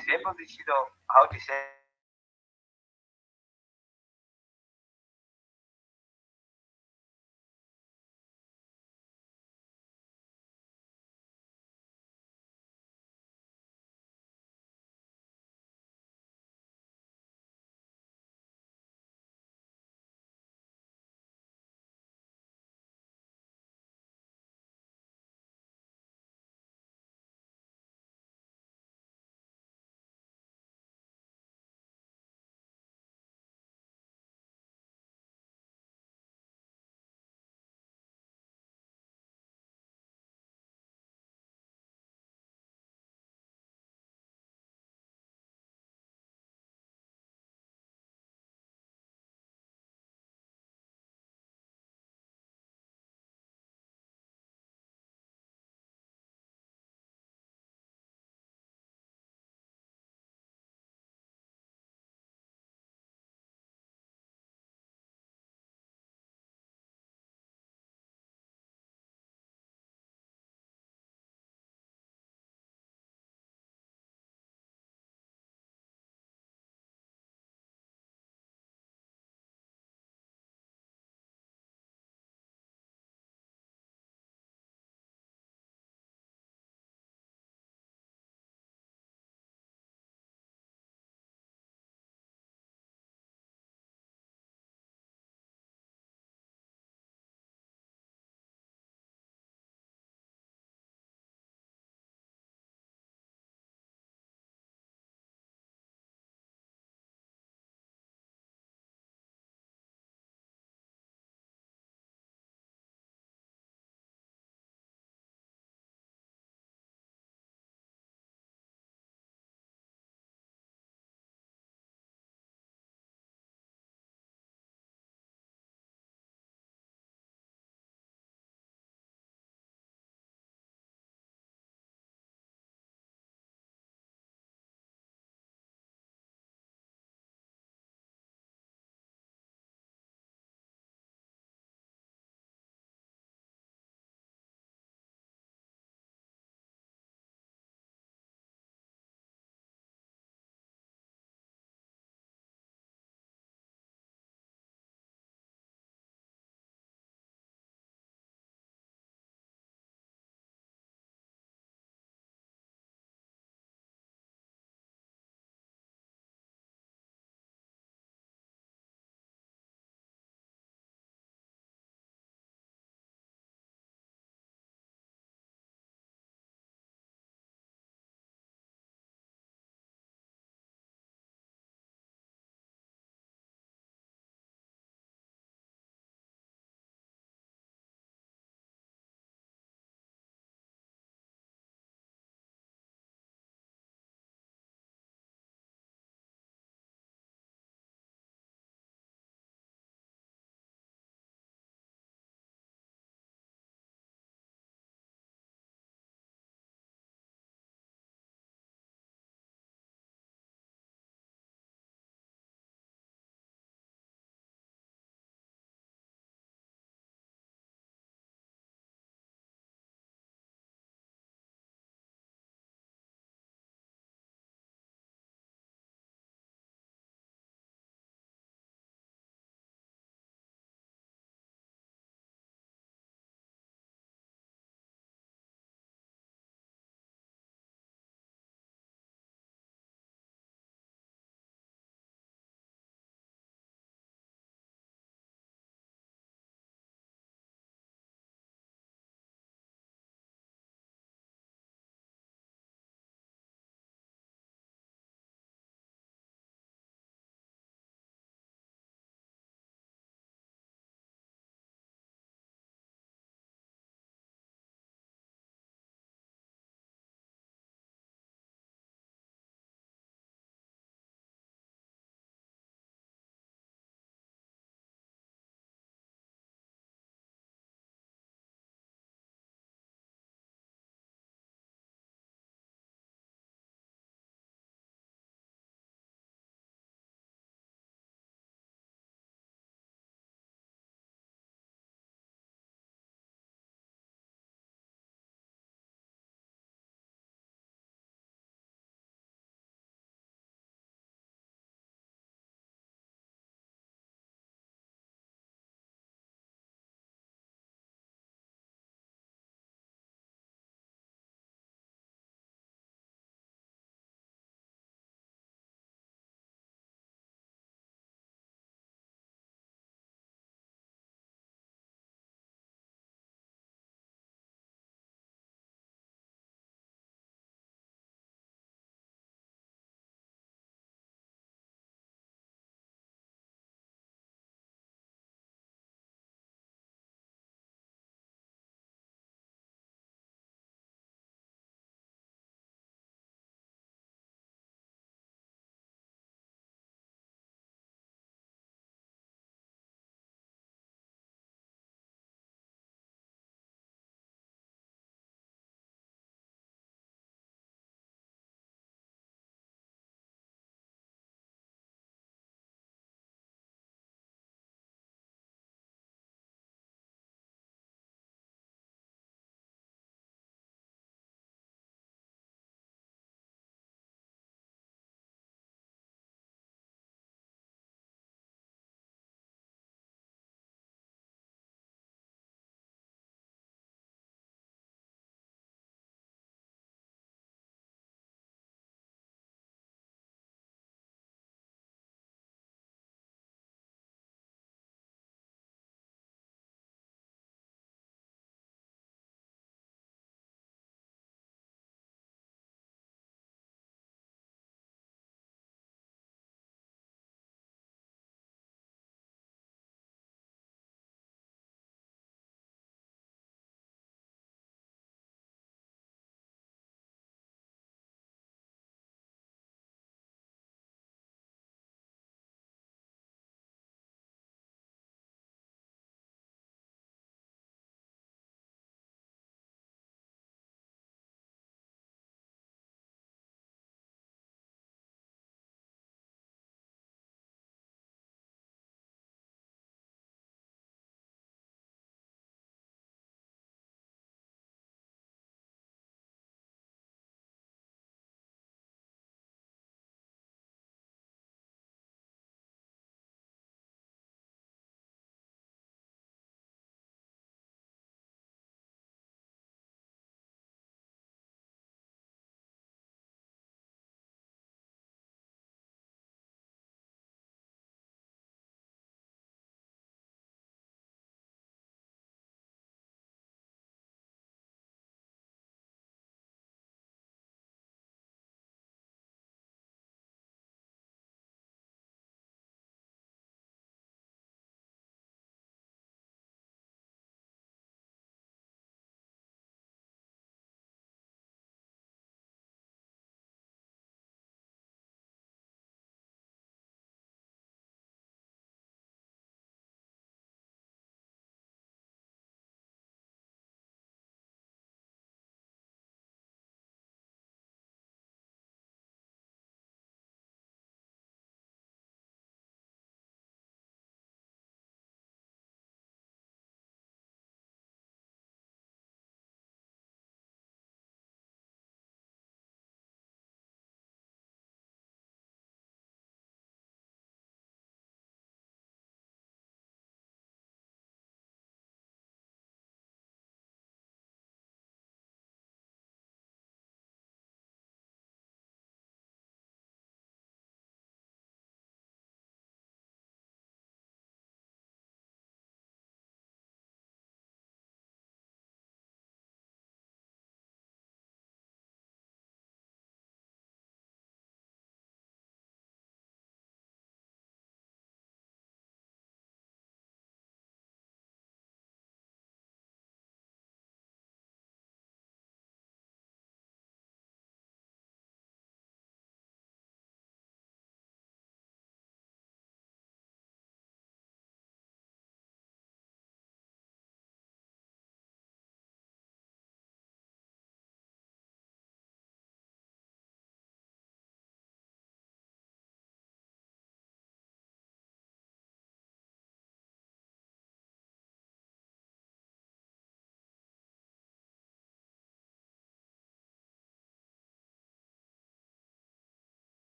sempre decido how to say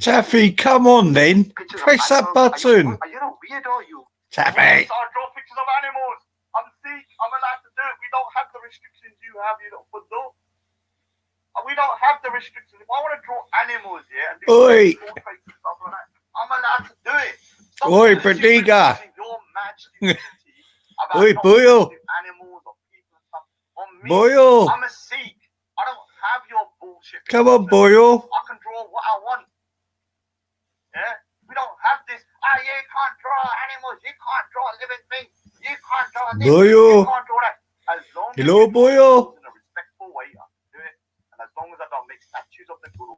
Taffy, come on then. Pictures Press of that animals. button. Are you a weirdo, you? Taffy. So I draw pictures of animals. I'm Sikh. I'm allowed to do it. We don't have the restrictions you have, you little fuddo. We don't have the restrictions. If I want to draw animals, yeah, and do Oi. portraits and stuff like that, I'm allowed to do it. Stop Oi, bullshitting Pradiga. your mad stupidity about Oi, not Boyo. accepting animals or people and stuff on me. Boyo. I'm a Sikh. I don't have your bullshit. Come on, Boyo. I can draw what I want. Yeah? We don't have this. You can't draw animals. You can't draw living things. You can't draw this. Boyo. You can't draw that. As long as Hello, you draw Boyo. in a respectful way, I can do it. And as long as I don't make statues of the guru.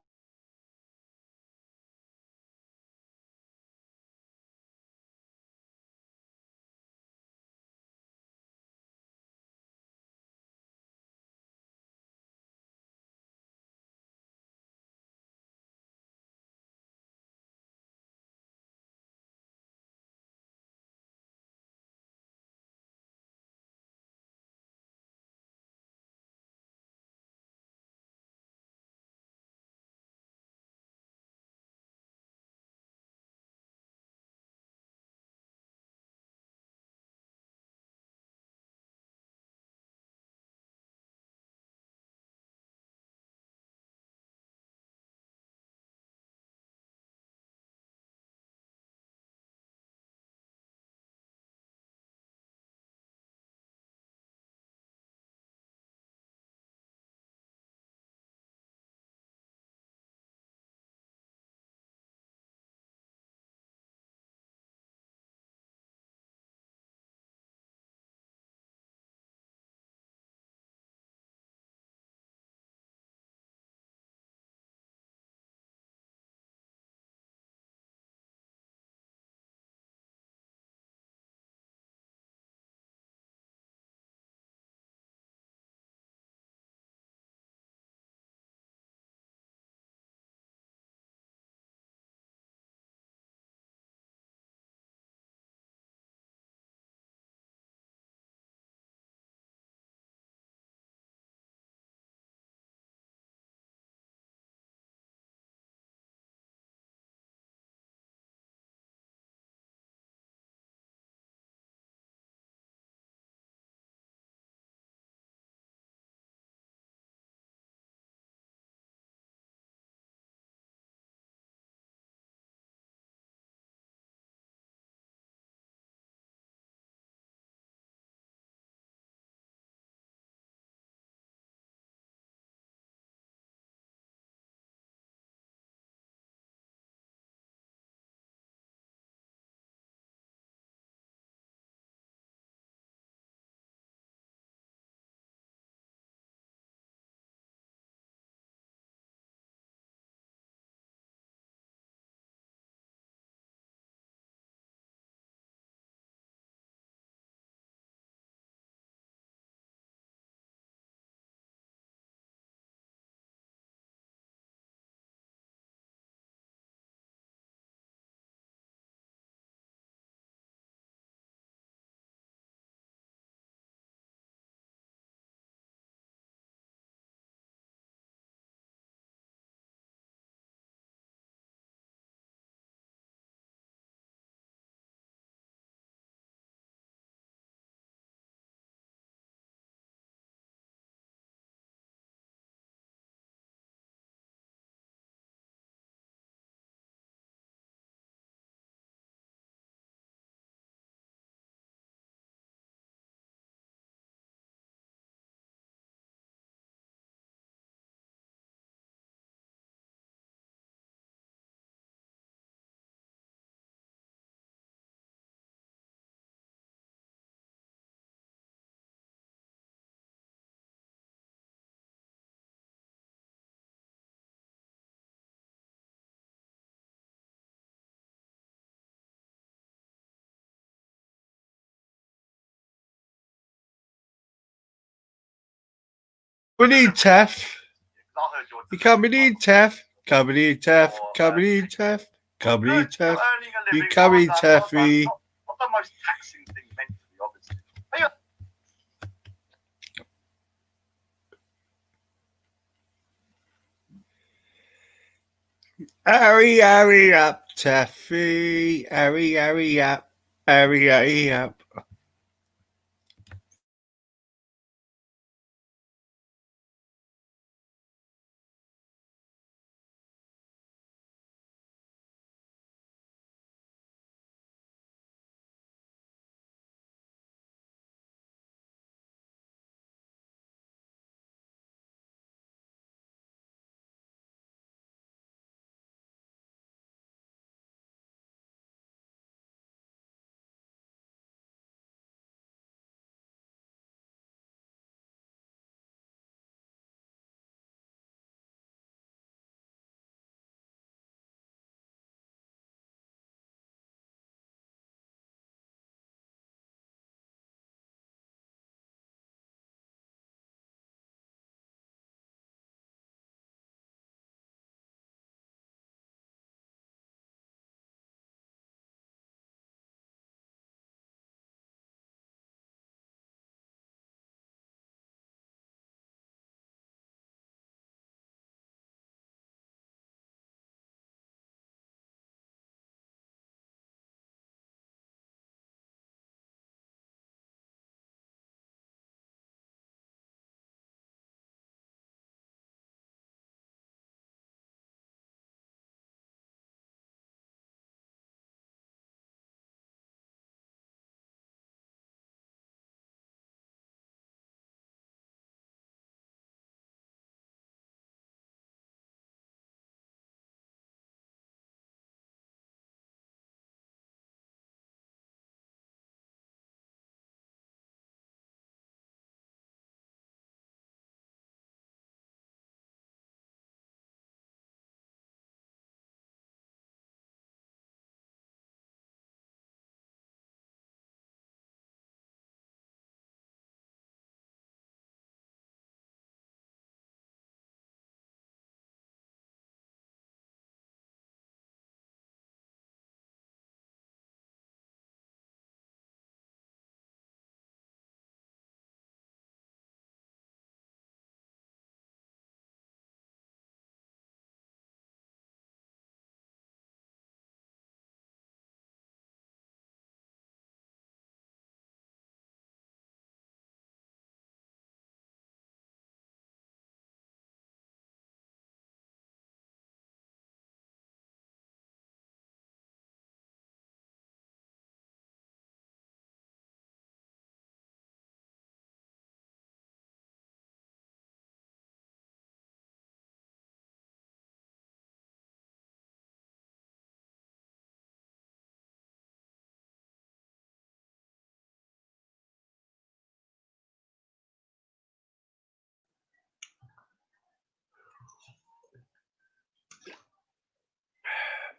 We need Taff. You come in, Taff. Come in, Taff. Come in, Taff. Come in, Taff. You come in, Taffy. Not the most taxing thing mentally, obviously. Hurry up, Taffy. Hurry up. Hurry up.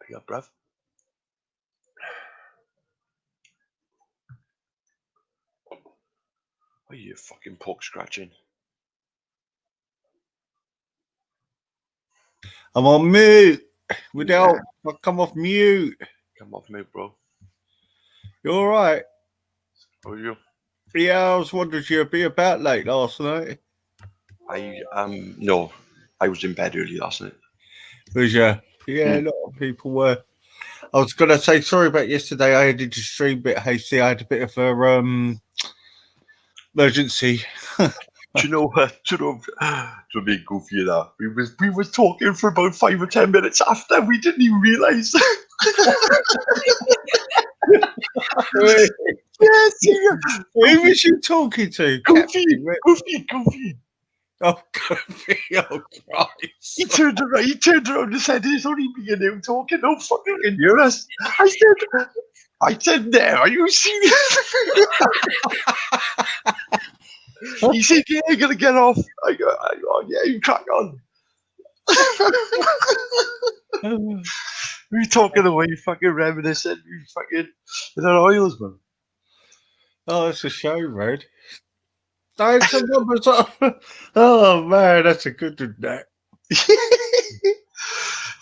Pick up, bruv. What are you fucking pork scratching? I'm on mute. Without, I'll come off mute. Come off mute, bro. You all right? How are you? Yeah, I was wondering if you'd be about late last night. No, I was in bed early last night. Was you? Yeah, a lot of people were. I was gonna say sorry about yesterday. I ended the stream a bit hasty. I had a bit of a emergency. Do you know to be goofy that we was talking for about 5 or 10 minutes after we didn't even realise. Yes, Who was you talking to? Goofy. Oh, Goofy! Oh, Christ! He turned around and said, "It's only me and him talking. No fucking can hear us." I said, "No, are you serious?" He said, "Yeah, I'm gonna get off." I go, "Yeah, you crack on." We were talking away, fucking reminiscent. We fucking in our oils, man. Oh, it's a show, Red. Oh man, that's a good one. That.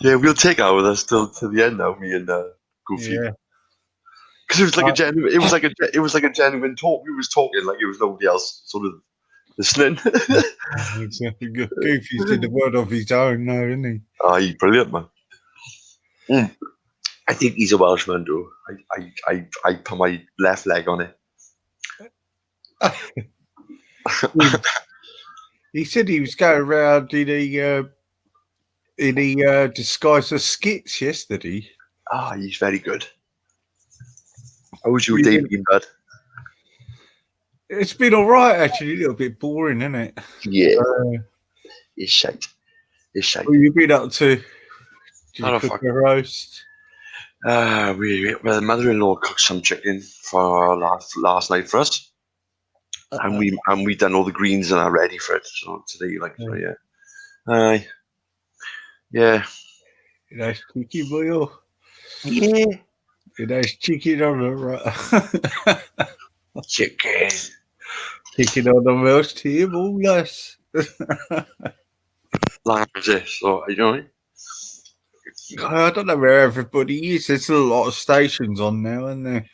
Yeah, we'll take our with us till to the end now, me and Goofy. Yeah. Because it was like a genuine. It was like a genuine talk. We was talking like it was nobody else sort of listening. Goofy's in the world of his own now, isn't he? He's brilliant, man. I think he's a Welshman, though. I put my left leg on it. He said he was going around in a disguise of skits yesterday. Ah, he's very good. How was your day been, bud? It's been all right, actually. A little bit boring, isn't it? Yeah. It's shite. It's shite. What have you been up to? Did Oh, you cook fuck. a roast? Well, the mother-in-law cooked some chicken for last night for us, and we done all the greens and are ready for it. So today, so yeah, yeah. Nice chicken, boy. Yeah. Nice chicken on the Chicken. chicken on the roast table, yes. So you know. I don't know where everybody is. There's a lot of stations on now, isn't there?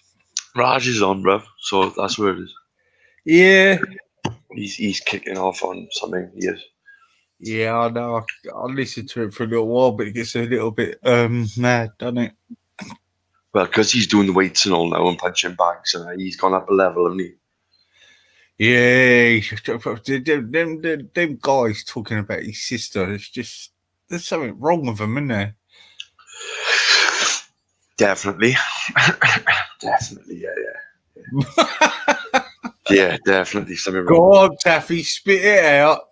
Raj is on, bruv. So that's where it is. Yeah. He's kicking off on something. He is. Yeah, I know. I'll listen to it for a little while, but it gets a little bit mad, doesn't it? Well, because he's doing the weights and all now and punching bags, and he's gone up a level, hasn't he? Yeah, them guys talking about his sister. It's just there's something wrong with them, isn't there? Definitely, definitely, yeah. Yeah, definitely something wrong. Go on, Taffy, spit it out.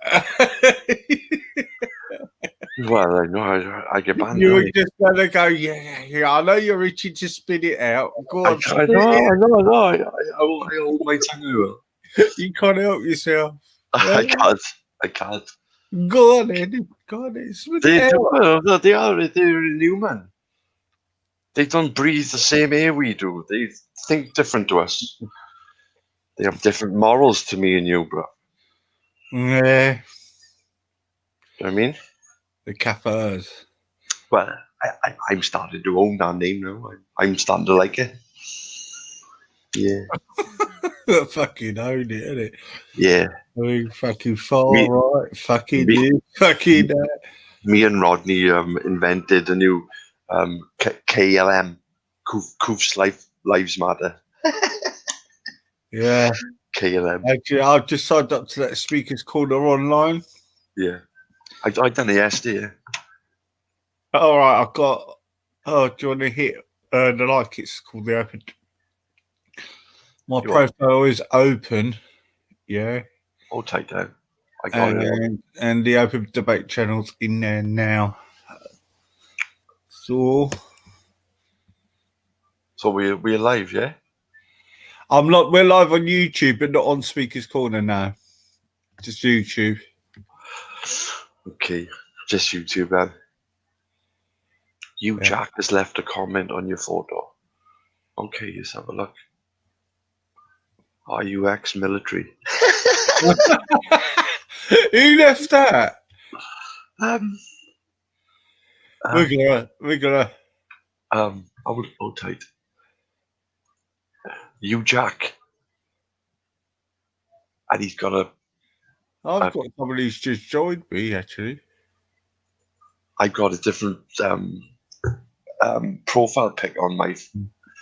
Well, I know I get banned. You were just gonna go, yeah. I know you're itching to spit it out. Go on, I know. I hold my tongue out. You can't help yourself. I can't. Go on, then. Go on, then. Spit it out. They're inhuman. They don't breathe the same air we do. They think different to us. They have different morals to me and you, bro. Yeah. You know what I mean? The Kaffers. Well, I'm starting to own that name now. I'm starting to like it. Yeah. Fucking own it, innit? Yeah. I mean, fucking far right. Fucking you. Fucking Me and Rodney invented a new KLM. Koof's Lives Matter. Yeah. KLM. Actually, I've just signed up to that Speakers Corner online. Yeah. I done it yesterday. All right, I've got. Oh, do you want to hit the like? It's called the open. My profile is open. Yeah. I'll take that. I got it. And the open debate channel's in there now. So we're live, yeah? we're live on YouTube, but not on Speakers Corner now. Just YouTube. Okay, just YouTube, man. Jack has left a comment on your photo. Okay, let's have a look. Are you ex-military? Who left that? We're gonna. I would rotate. Jack. And he's got a. I've got somebody who's just joined me, actually. I've got a different profile pic on my.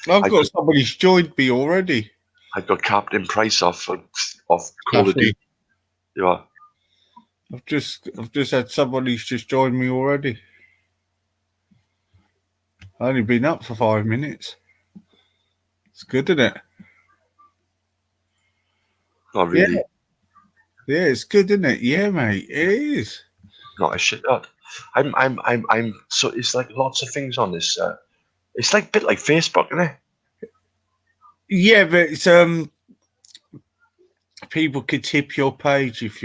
I've got somebody who's joined me already. I've got Captain Price off Call of Duty. Yeah. I've just had somebody who's just joined me already. I've only been up for 5 minutes. It's good, isn't it? Not really. Yeah, it's good, isn't it? Yeah, mate, it is. Not a shit lot. I'm so it's like lots of things on this. It's like a bit like Facebook, isn't it? Yeah, but it's people could tip your page if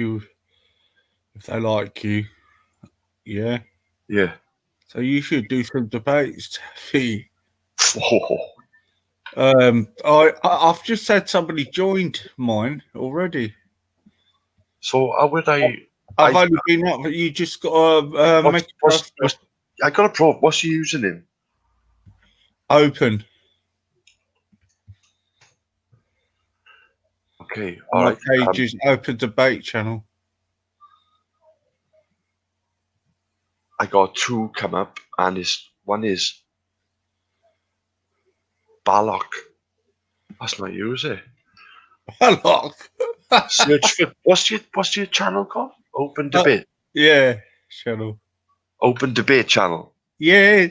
they like you. Yeah. Yeah. So you should do some debates, Taffy. Oh. I've just had somebody joined mine already. So how would I? I've only been up, but you just got to make. I got a pro. What's your username? Open. Okay. All right. Page is open debate channel. I got two come up, and one is Ballock. That's not you, is it? Ballock. Search for what's your channel called? Open Debate. Yeah, channel. Open Debate channel. Yeah.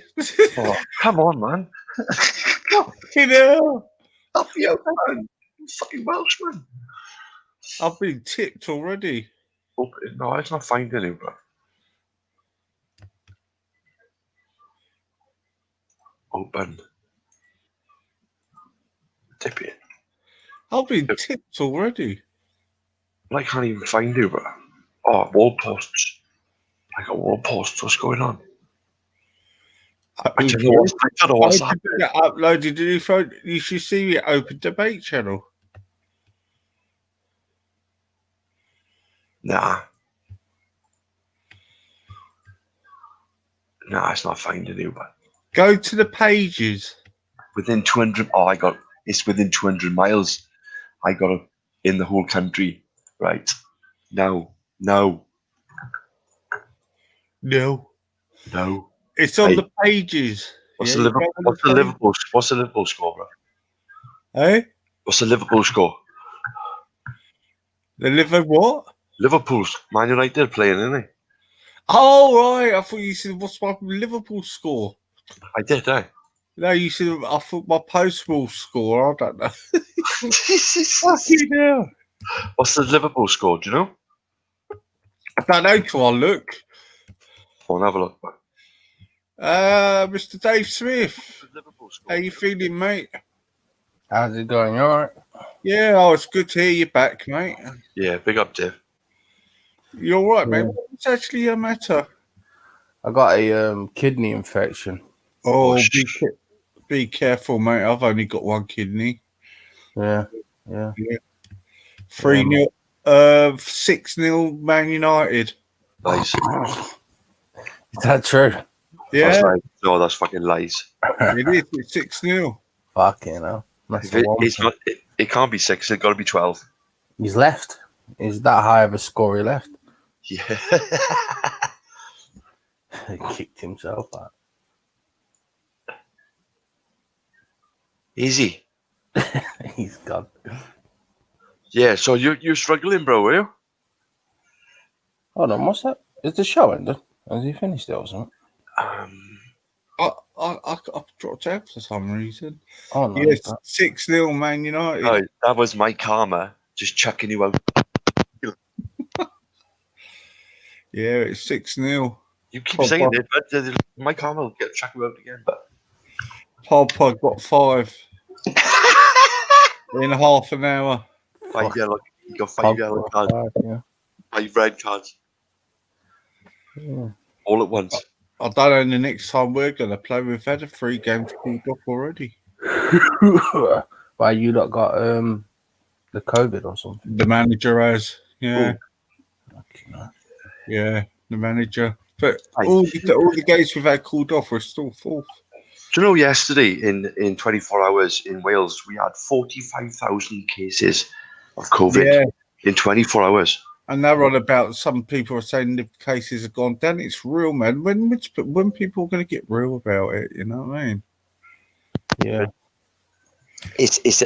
Oh, come on, man. You know, Help me out, man. I'm fucking Welshman. I've been tipped already. Open, no, it's not finding you, bro. Open. Tip it. I've been tipped already. I can't even find you, bro. Oh, wall posts. I got wall posts. What's going on? I don't know what's happening. Uploaded. You should see the Open Debate channel. Nah, it's not finding you, but Go to the pages. within 200. Oh, it's within 200 miles. I got it in the whole country. Right. No. No. It's on the pages. What's the Liverpool score, bro? Eh? What's the Liverpool score? The Liverpool what? Liverpool's Man United playing, isn't he? Oh right, I thought you said what's my Liverpool score. I did, eh? No, you said I thought my postal score. I don't know. Fucking hell. What's the Liverpool score? Do you know? I don't know till I look. Go on, have a look. Mr. Dave Smith. Liverpool score. How you feeling, mate? How's it going? You alright? Yeah, it's good to hear you back, mate. Yeah, big up, Dave. You're all right, Yeah. mate. What's actually a matter? I got a kidney infection. Oh, be careful, mate. I've only got one kidney. Yeah. 3-0, 6-0 Man United. Lies. Is that true? Yeah, That's lies. No, that's fucking lies. it is. It's 6-0. Fucking hell. That's If the one. it's not, it can't be 6. It's got to be 12. He's left. Is that high of a score he left? Yeah. He kicked himself out. Easy. He's gone. Yeah. So you're struggling, bro, are you? Hold on, what's that? Is the show ended? Has he finished it or something? I dropped out for some reason. Oh no. Yes, 6-0 Man United. Oh, that was my karma just chucking you out. Yeah, it's 6-0. You keep saying it, but my karma will get chuck you out again. But Pod got 5 in half an hour. 5 yellow. You got 5 yellow cards, Yeah. 5 red cards, Yeah. all at once. I don't know the next time we're going to play. We've had a 3 games called off already. Why you lot got the COVID or something? The manager has. Yeah. Fucking hell. Yeah, the manager. But Right. all the games we've had called off were still fourth. Do you know yesterday in 24 hours in Wales we had 45,000 cases of COVID Yeah, in 24 hours. and they're on about some people are saying the cases have gone down. It's real, man. When people are going to get real about it, you know what I mean? Yeah.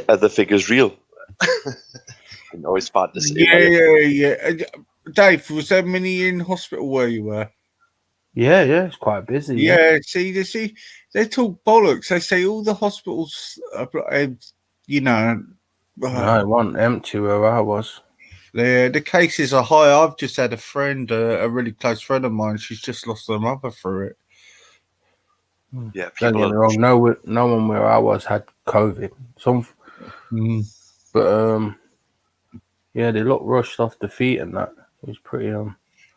Are the figures real? I know it's bad to say. Yeah. Dave, was there many in hospital where you were? Yeah, it's quite busy. Yeah, see, they talk bollocks. They say all the hospitals, you know, No, it wasn't empty where I was. the cases are high. I've just had a friend, a really close friend of mine. She's just lost her mother through it. Yeah, Don't get me wrong, no one where I was had COVID. But yeah, they looked rushed off the feet and that. It was pretty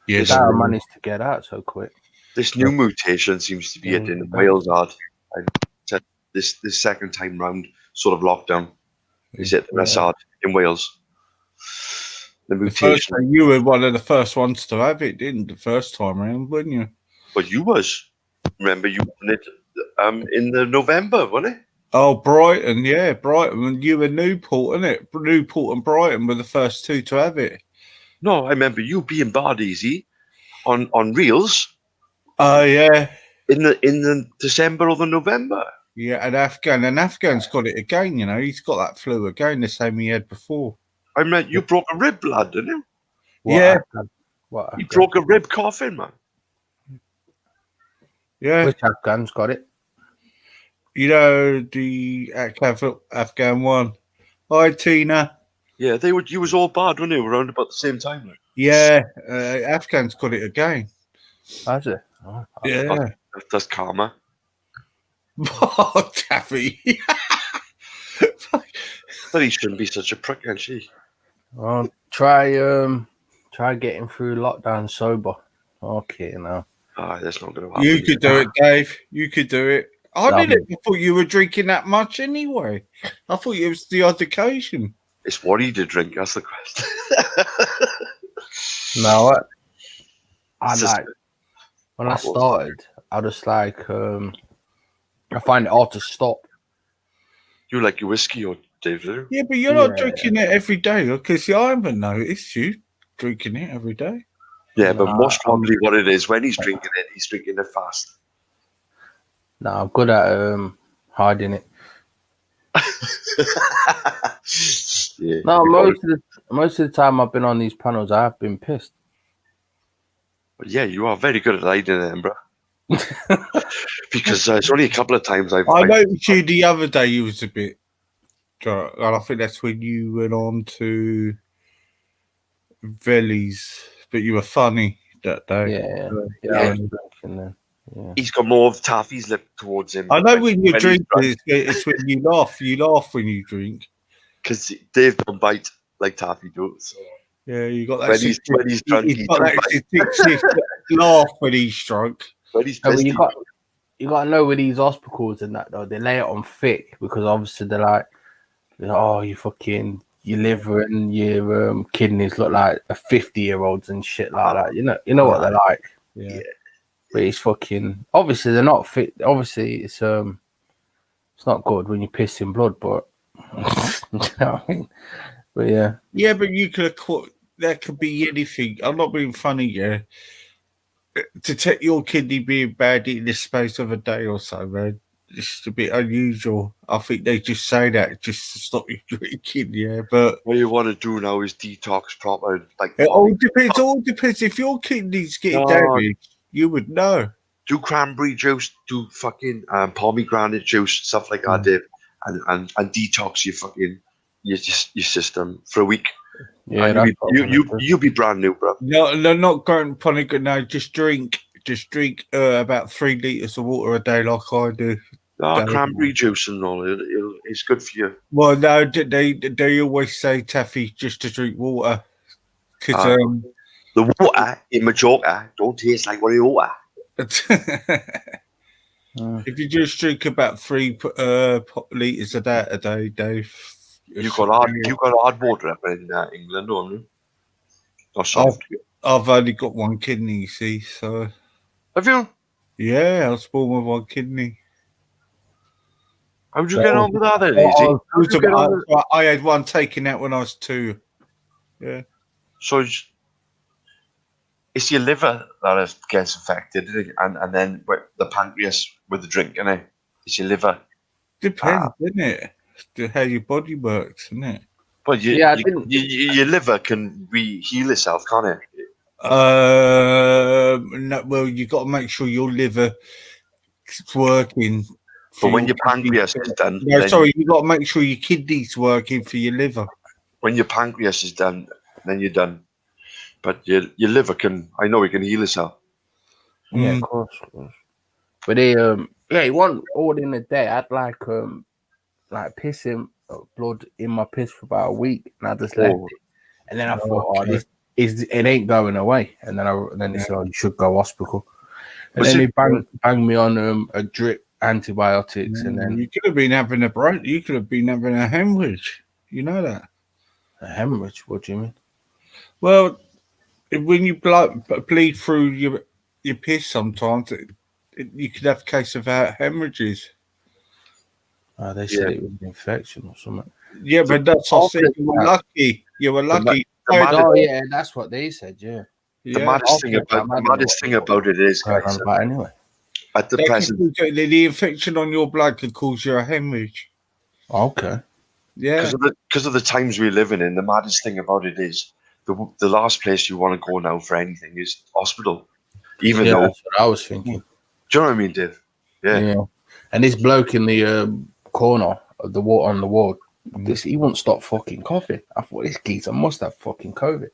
Yes, I managed to get out so quick. This new mutation seems to be hitting Wales hard. I said this second time round sort of lockdown is hitting us hard in Wales. The mutation. You were one of the first ones to have it, didn't the first time around, weren't you? But you was. Remember you won it in the November, wasn't it? Oh, Brighton, yeah, Brighton. And you were Newport, isn't it? Newport and Brighton were the first 2 to have it. No, I remember you being bad easy on Reels Oh, yeah. in the December or the November. Yeah, and Afghan's got it again. You know, he's got that flu again, the same he had before. I meant you broke a rib, lad, didn't you? Yeah. What? You broke a rib coughing, man. Yeah, Which Afghan's got it? you know the Afghan one. Hi, Tina. Yeah, you was all bad, weren't you? Around about the same time. Like. Yeah, Afghan's got it again. Has it? Oh, Yeah. That's karma. Oh, Taffy. But he shouldn't be such a prick, and she. well, try getting through lockdown sober. Okay, now. That's not going to happen. You could do it, Dave. You could do it. I Damn. didn't. I thought you were drinking that much anyway. I thought it was the odd occasion. It's what he did drink. That's the question. No, what? It's just- When I started, I just I find it hard to stop. You like your whiskey or David? Yeah, but you're not Yeah. drinking it every day, because I haven't noticed you drinking it every day. Yeah, but Nah, most probably what it is, when he's drinking it fast. No, I'm good at hiding it. Yeah. No, most of the time I've been on these panels, I have been pissed. Yeah, you are very good at hiding it, bro. Because it's only a couple of times I noticed you the other day. You was a bit drunk, and I think that's when you went on to Vellies, but you were funny that day. Yeah, Yeah. I was drinking then. Yeah. He's got more of Taffy's lip towards him. I know when you When drink, he's it's when you laugh. You laugh when you drink. Because Dave don't bite like Taffy does. So. Yeah, you got that. When he's drunk, he's he got don't that addictive laugh when he's drunk. When he's No, but pissed, you got to know with these hospitals and that though, they lay it on thick because obviously they're like, oh, your liver and your kidneys look like a 50-year-olds and shit like that. You know what they're like. Yeah. But it's fucking obviously they're not fit. Obviously it's not good when you're pissing blood, but you know what I mean? But yeah. Yeah, but you could have caught. There could be anything. I'm not being funny, yeah. To take your kidney being bad in the space of a day or so, man, it's a bit unusual. I think they just say that just to stop you drinking, yeah. But what you want to do now is detox proper. Like it all depends. All depends. If your kidneys get damaged, you would know. Do cranberry juice, do fucking pomegranate juice, stuff like that, Dave, and detox your system for a week. Yeah, and you'll be brand new, bro. No, not going pomegranate. No, just drink about 3 liters of water a day, like I do. Cranberry juice and all, it's good for you. Well, no, they always say, Taffy, just to drink water. Because the water in Majorca don't taste like water. if you just drink about 3 liters of that a day, Dave. You got hard water up in England, don't you? Or soft? I've only got one kidney, you see, so. Have you? Yeah, I was born with one kidney. How'd you get on with that then, Easy? I had one taken out when I was 2. Yeah. So it's your liver that gets affected, and then the pancreas with the drink, innit? It's your liver. Depends, isn't it? How your body works, isn't it? But your liver can heal itself, can't it? No, well, you got to make sure your liver is working. But when your pancreas is done, you got to make sure your kidneys working for your liver. When your pancreas is done, then you're done. But your liver it can heal itself. Yeah, of course. But he won all in a day. I had like pissing blood in my piss for about a week, and I just left it. And then I thought, it ain't going away. And then they said, you should go hospital. And then he banged me on a drip antibiotics, and then you could have been having you could have been having a hemorrhage. You know that? A hemorrhage? What do you mean? Well, when you bleed through your piss, sometimes you could have a case of hemorrhages. They said it was an infection or something. Yeah, but that's what I said. You were lucky. You were lucky. Yeah, that's what they said. Yeah. The maddest thing about it is, anyway. at the That present. could cause- the infection on your blood could cause you a hemorrhage. Okay. Yeah. Because of the times we're living in, the maddest thing about it is the last place you want to go now for anything is hospital. Even Yeah, though, that's what I was thinking. do you know what I mean, Dave? Yeah. And this bloke in the corner of the water on the wall, he won't stop fucking coughing. I thought this geezer must have fucking COVID.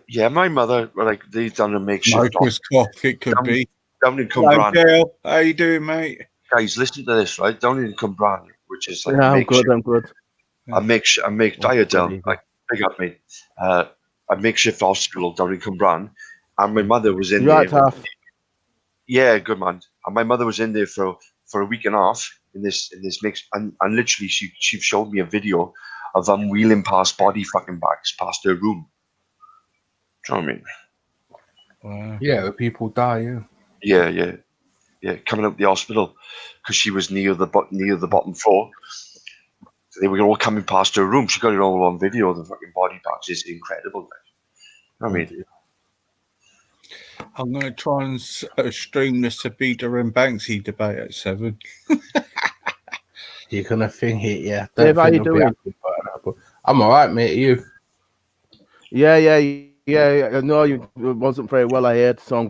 Yeah, my mother, like, they've done a makeshift Smoker's cough, it could be. down in Hello, Cumbrae. Dale. How you doing, mate? Guys, listen to this, right? Down in Cumbrae, which is like Yeah, I'm makeshift. good. I'm good. I make Diadel, like, big up me. A makeshift hospital down in Cumbrae, and my mother was in You right, there. Taff? Yeah, good man. And my mother was in there for a week and a half in this mix, and literally she showed me a video of them wheeling past body fucking bags past her room. Do you know what I mean? Wow. Yeah, people die. Yeah. Yeah. Coming out the hospital because she was near the bottom floor. So they were all coming past her room. She got it all on video. The fucking body bags is incredible. Like. I mean, I'm going to try and stream the Sabida and Banksy debate at 7. You're gonna think it, yeah. Dave, how you doing? I'm all right, mate. You? Yeah. No, you wasn't very well, I heard. So I'm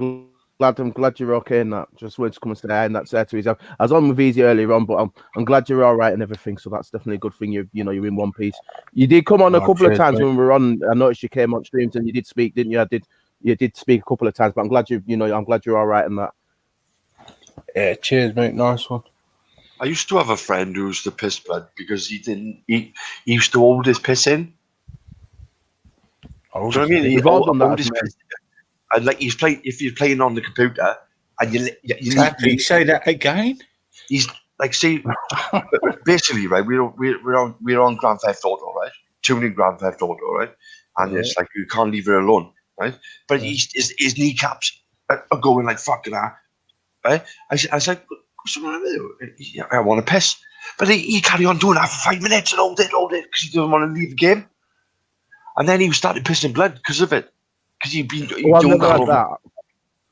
glad you're okay and that. Just wanted to come and say hi and that's there to his. I was on with Easy earlier on, but I'm glad you're all right and everything. So that's definitely a good thing. You're in one piece. You did come on a couple of times when we were on. I noticed you came on streams and you did speak, didn't you? You did speak a couple of times, but I'm glad I'm glad you're all right and that. Yeah, cheers, mate. Nice one. I used to have a friend who was the piss blood because he used to hold his piss in. Do you know what I mean? He hold his piss in. And like if you're playing on the computer and you Exactly. Say that again. He's like, see, basically, right? We're on Grand Theft Auto, right? Tuning Grand Theft Auto, right? And it's like you can't leave her alone, right? But his kneecaps are going like fucking that, right? I was like, what's wrong with you? I want to piss, but he carried on doing that for 5 minutes and hold it because he didn't want to leave the game. And then he started pissing blood because of it. Because he'd been I've doing never had that.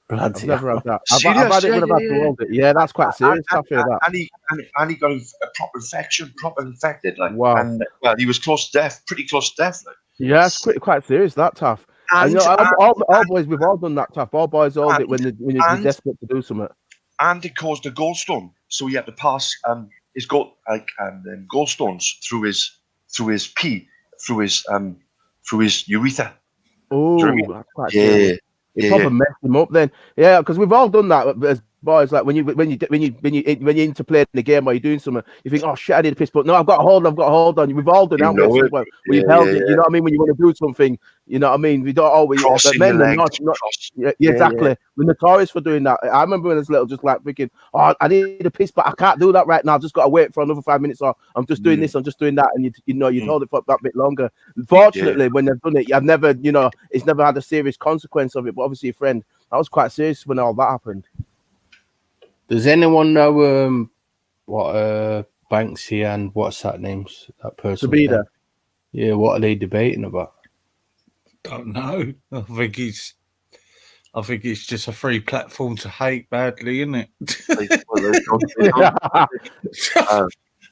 that. I've never had that. Serious? I've had it when I've had to hold it. Yeah, that's quite serious stuff here. That. And he got a proper infected. Like, Wow. And he was pretty close to death. Like. Yeah, it's quite serious. That tough. And, all boys, we've all done that tough. All boys hold it when you're desperate to do something. And it caused a gallstone, so he had to pass his gallstones through his pee, through his urethra. Oh, Do you know what I mean? that's quite serious. It probably messed him up then. Yeah, because we've all done that as boys. Like when you into playing the game or you're doing something, you think, oh shit, I need a piss, but no, I've got a hold on you. We've all done that. We've held it. You know what I mean? When you want to do something, you know what I mean. We don't always. Crossing Men your are legs, not exactly. We're notorious for doing that. I remember when I was little, just like thinking, oh, I need a piss, but I can't do that right now. I've just got to wait for another 5 minutes, or I'm just doing this, I'm just doing that, and you'd hold it for that bit longer. Unfortunately, when they've done it, I've never, it's never had a serious consequence of it. But obviously, friend, that was quite serious when all that happened. Does anyone know what Banksy and what's that name's that person? Sabida. Yeah, what are they debating about? Don't know. I think it's just a free platform to hate badly, isn't it?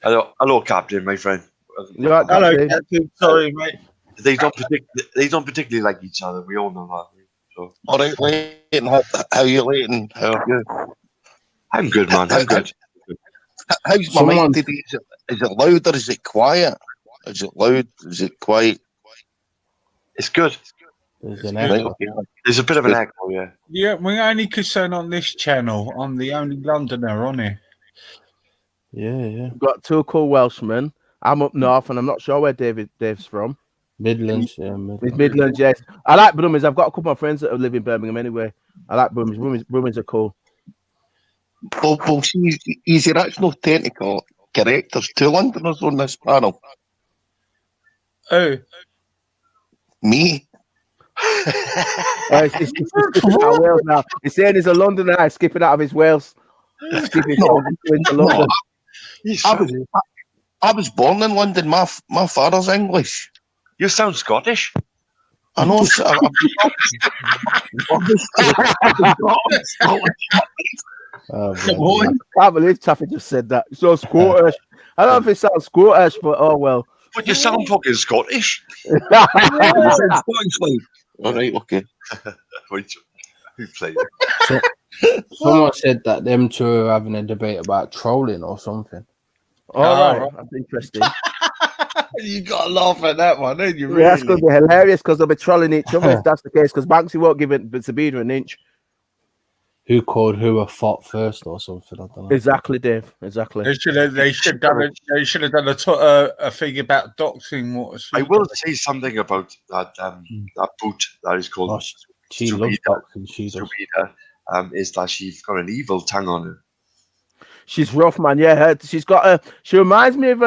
Hello, Captain, my friend. Right, Hello, Captain. Sorry, mate. They don't particularly like each other. We all know that. So. All right, Leighton. How are you, Leighton? How are you? I'm good, man. I'm good. How's my mic today? Is it loud or is it quiet? Is it loud? Is it quiet? It's good. There's an echo. There's a bit of an echo, yeah. Yeah, we're only concerned on this channel. I'm the only Londoner on here. Yeah. We've got two cool Welshmen. I'm up north, and I'm not sure where Dave's from. Midlands, It's Midlands, yes. I like Brummers. I've got a couple of friends that live in Birmingham anyway. I like Brummers. Brummers are cool. Well, see, easy. That's not technical correct. There's two Londoners on this panel. Oh. Me. It's skipping out of Wales now. He's saying he's a Londoner, skipping out of his Wales. Skipping into London. I was born in London. My father's English. You sound Scottish. I know. Oh, Come bloody on. I can't believe Taffy just said that. So Scottish. I don't know if it sounds Scottish, but oh well. But you sound fucking Scottish. You said Scottish, like. All right, okay. Wait, who played it? Someone said that them two are having a debate about trolling or something. All right, that's interesting. You got to laugh at that one, don't you? Yeah, that's Really? going to be hilarious because they'll be trolling each other if that's the case. Because Banksy won't give it Sabina an inch. Who called who a fop first or something? I don't know. Exactly, Dave. Exactly. They should have done a thing about doxing. What I will say something about that that boot that is called Oh, she loves boxing. She does. Stupida, is that she's got an evil tongue on her. She's rough, man. Yeah, she's got a. She reminds me of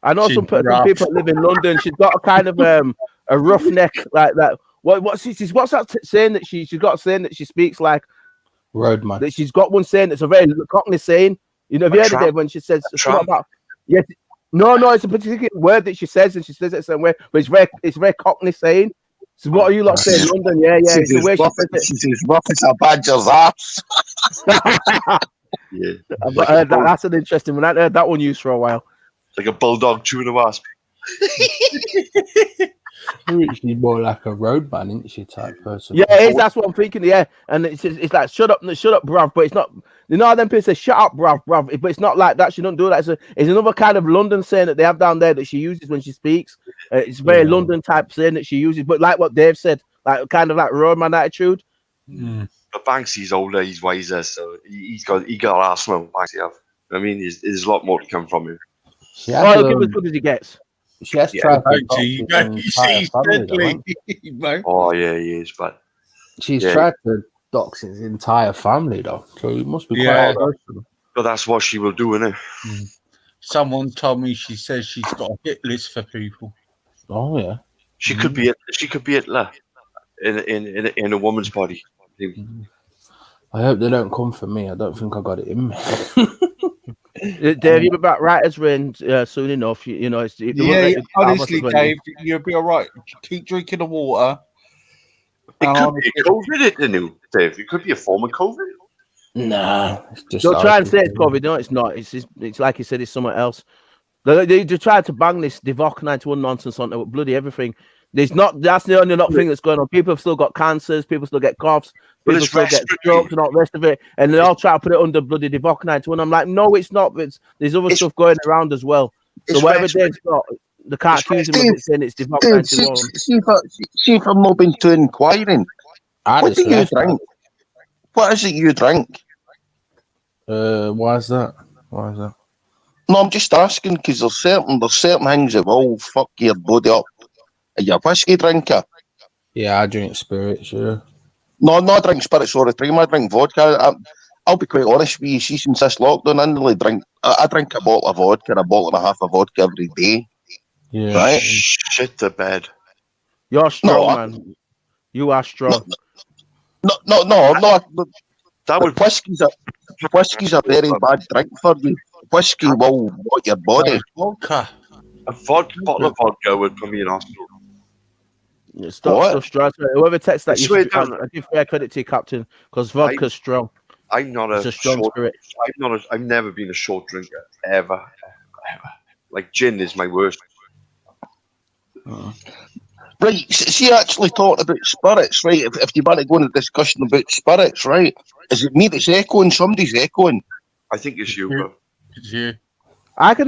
I know She's some rough. people that live in London. She's got a kind of a rough neck like that. What's that saying that she's got a saying that she speaks like Roadman. that she's got one saying that's a very Cockney saying. You know, have you heard of it when she says something about yes? No, it's a particular word that she says, and she says it somewhere, but it's very Cockney saying. So what are you lot saying in London? Yeah, it's the way she says it. She's as rough as a badger's ass. Yeah, That's an interesting one. I heard that one used for a while. like a bulldog chewing a wasp. She's more like a roadman, isn't she? Type person. Yeah, it is. That's what I'm thinking. Yeah, and it's like shut up, bruv. But it's not. You know how them people say shut up, bruv. But it's not like that. She don't do that. It's another kind of London saying that they have down there that she uses when she speaks. It's very London type saying that she uses. But like what Dave said, like kind of like roadman attitude. But Banksy's older, he's wiser, so he got arsenal. Banksy have. I mean, there's a lot more to come from him. She has, He'll give as good as he gets. she has Yeah, tried to Banksy, dox his entire family, though, hasn't mate. Oh yeah, he is. But she's Yeah. tried to dox his entire family, though. So it must be Yeah. quite emotional. but that's what she will do, innit? Someone told me she says she's got a hit list for people. Oh yeah. She could be Hitler in a woman's body. I hope they don't come for me. I don't think I got it in me. Dave, you'll be back writers' reign soon enough. You know, it's Honestly, Dave, you'll be all right. Keep drinking the water. It And could be COVID, it new Dave. It could be a form of COVID. Nah, it's just Don't try and say it's COVID. No, it's not. It's like you said, it's somewhere else. They tried to bang this Divock 91 nonsense on bloody everything. There's not. That's the only thing that's going on. People have still got cancers. People still get coughs. But People it's still get respiratory. strokes and all the rest of it. And they all try to put it under bloody Divock 91. I'm like, no, it's not. There's other stuff going around as well. So It's whatever respiratory. Dave's got, they can't accuse him of it saying it's Divock Dude, 91. see if I'm not been too inquiring. What do you drink? What is it you drink? Why is that? No, I'm just asking because there's certain things that will fuck your body up. Are you a whiskey drinker? Yeah, I drink spirits. Yeah. No, I drink spirits all the time. I drink vodka. I'll be quite honest with you. See, since this lockdown, I drink a bottle of vodka and a bottle and a half of vodka every day. Yeah. Right? Shit the bed. You're strong, No, man. You are strong. No. That would Whiskey's a very bad drink for you. Whiskey will rot your body. Vodka. a bottle of vodka would put me in hospital. Stop strong. Whoever texts that, I swear down. I give fair credit to you, Captain, because vodka's strong. I'm not It's a strong spirit. I've never been a short drinker ever. Like gin is my worst. Right, see, actually talking about spirits, right? If you want to go into a discussion about spirits, right? Is it me that's echoing? Somebody's echoing. I think it's you, bro. It's you.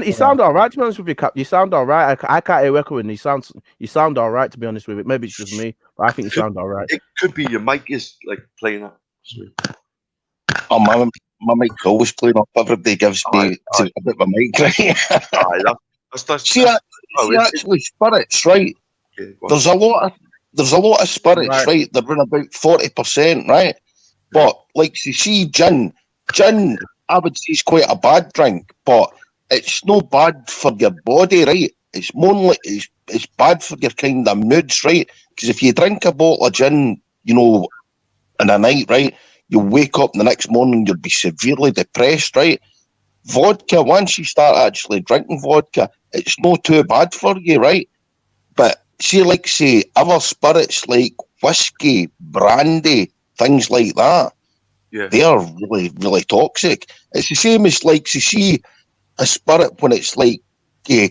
You sound all right, to be honest with you, Cap. You sound all right. I can't hear echoing. You sound all right, to be honest with you. Maybe it's just me, but I think you sound all right. It could be your mic is like playing up. Oh, my mic's always playing up. Everybody gives me a bit of a mic, right? See, actually, spirits, right? Okay, There's a lot of spirits, right? They're around about 40%, right? But like you see, gin, I would say is quite a bad drink, but it's no bad for your body, right? It's more like it's bad for your kind of moods, right? Because if you drink a bottle of gin, you know, in a night, right, you'll wake up the next morning, you'll be severely depressed, right? Vodka, once you start actually drinking vodka, it's not too bad for you, right? But see, like say, other spirits like whiskey, brandy, things like that, Yeah. They are really, really toxic. It's the same as like you see a spirit when it's like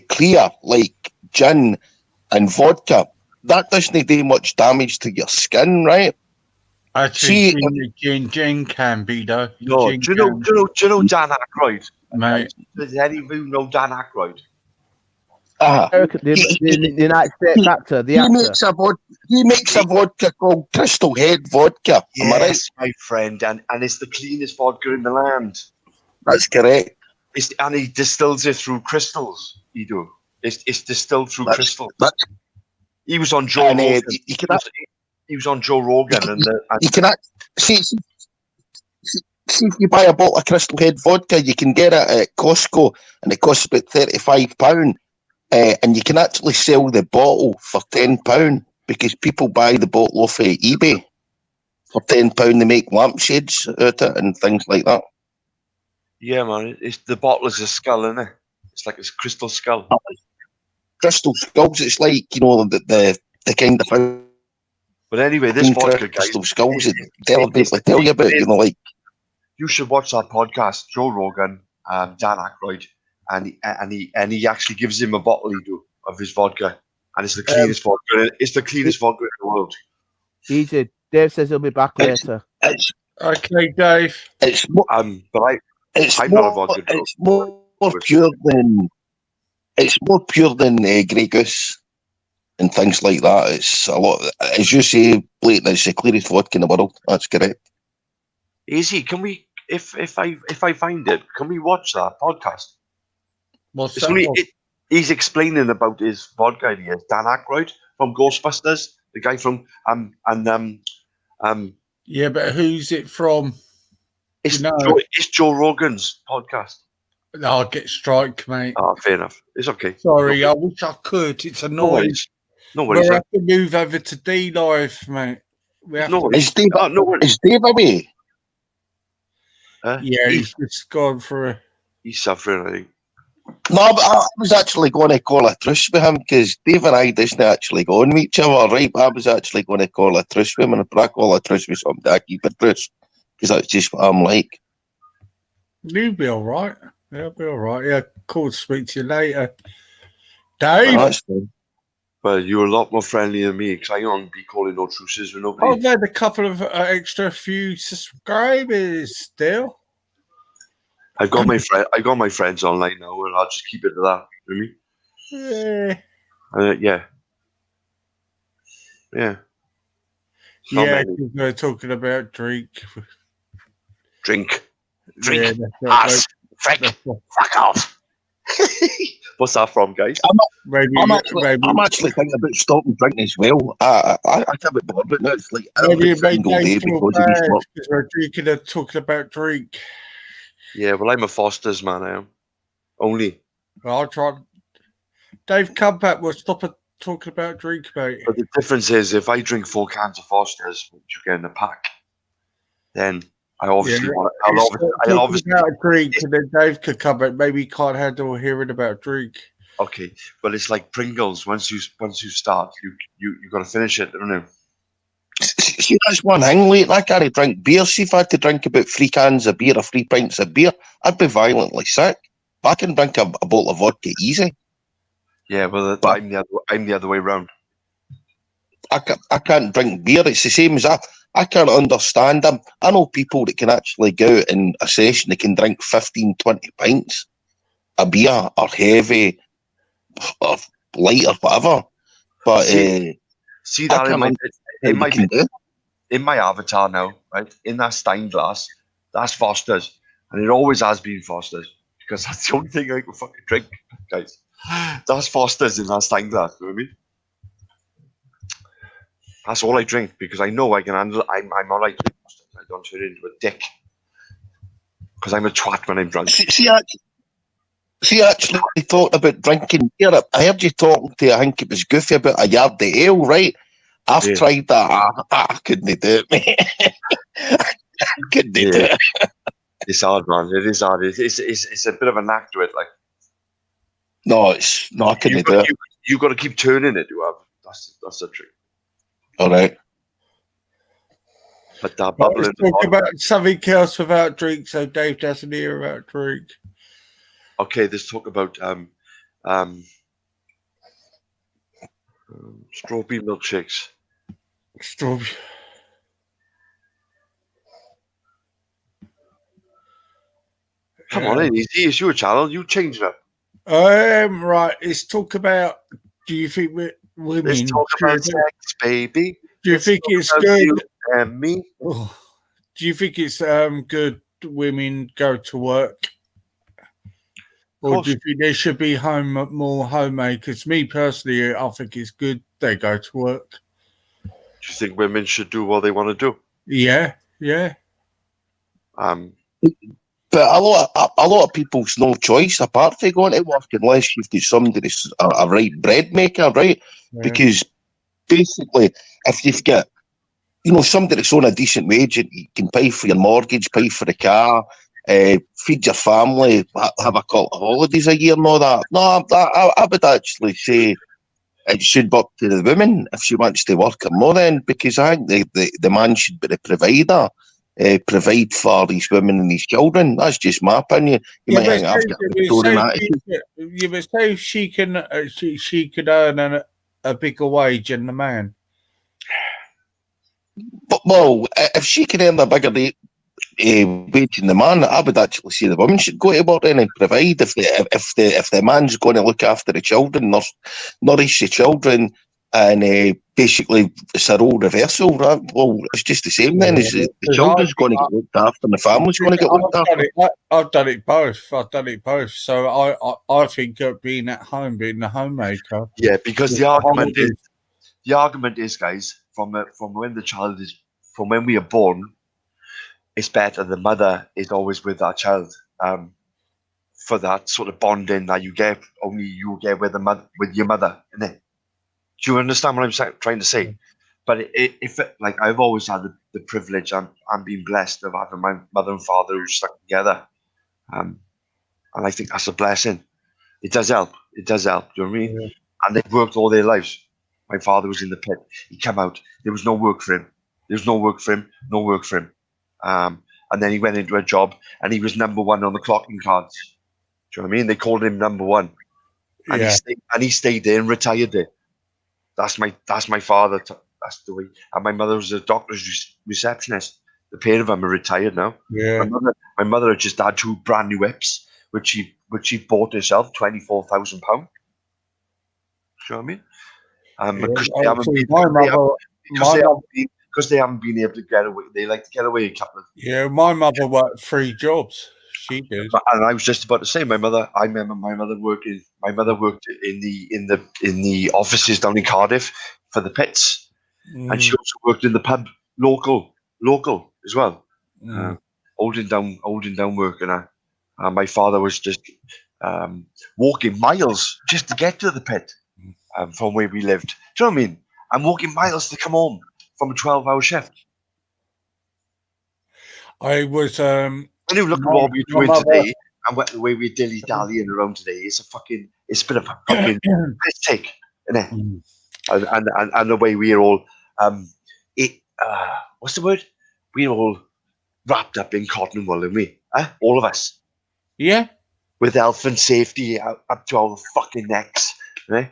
clear, like gin and vodka. That doesn't do much damage to your skin, right? Actually, See, gin can be though. No, Gin do you know Dan Aykroyd? mate. Does any of you know Dan Aykroyd? The United States actor, the actor. He makes a vodka called Crystal Head vodka. Am I right? Yes, my friend, and it's the cleanest vodka in the land. That's correct. And he distills it through crystals. He do. It's distilled through crystals. He was on Joe Rogan. He was on Joe Rogan, and you can see if you buy a bottle of Crystal Head vodka, you can get it at Costco, and it costs about £35. And you can actually sell the bottle for £10 because people buy the bottle off eBay for £10. They make lampshades out of it and things like that. Yeah, man. The bottle is a skull, isn't it? It's like a crystal skull. Crystal skulls. It's like the kind of thing. But anyway, this vodka, guys, crystal skulls. Tell you about. Like you should watch that podcast, Joe Rogan, Dan Aykroyd. And he actually gives him a bottle of his vodka, and it's the cleanest vodka. It's the cleanest vodka in the world. Easy. Dave says he'll be back later. Okay, Dave. It's more, I'm not a vodka. It's more pure than Grey Goose and things like that. It's a lot. As you say, Blake, it's the cleanest vodka in the world. That's correct. Easy. Can we? If I find it, can we watch that podcast? What's that? He's explaining about his vodka ideas. Dan Aykroyd from Ghostbusters, the guy from Yeah, but who's it from? It's Joe Rogan's podcast. I'll get strike, mate. Oh, fair enough. It's okay. Sorry, I wish I could. It's annoying. No worries. We'll have to move over to D Live, mate. Is Dave away? Yeah, he's just gone for a... He's suffering, I think. No, but I was actually going to call a truce with him because Dave and I didn't actually go on with each other, right? But I was actually going to call a truce with him, and if I call a truce with somebody, I keep a truce because that's just what I'm like. You'll be all right. You'll be all right. Yeah, cool. Speak to you later. Dave? That's fine. Well, you're a lot more friendly than me because I don't be calling no truces with nobody. I've had a couple of extra few subscribers still. I got my friends online now, and I'll just keep it to that. You know what I mean? Yeah. Yeah, we're talking about drink. Yeah, ass, fuck off. What's that from, guys? I'm actually thinking about stopping drinking as well. I can't be bothered, but it's like every single day because of this work. We're drinking and talking about drink. Yeah, well, I'm a Foster's man. I am only. I'll try. Dave, come back. We'll stop talking about drink, mate. But the difference is, if I drink 4 cans of Foster's, which you get in a pack, then I obviously want. I obviously about drink, and then Dave could come back. Maybe he can't handle hearing about drink. Okay, but it's like Pringles. Once you start, you got to finish it, don't you? See, that's one thing, like I can't drink beer. See, if I had to drink about 3 cans of beer or 3 pints of beer, I'd be violently sick. But I can drink a bottle of vodka easy. Yeah, well, I'm the other way around. I can't drink beer. It's the same as I can't understand them. I know people that can actually go out in a session, they can drink 15, 20 pints of beer or heavy or light or whatever. But see that in my avatar now, right? In that Stein glass, that's Foster's. And it always has been Foster's. Because that's the only thing I can fucking drink, guys. That's Foster's in that Stein glass, you know what I mean? That's all I drink because I know I can handle. I'm alright. I don't turn into a dick because I'm a twat when I'm drunk. See, actually thought about drinking beer. I heard you talking to, I think it was Goofy, about a yard of ale, right? I've tried that. I couldn't do it, mate. I couldn't do it. It's hard, man. It is hard. It's a bit of a knack to it, like. No, I couldn't do it. You got to keep turning it. You have. That's the trick. All right. But that Right, bubble in let's the talk bottom. about something else without drink, so Dave doesn't hear about drink. Okay, let's talk about strawberry milkshakes. Strawberry. Come on, it's your channel. You change it up. Right. Let's talk about. Do you think women? Let's talk about sex, baby. Do you Let's think talk it's about good? you and me. Oh, do you think it's good women go to work? Or do you think they should be more homemakers? Me personally, I think it's good they go to work. Do you think women should do what they want to do? Yeah. But a lot of people's no choice apart from going to work unless you've got somebody that's a right bread maker, right? Yeah. Because basically, if you've got somebody that's on a decent wage and you can pay for your mortgage, pay for the car, feed your family, have a couple of holidays a year and all that. No, I would actually say it should be up to the woman if she wants to work more then, because I think the man should be the provider. Provide for these women and these children. That's just my opinion. You might think I've got a Victorian attitude. You must say she can she could earn a bigger wage than the man. But well, if she can earn a bigger wage than the man, I would actually say the woman should go to work then and provide. If the man's going to look after the children, nourish the children, and basically it's a role reversal, right? Well, it's just the same then. Is the children's going to get looked after and the family's going to get looked after? I've done it both. So I think being at home, being the homemaker. Yeah, because the argument is, guys, from when the child is, from when we are born, it's better the mother is always with that child. For that sort of bonding that you get only with your mother, innit? Do you understand what I'm trying to say? But if I've always had the privilege, I'm being blessed of having my mother and father who stuck together, and I think that's a blessing. It does help. Do you know what I mean? Yeah. And they've worked all their lives. My father was in the pit. He came out. There was no work for him. No work for him. And then he went into a job, and he was number one on the clocking cards. Do you know what I mean? They called him number one, and he stayed there and retired there. That's my father. That's the way. And my mother was a doctor's receptionist. The pair of them are retired now. Yeah. My mother had just had 2 brand new whips, which she bought herself, £24,000. Do you know what I mean? Because they haven't been able to get away. They like to get away a couple of. Yeah, my mother worked 3 jobs. She did. And I was just about to say, I remember my mother working. My mother worked in the offices down in Cardiff for the pits, and she also worked in the pub local as well, holding down work. And my father was just walking miles just to get to the pit from where we lived. Do you know what I mean? I'm walking miles to come home from a 12-hour shift. I was. When you look at what we're doing today and the way we're dilly-dallying around today, it's a bit of a fucking piss take, isn't it? And the way we're all, what's the word? We're all wrapped up in cotton wool, aren't we? All of us. Yeah. With health and safety up to our fucking necks, right?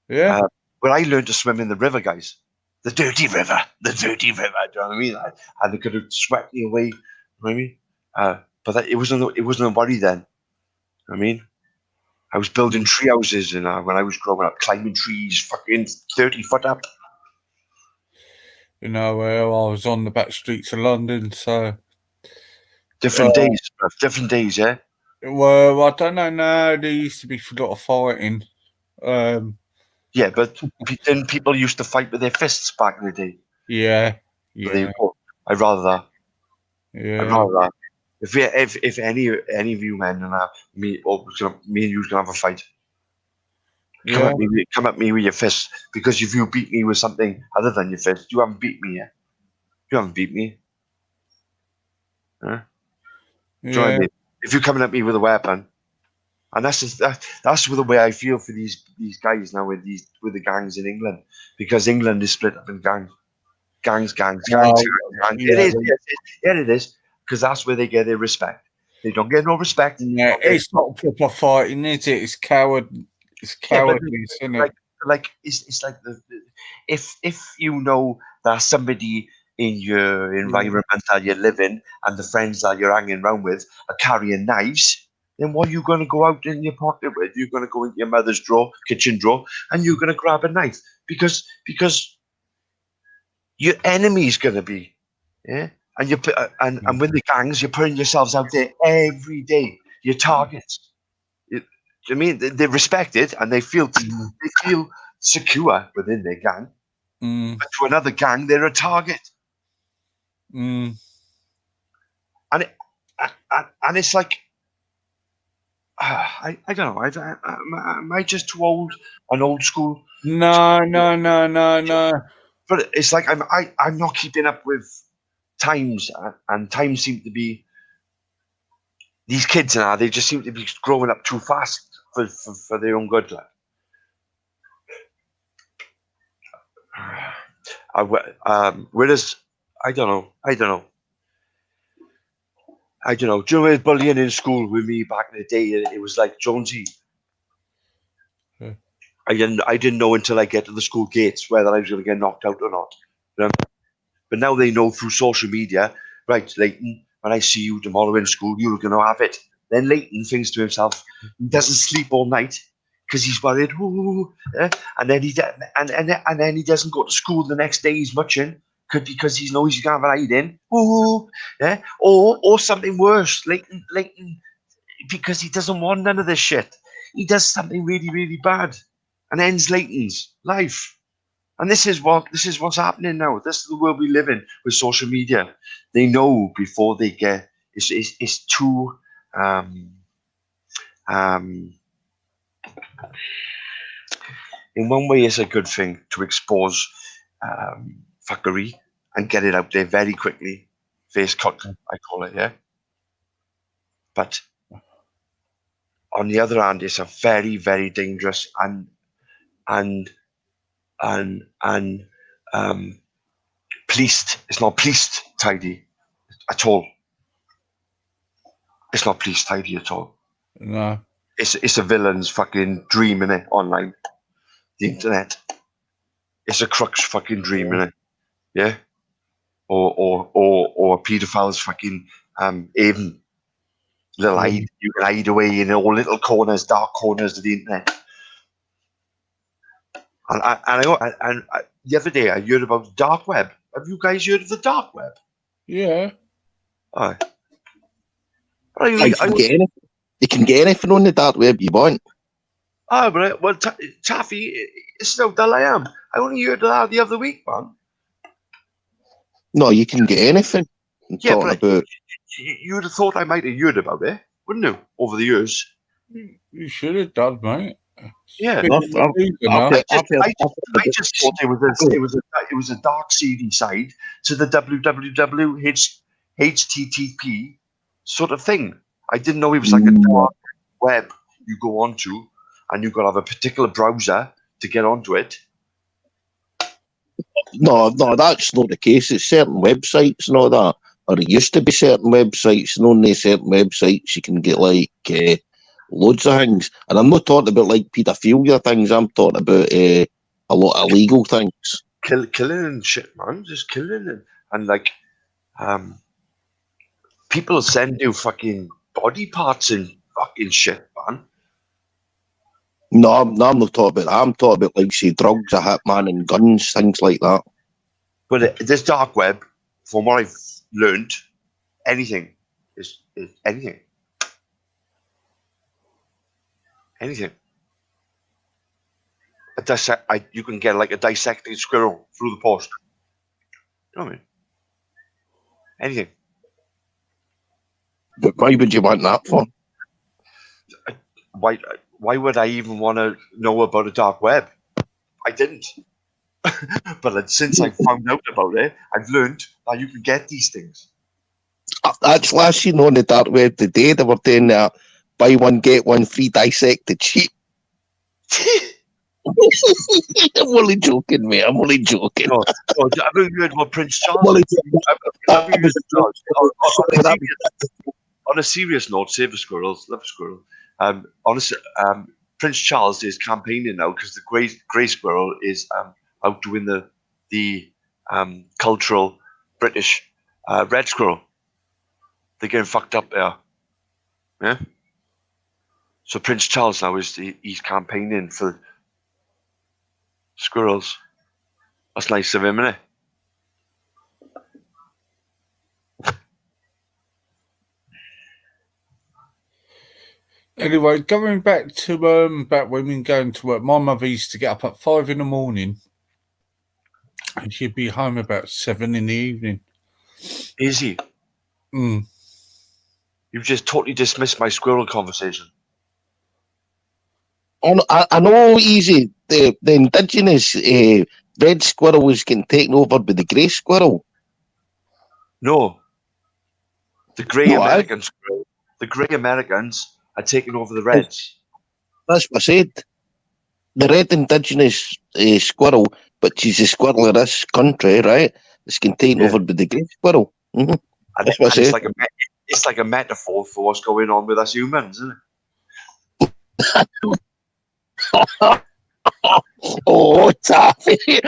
Yeah. When I learned to swim in the river, guys, the dirty river, do you know what I mean? And they could have swept me away, you know what I mean? But it wasn't a worry then. I mean, I was building tree houses, and when I was growing up, climbing trees, fucking 30 foot up. I was on the back streets of London, so different days, yeah. Well, I don't know. No, there used to be a lot of fighting. Yeah, but then people used to fight with their fists back in the day. Yeah. I'd rather that. Yeah. I'd rather that. If any of you men and me and you can have a fight, come at me with your fists, because if you beat me with something other than your fist, you haven't beat me yet. You haven't beat me. Huh? Yeah. Do you know what I mean? If you're coming at me with a weapon, and that's the way I feel for these guys now with the gangs in England, because England is split up in gangs. Gangs. Oh, It yeah, is. Yeah, it is. Because that's where they get their respect. They don't get no respect. yeah, it's not proper fighting, is it? It's coward. It's Yeah, but cowardliness, isn't it? like it's like if you know that somebody in your environment that you live in and the friends that you're hanging around with are carrying knives, then what are you going to go out in your pocket with? You're going to go into your mother's kitchen drawer, and you're going to grab a knife because your enemy's going to be, yeah. And and with the gangs, you're putting yourselves out there every day. Your targets. I mean, they're respected and they feel secure within their gang. But to another gang, they're a target. And it's like, I don't know. Am I just too old and old school? No. But it's like I'm not keeping up with times, and times seem to be. These kids now, they just seem to be growing up too fast for their own good. Whereas I don't know. Do you know with bullying in school with me back in the day? It was like Jonesy. Yeah. I didn't know until I get to the school gates whether I was going to get knocked out or not. But now they know through social media, right, Leighton, when I see you tomorrow in school, you're going to have it. Then Leighton thinks to himself, he doesn't sleep all night because he's worried, and then he doesn't go to school the next day. He's muching because he knows he's going to have an hiding, or something worse, Leighton, because he doesn't want none of this shit. He does something really, really bad, and ends Leighton's life. And this is what's happening now. This is the world we live in with social media. They know before they get it's too in one way it's a good thing to expose fuckery and get it out there very quickly. Face cut, I call it, yeah. But on the other hand, it's a very, very dangerous and policed. It's not policed tidy at all. It's not policed tidy at all. No. It's a villain's fucking dream, innit? Online, the internet. It's a crux fucking dream, innit? Yeah. Or a paedophile's fucking haven. You can hide away in all little corners, dark corners of the internet. And the other day I heard about the dark web. Have you guys heard of the dark web? Yeah. Aye. You can get anything on the dark web you want. Well, Taffy, it's how dull I am. I only heard of that the other week, man. No, you can get anything. Yeah, but you would have thought I might have heard about it, wouldn't you, over the years? You should have done, mate. Yeah. I just thought it was a dark, seedy side to the HTTP sort of thing. I didn't know it was like a dark web you go onto, and you've got to have a particular browser to get onto it. No, that's not the case. It's certain websites and all that, or it used to be certain websites, and only certain websites you can get like loads of things. And I'm not talking about like paedophilia things. I'm talking about a lot of illegal things. Killing and shit, man. Just killing and like people send you fucking body parts and fucking shit, man. No, I'm not talking about that. I'm talking about like say drugs, a hitman, and guns, things like that. But this dark web, from what I've learned, anything is anything. Anything. You can get like a dissected squirrel through the post. You know what I mean? Anything. But why would you want that for? Why would I even want to know about a dark web? I didn't. But since I found out about it, I've learned that you can get these things. Actually, I seen on the dark web today they were doing buy one get one free dissected sheep. I'm only joking, mate. I'm only joking. No, have you heard about Prince I'm Charles? only joking. Have you heard of Charles? Sorry, that On a serious note, save the squirrels, love the squirrel. Honestly, Prince Charles is campaigning now because the grey squirrel is outdoing the cultural British red squirrel. They're getting fucked up there. Yeah. So Prince Charles now he's campaigning for squirrels. That's nice of him, isn't it? Anyway, going back to back when we were going to work, my mother used to get up at 5 a.m. and she'd be home about 7 p.m. Is he? Mm. You've just totally dismissed my squirrel conversation. I know, easy. The indigenous red squirrel was getting taken over by the grey squirrel. No. The grey No, American squirrel. The grey Americans are taking over the reds. That's what I said. The red indigenous squirrel, but she's a squirrel of this country, right? It's getting taken over by the grey squirrel. Mm-hmm. That's what I said. It's like a metaphor for what's going on with us humans, isn't it? Oh, Taffy. Did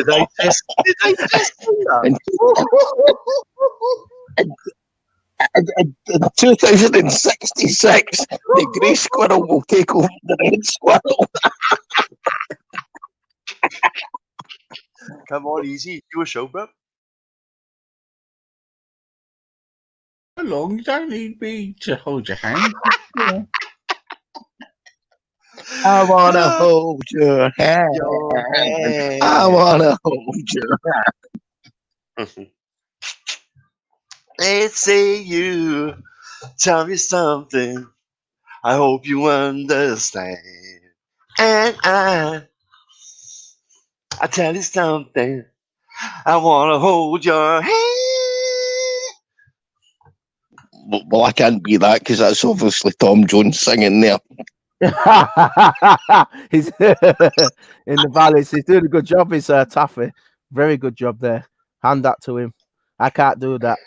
I just do that? In 2066, the grey squirrel will take over the red squirrel. Come on, easy. Do a show, bro. How long? You don't need me to hold your hand. I wanna hold your hand. I wanna hold your hand. Let's say you tell me something. I hope you understand. And I tell you something. I wanna hold your hand. Well, I can't be that because that's obviously Tom Jones singing there. He's in the valleys. He's doing a good job. He's Taffy. Very good job there. Hand that to him. I can't do that.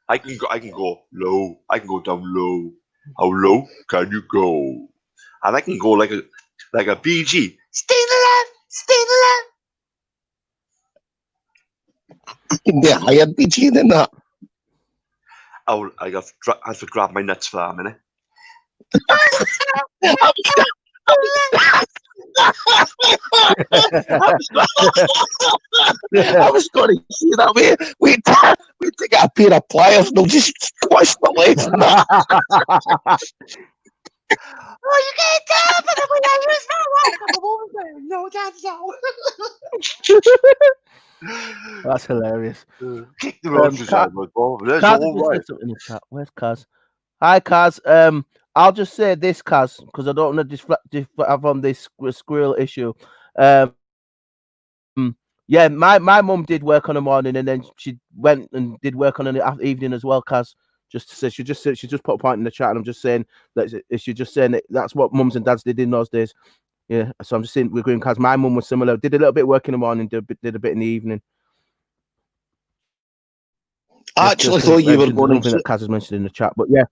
I can go low. I can go down low. How low can you go? And I can go like a BG. Stay alive, stay alive. You can be a higher BG than that. Oh, I have to grab my nuts for that a minute. I was going to say that way. We take a pair of pliers and we'll just squash the legs. Oh, you can't tell, but when I use my no, that's no. That's hilarious. Kick the roaches out, my boy. That's Kaz all right. in the chat. Where's Kaz? Hi, Kaz. I'll just say this, Kaz, because I don't want to have on this squirrel issue. Yeah, my mum did work on the morning, and then she went and did work on the evening as well, Kaz. Just to say, she just put a point in the chat, and I'm just saying that she's just saying that's what mums and dads did in those days. Yeah, so I'm just saying we're going, Kaz. My mum was similar. Did a little bit of work in the morning, did a bit in the evening. I actually thought you were going to say that Kaz has mentioned in the chat, but yeah.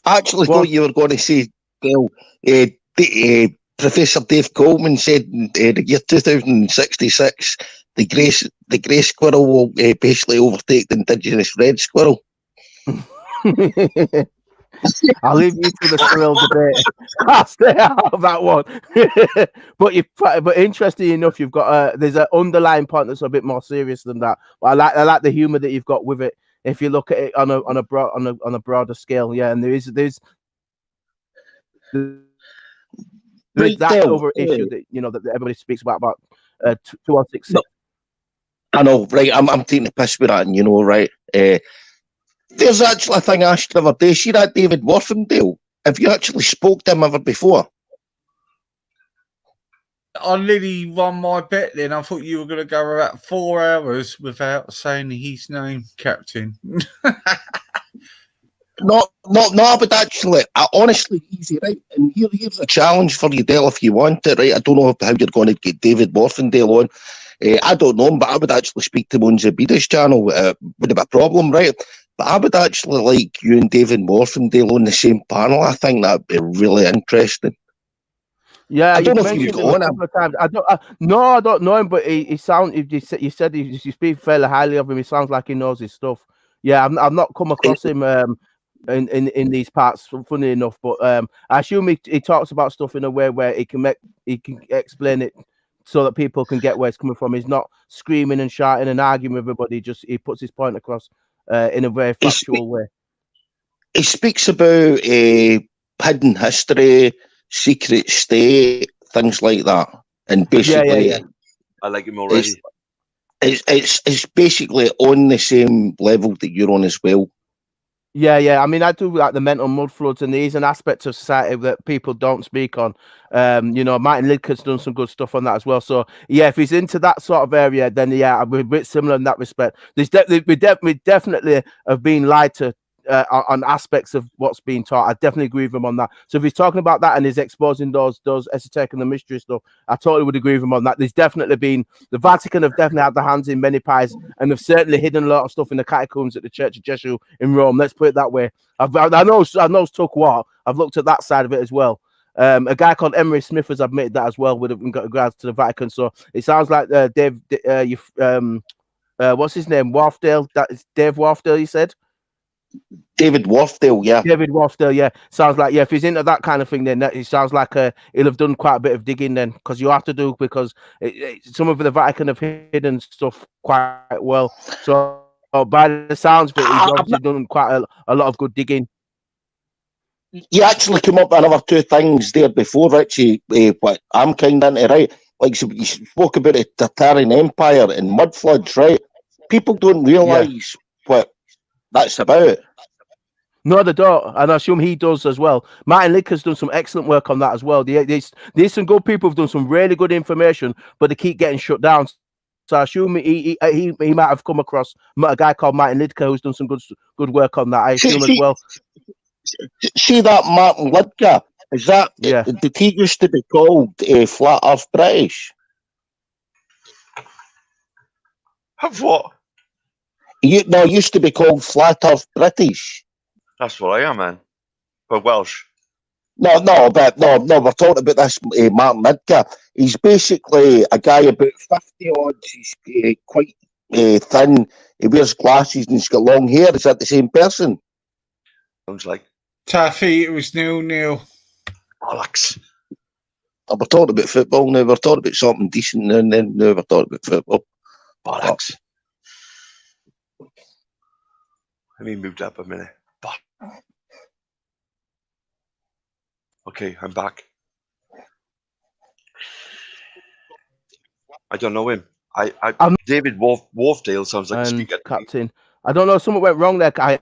I actually thought you were going to say, well, Professor Dave Coleman said in the year 2066, the grey squirrel will basically overtake the indigenous red squirrel. I'll leave you to the squirrel debate. I'll stay out of that one. but interesting enough, you've got there's an underlying point that's a bit more serious than that. But I like the humor that you've got with it. If you look at it on a broader scale, yeah, and there's that over issue that that everybody speaks about 2166. I know, right? I'm taking the piss with that, and right? There's actually a thing I asked the other day. See that David Worthingdale? Have you actually spoke to him ever before? I nearly won my bet then. I thought you were going to go about 4 hours without saying his name, Captain. Not I would actually, honestly, easy, right? And here's a challenge for you, Dale, if you want it, right? I don't know how you're going to get David Morfindale on. I don't know him, but I would actually speak to him on Zabida's channel. Would be a problem, right? But I would actually like you and David Morfindale on the same panel. I think that'd be really interesting. Yeah, I don't know if mentioned you've him a got him. couple of times. I don't know him, but he sound. You said you speak fairly highly of him. He sounds like he knows his stuff. Yeah, I've not come across him in these parts. Funny enough, but I assume he talks about stuff in a way where he can explain it so that people can get where it's coming from. He's not screaming and shouting and arguing with everybody. Just he puts his point across in a very factual way. He speaks about hidden history, secret state, things like that, and basically, I like him already. It's basically on the same level that you're on as well. Yeah. I mean, I do like the mental mud floods, and there's an aspect of society that people don't speak on. Martin Lidker's done some good stuff on that as well. So yeah, if he's into that sort of area, then yeah, we're a bit similar in that respect. We definitely have been lied to on aspects of what's being taught. I definitely agree with him on that. So if he's talking about that and he's exposing those esoteric and the mystery stuff, I totally would agree with him on that. There's definitely been, the Vatican have definitely had their hands in many pies and have certainly hidden a lot of stuff in the catacombs at the Church of Jesu in Rome. Let's put it that way. I know it's took what. I've looked at that side of it as well. A guy called Emery Smith has admitted that as well with regards to the Vatican. So it sounds like Dave, what's his name? Wharfdale. That is Dave Wharfdale, you said? David Wharfdale, yeah. David Wharfdale, yeah. Sounds like, yeah, if he's into that kind of thing, then it sounds like he'll have done quite a bit of digging then, because you have to do, because some of the Vatican have hidden stuff quite well. So by the sounds of it, he's obviously done quite a lot of good digging. You actually came up with another two things there before, Richie, what I'm kind of into, right? Like, so you spoke about the Tartarian Empire and mud floods, right? People don't realise what that's about. No, they don't, and I assume he does as well. Martin Lidker's done some excellent work on that as well. There's some good people who've done some really good information, but they keep getting shut down. So I assume he might have come across a guy called Martin Lidker who's done some good work on that. I assume as well. See that Martin Lidker? Is that? Yeah. Did he used to be called Flat Earth British? Have what? Used to be called Flat Earth British. That's what I am, man. But Welsh. No, we're talking about this Martin Lidker. He's basically a guy about 50 odd. He's quite thin. He wears glasses and he's got long hair. Is that the same person? Sounds like. Taffy, it was 0-0. Bollocks. We're talking about football now. We're talking about something decent and then now we're talking about football. Bollocks. Let me move up a minute. Okay, I'm back. I don't know him. David Wharfdale sounds like a speaker. Captain. I don't know. Something went wrong there. I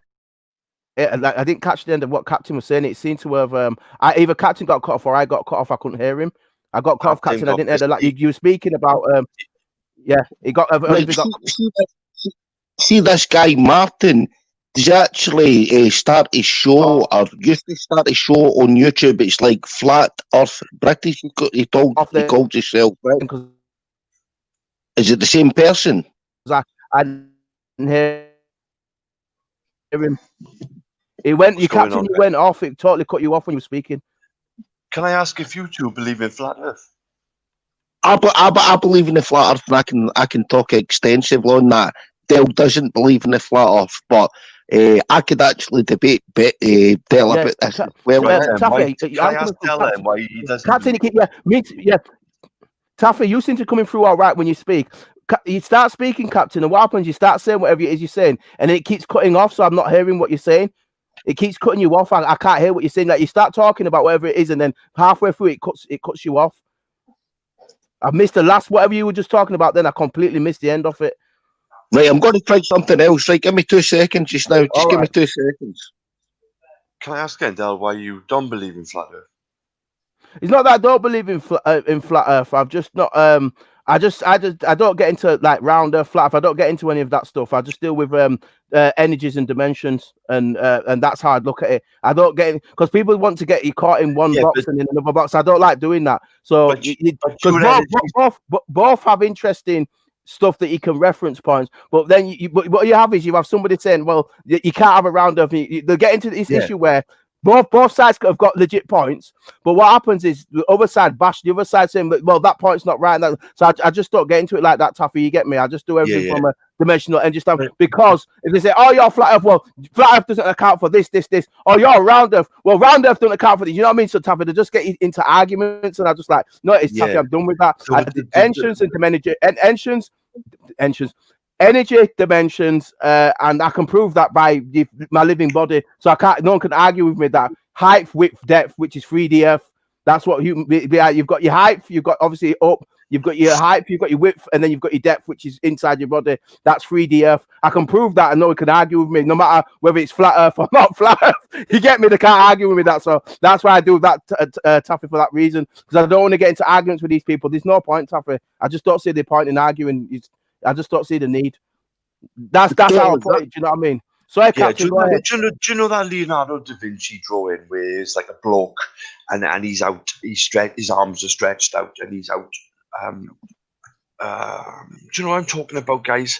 didn't catch the end of what Captain was saying. It seemed to have either Captain got cut off or I got cut off. I couldn't hear him. I got cut off, Captain. I didn't hear you were speaking about. He got. See this guy Martin. Does he actually start his show or used to start his show on YouTube? It's like Flat Earth British. He called himself. Right? Is it the same person? I didn't hear him. He went. Captain, you went off. It totally cut you off when you were speaking. Can I ask if you two believe in flat Earth? I believe in the flat Earth, and I can talk extensively on that. Dale doesn't believe in the flat Earth, but I could actually debate Dale about this. Taffy, can I ask Dale why he doesn't? Captain, Taffy, you seem to be coming through all right when you speak. You start speaking, Captain, and what happens? You start saying whatever it is you're saying, and then it keeps cutting off, so I'm not hearing what you're saying. It keeps cutting you off. I can't hear what you're saying. Like, you start talking about whatever it is, and then halfway through it cuts you off. I missed the last whatever you were just talking about. Then I completely missed the end of it. Right, I'm going to try something else. Right, give me 2 seconds just now. Just give me 2 seconds. Can I ask again, Dale, why you don't believe in flat Earth? It's not that I don't believe in flat Earth. I've just not. I don't get into like Roundup, Flat Earth. I don't get into any of that stuff. I just deal with energies and dimensions, and that's how I'd look at it. I don't get because people want to get you caught in one box and in another box. I don't like doing that. So because both have interesting stuff that you can reference points, but then what you have is you have somebody saying, well, you can't have a Roundup. They'll get into this issue where both sides have got legit points, but what happens is the other side bash the other side saying, well, that point's not right. So I just don't get into it like that, Taffy. You get me? I just do everything from a dimensional and just because if they say, oh, you're Flat Earth, well, Flat Earth doesn't account for this, or you're Round Earth, well, Round Earth doesn't account for this. You know what I mean? So Taffy, they just get into arguments, and I just like, no, it's Taffy. I'm done with that. Entrance and dimensions, energy dimensions, and I can prove that by my living body. So no one can argue with me that height, width, depth, which is 3D Earth. That's what you've got your height, you've got obviously up, you've got your height, you've got your width, and then you've got your depth, which is inside your body. That's 3D Earth. I can prove that, and no one can argue with me, no matter whether it's flat Earth or not flat Earth. You get me? They can't argue with me that. So that's why I do that, Taffy, for that reason, because I don't want to get into arguments with these people. There's no point, Taffy. I just don't see the point in arguing. I just don't see the need. That's how I put it. Do you know what I mean? So do you know that Leonardo da Vinci drawing where it's like a bloke and he's out, his arms are stretched out and he's out. Do you know what I'm talking about, guys?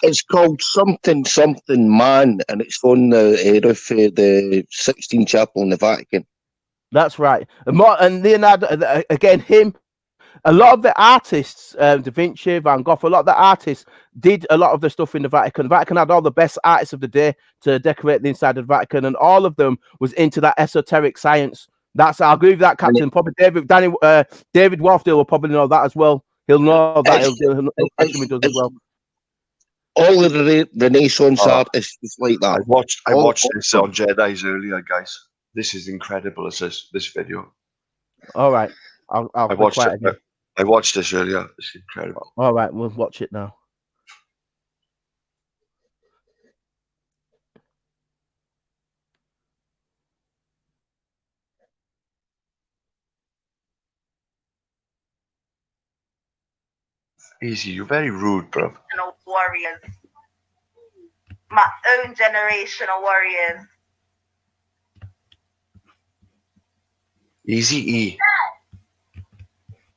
It's called something man, and it's on the roof of the Sistine Chapel in the Vatican. That's right. And Leonardo, again, him. A lot of the artists, Da Vinci, Van Gogh, a lot of the artists did a lot of the stuff in the Vatican. The Vatican had all the best artists of the day to decorate the inside of the Vatican, and all of them was into that esoteric science. I agree with that, Captain. Probably David Wharfdale will probably know that as well. He'll know that. He'll does as well. All of the Renaissance artists is like that. I watched this on Jedi's earlier, guys. This is incredible. This video. All right, I watched it again. I watched this earlier. It's incredible. All right, we'll watch it now. Easy, you're very rude, bro. Warriors. My own generation of warriors. Easy E.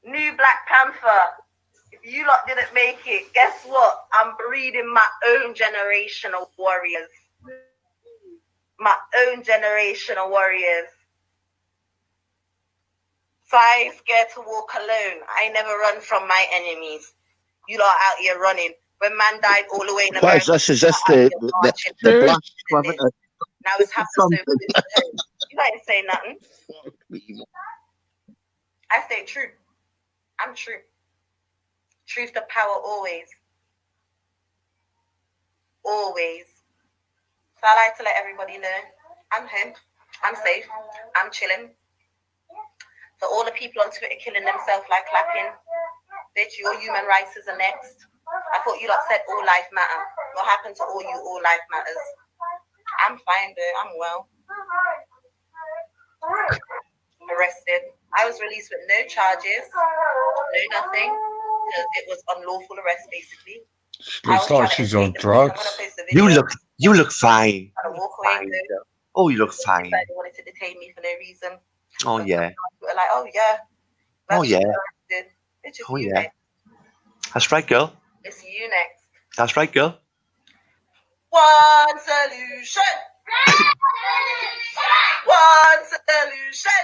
New Black Panther. If you lot didn't make it, guess what? I'm breeding my own generation of warriors. My own generation of warriors. So I ain't scared to walk alone. I never run from my enemies. You lot out here running. When man died all the way in America. What is this? Is this the black? Now it's happened so good. You ain't saying nothing. I stay true. I'm true. Truth to power always. Always. So I like to let everybody know I'm home. I'm safe. I'm chilling. So all the people on Twitter killing themselves like clapping. Bitch, your human rights is the next. I thought you lot said all life matter. What happened to all you all life matters? I'm fine though. I'm well. Arrested. I was released with no charges, no nothing. It was unlawful arrest, basically. Looks like she's on drugs. You look fine. Walk away, oh, you look fine. They wanted to detain me for no reason. Oh yeah. We're like, oh yeah. Oh yeah. It's Oh you yeah. next. That's right, girl. It's you next. That's right, girl. One solution. One solution.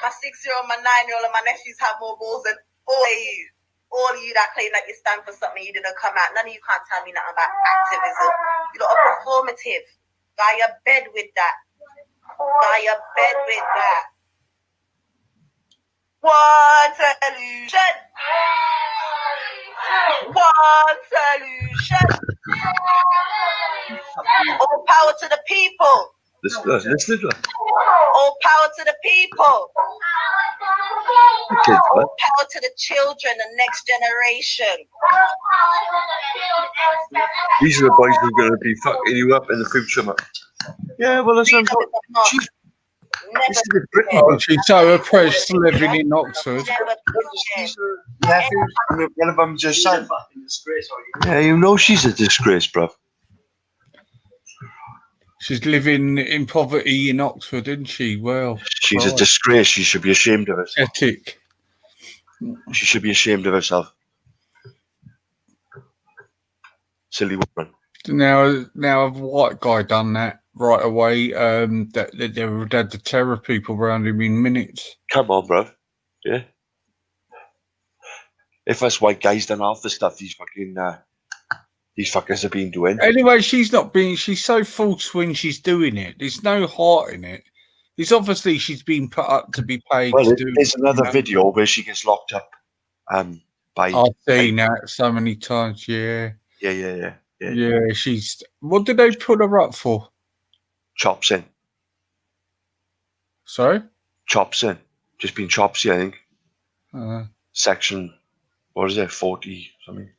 My 6-year-old, my 9-year-old, and my nephews have more balls than all of you. All of you that claim that you stand for something you didn't come out. None of you can't tell me nothing about activism. You lot are performative. Got your bed with that. Got your bed with that. One solution. One solution. All power to the people. Listen. All power to the people. Okay, all power to the children, the next generation. These are the boys who are going to be fucking you up in the future, man. Yeah, well, that's This is the Britney. Oh, she's so oppressed living in Oxford. Never She's a nephew. One of them just son. Yeah, you know she's a disgrace, bruv. She's living in poverty in Oxford, isn't she? Well, She's a disgrace. She should be ashamed of herself. pathetic. She should be ashamed of herself. Silly woman. Now a white guy done that right away. That they would have the terror people around him in minutes. Come on, bruv. Yeah. If us white guys done half the stuff these fuckers have been doing. Anyway, she's so false when she's doing it. There's no heart in it. It's obviously she's been put up to be paid Well, to do. there's another video where she gets locked up. By I've seen that so many times. Yeah. Yeah. She's. What did they put her up for? Chops in. Sorry. Chops in. Just been chopsy, I think. Section. What is it? 40 something.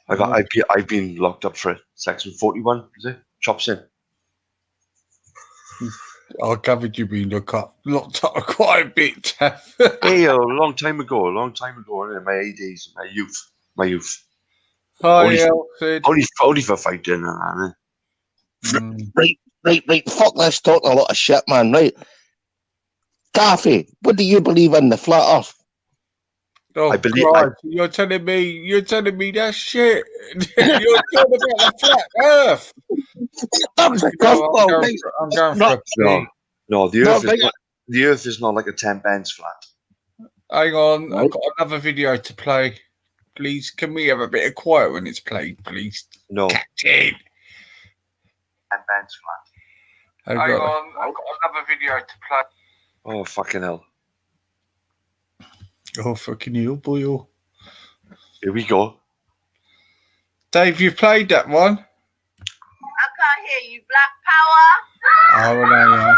I've been locked up for it. Section 41, is it? Chops in. I gathered you've been locked up quite a bit. Hey, a long time ago, in my days, my youth. Hi, Alfred. Only for fighting. Right. Fuck this talking a lot of shit, man. Right. Taffy, what do you believe in, the flat earth? Oh, I believe you're telling me that shit. You're talking about the flat Earth. That's a I'm going for a pee. No, the Earth is not like a 10 bands flat. Hang on, I've got another video to play. Please, can we have a bit of quiet when it's played, please? No. Captain. 10 bands flat. I've got another video to play. Oh, fucking hell. Oh, fucking hell, boy. Oh. Here we go. Dave, you've played that one? I can't hear you. Black Power. Oh, no,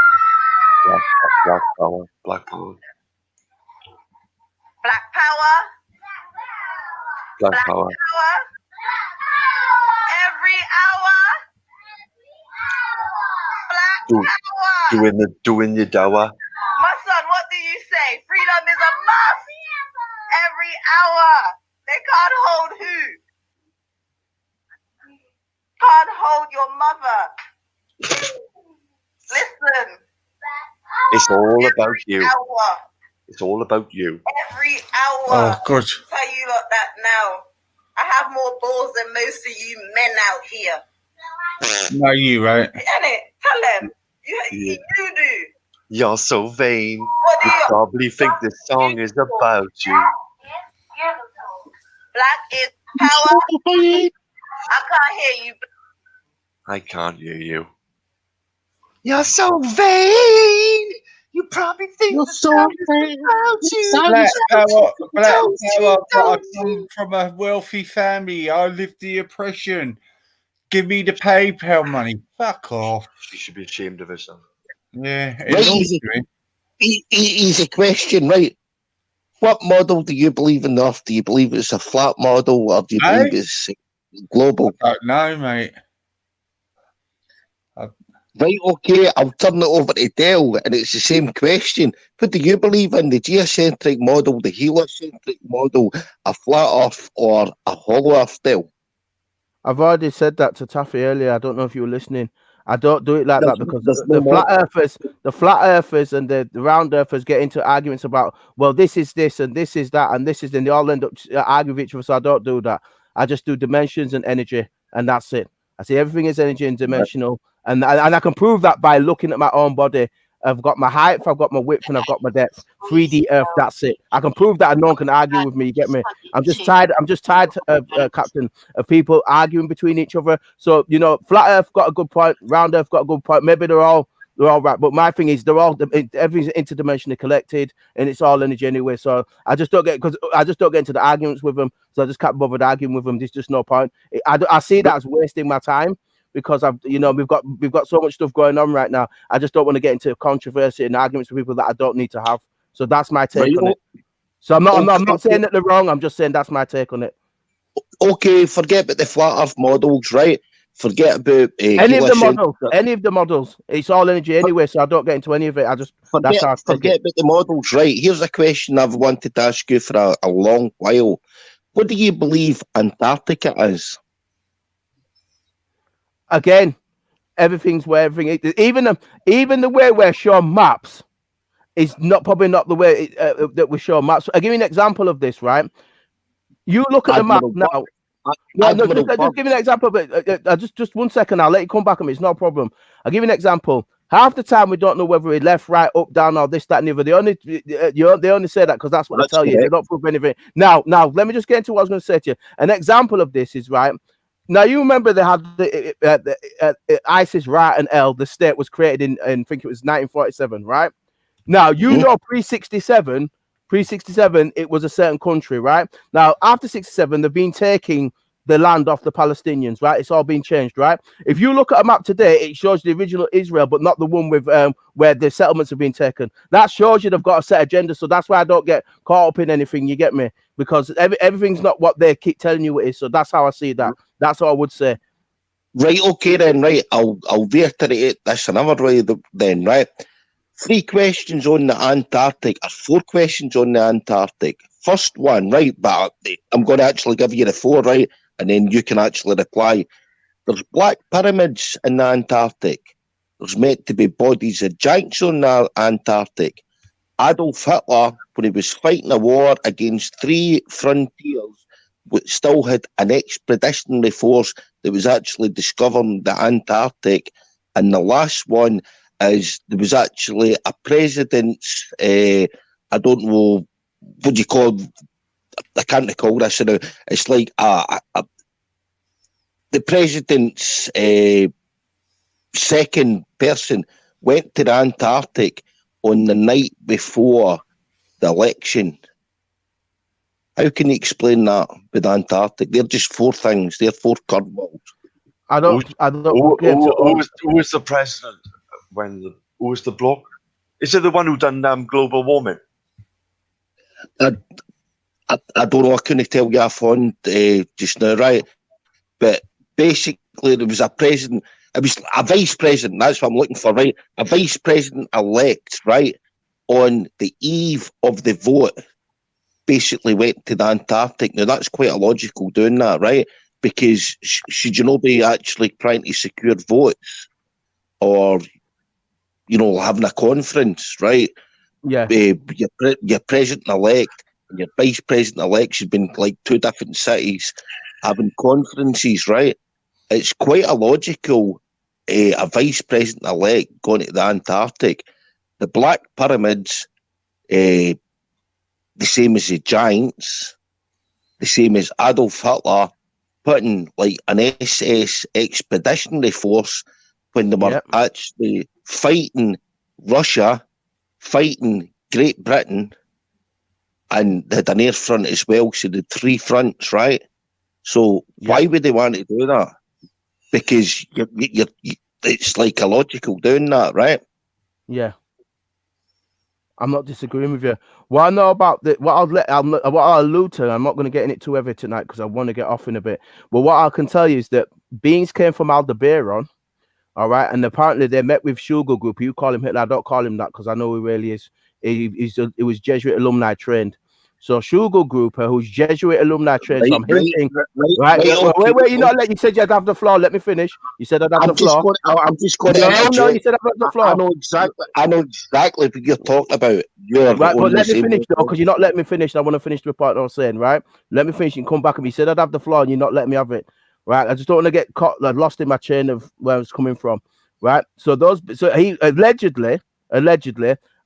yeah. Black power. Black power. Black Power. Black Black power. Power. Every hour. Black Power. Doing your dower. My son, what do you say? Freedom is a must. Every hour. They can't hold who? Can't hold your mother. Listen. It's all about Every you. hour. It's all about you. Every hour. Oh, God. Tell you lot that now. I have more balls than most of you men out here. No, you, right? Innit? Tell them. You do. You're so vain. What do You you? probably think this song is about you. Black is power. I can't hear you. I can't hear you. You're so vain. You probably think You're this so song is vain. about you. Black power, Don't you, but I don't come from a wealthy family. I lived the oppression. Give me the PayPal money. Fuck off. She should be ashamed of herself. Yeah. Right, easy question, right? What model do you believe in, the Earth? Do you believe it's a flat model, or do you believe it's global? I don't know, mate. Right, okay, I'll turn it over to Dell, and it's the same question. What do you believe in, the geocentric model, the heliocentric model, a flat Earth, or a hollow Earth, Dell? I've already said that to Taffy earlier. I don't know if you were listening. I don't do it like that because there's the no flat earthers and the round earthers get into arguments about, well, this is this and this is that and this is, then they all end up arguing with each other. So I don't do that. I just do dimensions and energy, and that's it. I say everything is energy and dimensional, and I can prove that by looking at my own body. I've got my height, I've got my width, and I've got my depth. 3D Earth, that's it. I can prove that, and no one can argue with me. You get me? I'm just tired, Captain, of people arguing between each other. So, you know, flat Earth got a good point, round Earth got a good point. Maybe they're all right, but my thing is everything's interdimensionally collected, and it's all energy anyway. So I just don't get into the arguments with them. So I just can't bother arguing with them. There's just no point. I see that as wasting my time. Because we've got so much stuff going on right now. I just don't want to get into controversy and arguments with people that I don't need to have. So that's my take on it. So I'm not saying that they're wrong. I'm just saying that's my take on it. Okay, forget about the flat Earth models, right? Forget about Any of the Heliocentric. models, any of the models, it's all energy anyway, so I don't get into any of it. I just that's how I take Forget it. about the models, right? Here's a question I've wanted to ask you for a long while. What do you believe Antarctica is? Again, everything's where everything is. Even the way we're shown maps is probably not the way that we show maps. I'll give you an example of this, right? You look at the map now. No, just give me an example. But just 1 second. I'll let you come back on me. It's no problem. I'll give you an example. Half the time we don't know whether we're left, right, up, down, or this, that, and the other. They only say that because that's what they tell you. They don't prove anything. Now, let me just get into what I was going to say to you. An example of this is right. Now you remember they had the ISIS, Ra and El. The state was created in I think it was 1947, right? Now you know pre-67, it was a certain country, right? Now after 67, they've been taking the land off the Palestinians, right? It's all been changed, right? If you look at a map today, it shows the original Israel, but not the one with where the settlements have been taken. That shows you they've got a set agenda. So that's why I don't get caught up in anything. You get me? Because everything's not what they keep telling you it is. So that's how I see that. That's what I would say. Right, okay then, right. I'll reiterate this another way then, right? 3 questions on the Antarctic, or 4 questions on the Antarctic. First one, right, but I'm going to actually give you the 4, right? And then you can actually reply. There's black pyramids in the Antarctic. There's meant to be bodies of giants on the Antarctic. Adolf Hitler, when he was fighting a war against 3 frontiers, still had an expeditionary force that was actually discovering the Antarctic. And the last one is there was actually a president's, I don't know, what do you call it? I can't recall this. It's like the president's second person went to the Antarctic on the night before the election. How can you explain that with Antarctic? They're just 4 things. They're 4 curveballs. Who was the president who was the bloke? Is it the one who done global warming? I don't know. I couldn't tell you off on just now, right? But basically, there was a president. It was a vice president. That's what I'm looking for, right? A vice president elect, right? On the eve of the vote, basically went to the Antarctic. Now that's quite illogical doing that, right? Because should you not be actually trying to secure votes, or having a conference, right? Yeah. Your president elect and your vice president elect should be in like 2 different cities having conferences, right? It's quite illogical. A vice president elect going to the Antarctic. The Black Pyramids, the same as the giants, the same as Adolf Hitler putting like an SS expeditionary force when they were actually fighting Russia, fighting Great Britain, and they had an air front as well, so they had 3 fronts, right? So why would they want to do that? Because it's like illogical doing that, right? Yeah. I'm not disagreeing with you. What I know about what I'll allude to, I'm not going to get in it too heavy tonight because I want to get off in a bit. But what I can tell you is that beings came from Aldebaran, all right, and apparently they met with Shugo Group. You call him Hitler, I don't call him that because I know he really is. He was Jesuit alumni trained. So Shugo Group, who's Jesuit alumni trained, so I'm hinting. Wait, you not let you said you'd have the floor. Let me finish. You said I'd have the floor. I'm just going to. No, you said I'd have the floor. I know exactly what you're talking about. Right, but let me finish though, because you're not letting me finish. I want to finish the part I was saying, right? Let me finish and come back and you said I'd have the floor and you're not letting me have it. Right. I just don't want to get caught, lost in my chain of where I was coming from. Right. So he allegedly,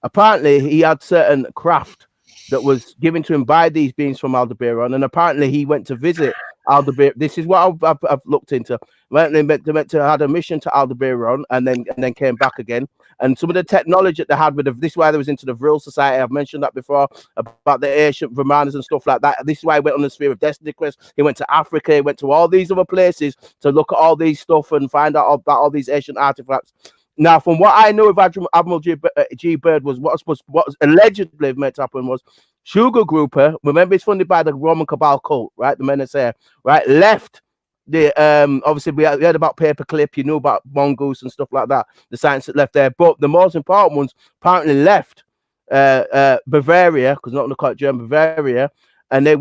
apparently he had certain craft that was given to him by these beings from Aldebaran, and apparently he went to visit Aldebaran. This is what I've looked into. They meant to had a mission to Aldebaran, and then came back again. And some of the technology that they had this is why they was into the Vril Society. I've mentioned that before about the ancient Romanas and stuff like that. This is why he went on the Sphere of Destiny quest. He went to Africa. He went to all these other places to look at all these stuff and find out about all these ancient artifacts. Now, from what I know of Admiral G. Bird was what was allegedly meant to happen was Shugo Group, remember it's funded by the Roman Cabal cult, right? The Men right, left obviously we heard about Paperclip, you knew about Mongoose and stuff like that, the science that left there, but the most important ones apparently left Bavaria, because not going to call it German, Bavaria, and they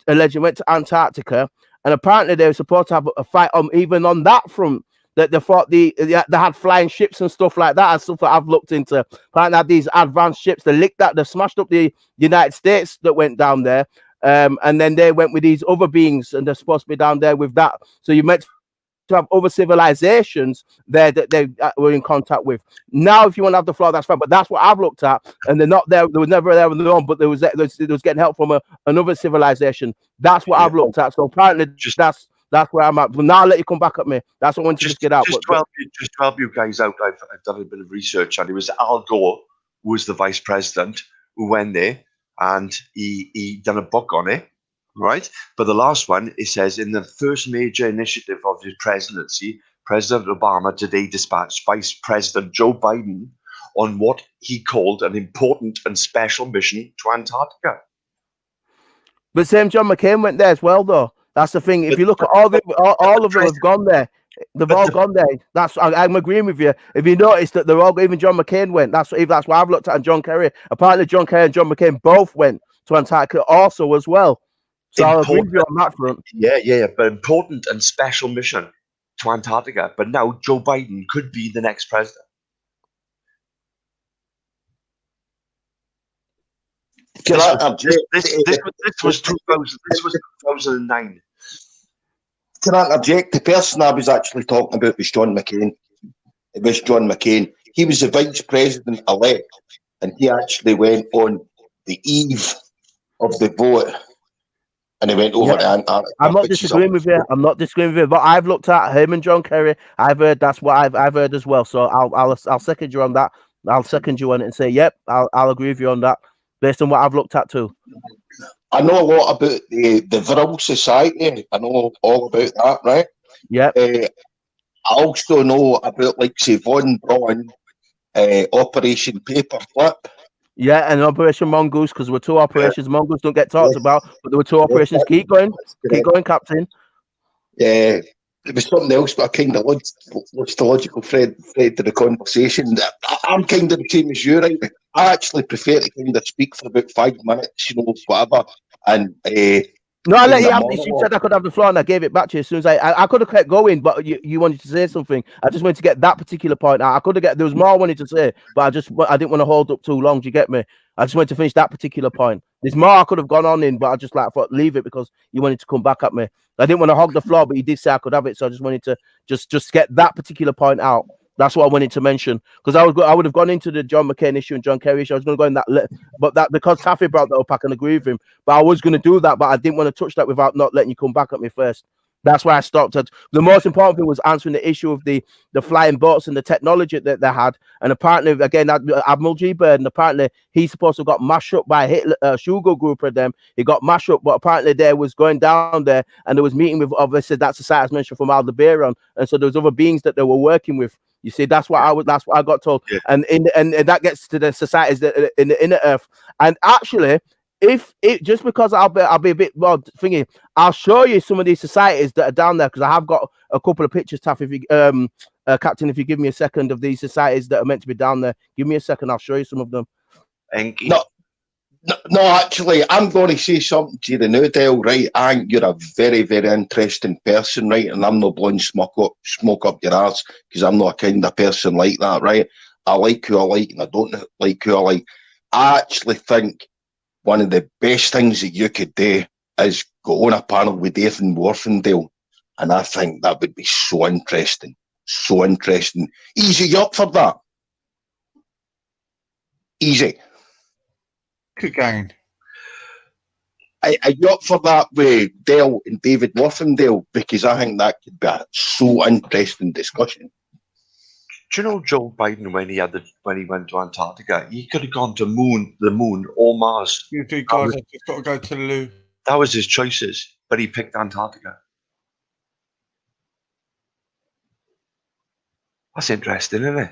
allegedly went to Antarctica, and apparently they were supposed to have a fight even on that front. That they thought they had flying ships and stuff like that, and stuff that I've looked into. Apparently, had these advanced ships. They licked that. They smashed up the United States that went down there, and then they went with these other beings, and they're supposed to be down there with that. So you meant to have other civilizations there that they were in contact with. Now, if you want to have the floor, that's fine. But that's what I've looked at, and they're not there. They were never there on their own, but there was getting help from another civilization. That's what I've looked at. So apparently, that's where I'm at. But now I'll let you come back at me. That's what I want to just get out. Just to help you guys out, I've done a bit of research, and it was Al Gore who was the vice president who went there, and he done a book on it, right? But the last one, it says, in the first major initiative of his presidency, President Obama today dispatched Vice President Joe Biden on what he called an important and special mission to Antarctica. But same John McCain went there as well, though. That's the thing. If you look at all of them have gone there. They've all gone there. I'm agreeing with you. If you notice that they're all, even John McCain went. That's what I've looked at. And John Kerry. Apparently, John Kerry and John McCain both went to Antarctica also as well. So I'll agree with you on that front. Yeah. But important and special mission to Antarctica. But now Joe Biden could be the next president. This was 2009. Can I interject? The person I was actually talking about was John McCain. It was John McCain. He was the vice president elect, and he actually went on the eve of the vote, and he went over to Antarctica. I'm not disagreeing with you. But I've looked at him and John Kerry. I've heard that's what I've heard as well. So I'll second you on that. I'll second you on it and say, yep, I'll agree with you on that, based on what I've looked at too. I know a lot about the Vril Society. I know all about that, right? Yeah. I also know about, like, say, Von Braun, Operation Paperclip. Yeah, and Operation Mongoose, because there were two operations. Mongoose don't get talked about, but there were two operations. Keep going, Captain. Yeah. There was something else, but I kind of lost the logical thread to the conversation. I'm kind of the same as you, right? I actually prefer to kind of speak for about 5 minutes, whatever. And no, I let you have. You said I could have the floor, and I gave it back to you as soon as I could have kept going, but you wanted to say something. I just wanted to get that particular point out. I could have there was more I wanted to say, but I didn't want to hold up too long. Do you get me? I just wanted to finish that particular point. There's more I could have gone on in, but I just thought leave it because you wanted to come back at me. I didn't want to hog the floor, but you did say I could have it, so I just wanted to just get that particular point out. That's what I wanted to mention, because I would have gone into the John McCain issue and John Kerry issue. I was going to go in that, but that because Taffy brought that up, I can agree with him. But I was going to do that, but I didn't want to touch that without not letting you come back at me first. That's why I stopped. The most important thing was answering the issue of the flying boats and the technology that they had. And apparently, again, Admiral G. Bird, and apparently he's supposed to have got mashed up by Hitler, Shugo group of them. He got mashed up, but apparently there was going down there and there was meeting with, obviously, that's the site as mentioned from Aldebaran. And so there was other beings that they were working with. You see, that's what I got told. Yeah. And that gets to the societies that in the inner earth. And actually, if it just because I'll be a bit more thingy, I'll show you some of these societies that are down there, because I have got a couple of pictures, Taff, if you Captain, if you give me a second of these societies that are meant to be down there. Give me a second, I'll show you some of them. Thank you. No, actually, I'm going to say something to you now, Dale, right? I think you're a very, very interesting person, right? And I'm not blowing smoke up your arse, because I'm not a kind of person like that, right? I like who I like, and I don't like who I like. I actually think one of the best things that you could do is go on a panel with Nathan Worthingdale, and I think that would be so interesting. So interesting. Easy, you up for that? Easy. Again. Are you up for that with Dale and David Worthingdale? Because I think that could be a so interesting discussion. Do you know Joe Biden, when he went to Antarctica, he could have gone to the moon or Mars. You do, guys. I've just got to go to the loo. That was his choices, but he picked Antarctica. That's interesting, isn't it?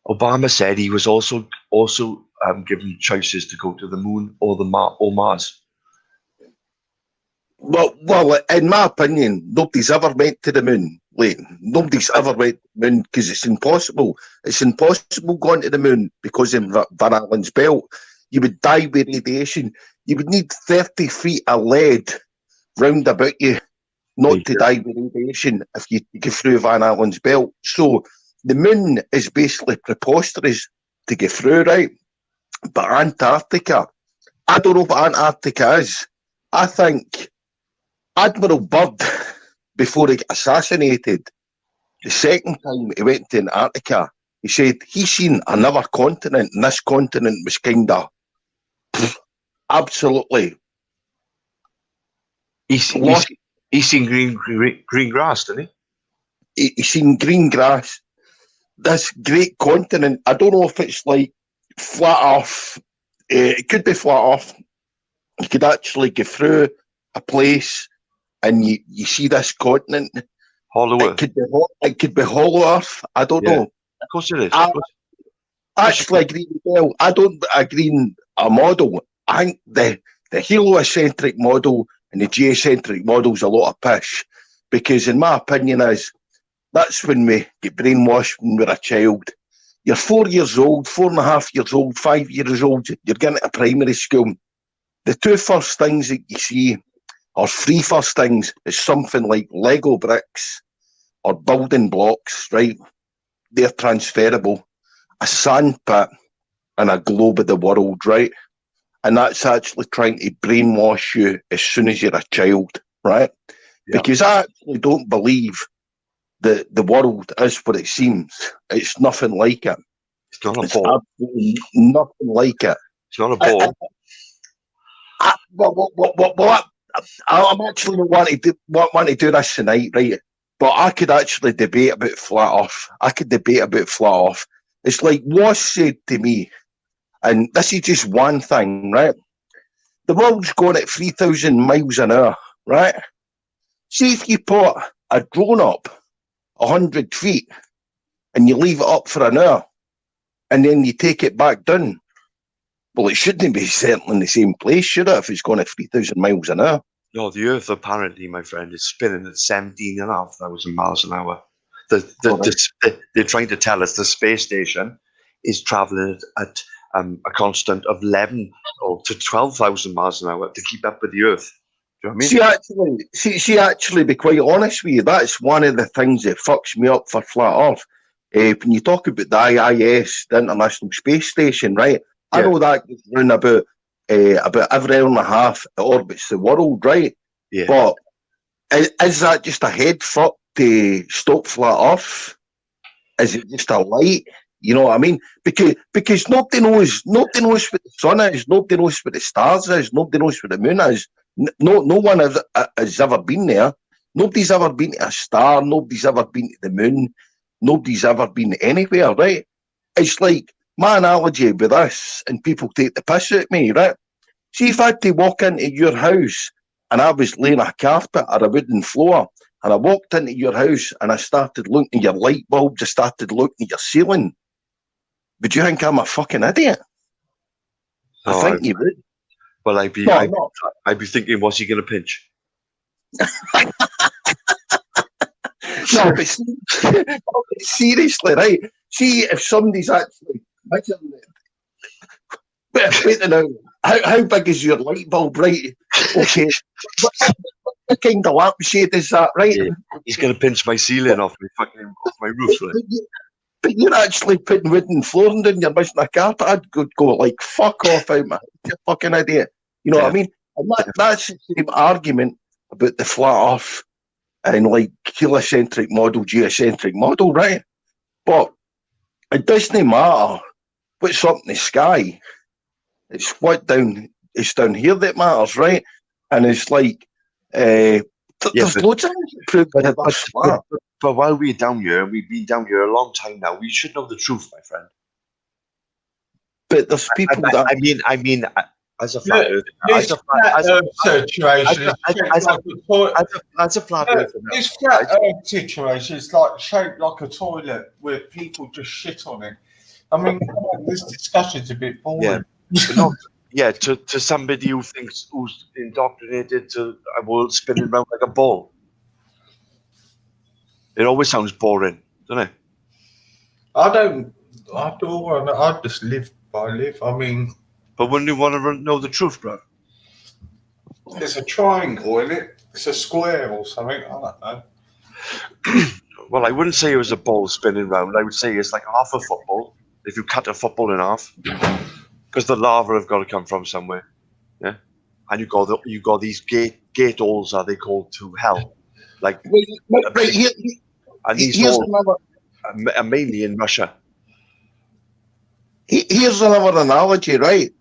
Obama said he was also given choices to go to the moon or Mars. Well, in my opinion, nobody's ever went to the moon, Leighton. Nobody's ever went to the moon because it's impossible. It's impossible going to the moon because of Van Allen's belt. You would die with radiation. You would need 30 feet of lead round about you not to die with radiation if you go through Van Allen's belt. So the moon is basically preposterous to get through, right? But Antarctica, I don't know what Antarctica is. I think Admiral Byrd, before he got assassinated, the second time he went to Antarctica, he said he seen another continent, and this continent was kind of absolutely. He's seen green grass, didn't he? He seen green grass. This great continent. I don't know if it's like flat Earth. It could be flat Earth. You could actually go through a place and you see this continent. Hollow Earth. It could be hollow Earth. I don't know. Of course it is. I actually agree with Bill. I don't agree in a model. I think the heliocentric model and the geocentric model is a lot of pish, because in my opinion that's when we get brainwashed when we're a child. You're 4 years old, 4.5 years old, 5 years old, you're getting to primary school. The two first things that you see, or three first things, is something like Lego bricks or building blocks, right? They're transferable. A sand pit and a globe of the world, right? And that's actually trying to brainwash you as soon as you're a child, right? Yeah. Because I actually don't believe that the world is what it seems. It's nothing like it. It's not a ball. Absolutely nothing like it. It's not a ball. I'm actually not wanting to do this tonight, right? But I could actually debate about flat Earth. I could debate about flat Earth. It's like was said to me, and this is just one thing, right? The world's going at 3,000 miles an hour, right? See if you put a drone up 100 feet and you leave it up for an hour and then you take it back down. Well, it shouldn't be certainly in the same place, should it, if it's going at 3,000 miles an hour? No, the Earth apparently, my friend, is spinning at 17,500 miles an hour. They're trying to tell us the space station is traveling at a constant of 11 to 12,000 miles an hour to keep up with the Earth. Do you know what I mean? See, actually, be quite honest with you, that's one of the things that fucks me up for flat Earth. When you talk about the IIS, the International Space Station, right? Yeah. I know that goes around about every hour and a half it orbits the world, right? Yeah. But is that just a head fuck to stop flat Earth? Is it just a light? You know what I mean? Because nobody knows what the sun is, nobody knows what the stars is, nobody knows what the moon is. No one has ever been there. Nobody's ever been to a star, nobody's ever been to the moon, nobody's ever been anywhere, right? It's like my analogy with this, and people take the piss at me, right? See if I had to walk into your house and I was laying a carpet or a wooden floor, and I walked into your house and I started looking at your light bulbs, I started looking at your ceiling, would you think I'm a fucking idiot? I think you would. Well, I'd be thinking, what's he going to pinch? No, but seriously, right? See if somebody's actually measuring it. Wait now, how big is your light bulb, right? Okay, what kind of lampshade is that, right? Yeah. He's going to pinch my ceiling off my roof, right? But you're actually putting wooden flooring down, you're missing a carpet. I'd go like, fuck off out, man. You're a fucking idiot. You know what I mean? And that's the same argument about the flat Earth and like heliocentric model, geocentric model, right? But it doesn't matter what's up in the sky. It's it's down here that matters, right? And it's like, there's loads of things to prove that that's flat. But while we're down here, we've been down here a long time now, we should know the truth, my friend. But there's people that... I mean, as a flat earther, as a flat earther, this flat earth situation is like shaped like a toilet where people just shit on it. I mean, this discussion's a bit boring. Yeah. Yeah, to somebody who's indoctrinated to a world spinning around like a ball. It always sounds boring, doesn't it? I just live by live. I mean, But when you want to know the truth, bro, it's a triangle, isn't it? It's a square or something. I don't know. well, I wouldn't say it was a ball spinning round. I would say it's like half a football. If you cut a football in half, because the lava have got to come from somewhere, yeah. And you got these gate holes, are they called, to hell? Like Right here, and these here's holes another. are mainly in Russia. Here's another analogy, right?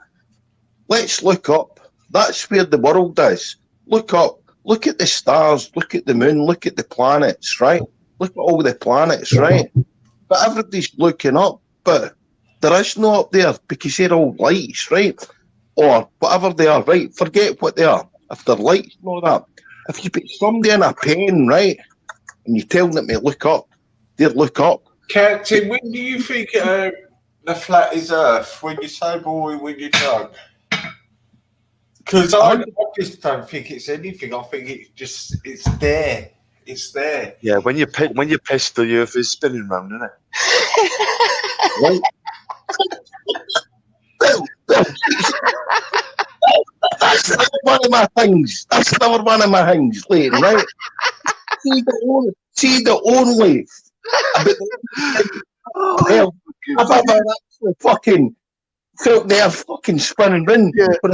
Let's look up. That's where the world is. Look up. Look at the stars. Look at the moon. Look at the planets, right? Look at all the planets, right? But everybody's looking up, but there is no up there because they're all lights, right? Or whatever they are, right? Forget what they are. If they're lights and all that. If you put somebody in a pen, right, and you tell them to look up, they'll look up. Captain, when do you think the flat is Earth? When you're sober or when you're drunk? Because I just don't think it's anything. I think it's there. It's there. Yeah, when you're pissed, the earth is spinning round, isn't it? Right? That's never one of my things. That's never one of my things, Leighton, right? See the only I've ever actually fucking felt they are fucking spinning round. Yeah. But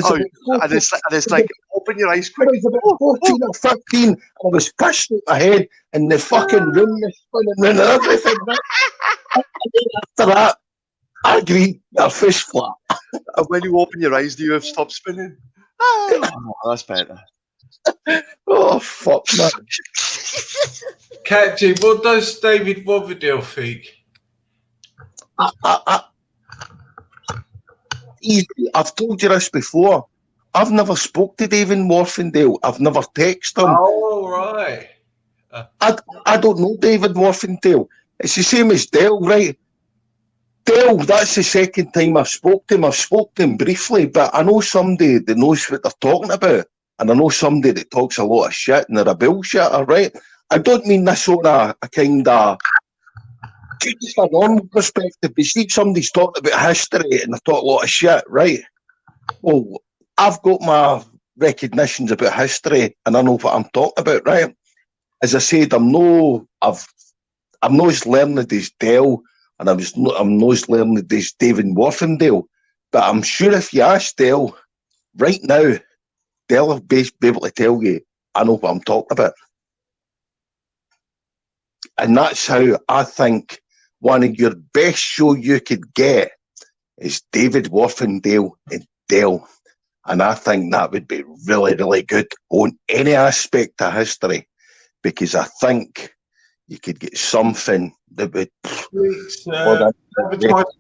It's like open your eyes quick. I was about 14 or 15, and I was pissed out my head, and the fucking room was spinning round and everything. After that, I agreed, they're fish flat. And when you open your eyes, the earth stops spinning. Oh, that's better. Oh, fuck, man. Captain, what does David Woverdale think? I've told you this before. I've never spoke to David Morfindale. I've never texted him. Oh, right. I don't know David Morfindale. It's the same as Dale, right? Dale, that's the second time I've spoke to him. I've spoke to him briefly, but I know somebody that knows what they're talking about, and I know somebody that talks a lot of shit and they're a bullshitter, right? I don't mean this on a kind of just a normal perspective. You see somebody's talking about history and they talk a lot of shit, right? Well, I've got my recognitions about history and I know what I'm talking about, right? As I said, I'm not as learned as Dale, and I'm not as learned as David Worthingdale. But I'm sure if you ask Dale right now, Dale will be able to tell you I know what I'm talking about. And that's how I think one of your best show you could get is David Worthingdale and Dale. And I think that would be really, really good on any aspect of history, because I think you could get something that would... Advertise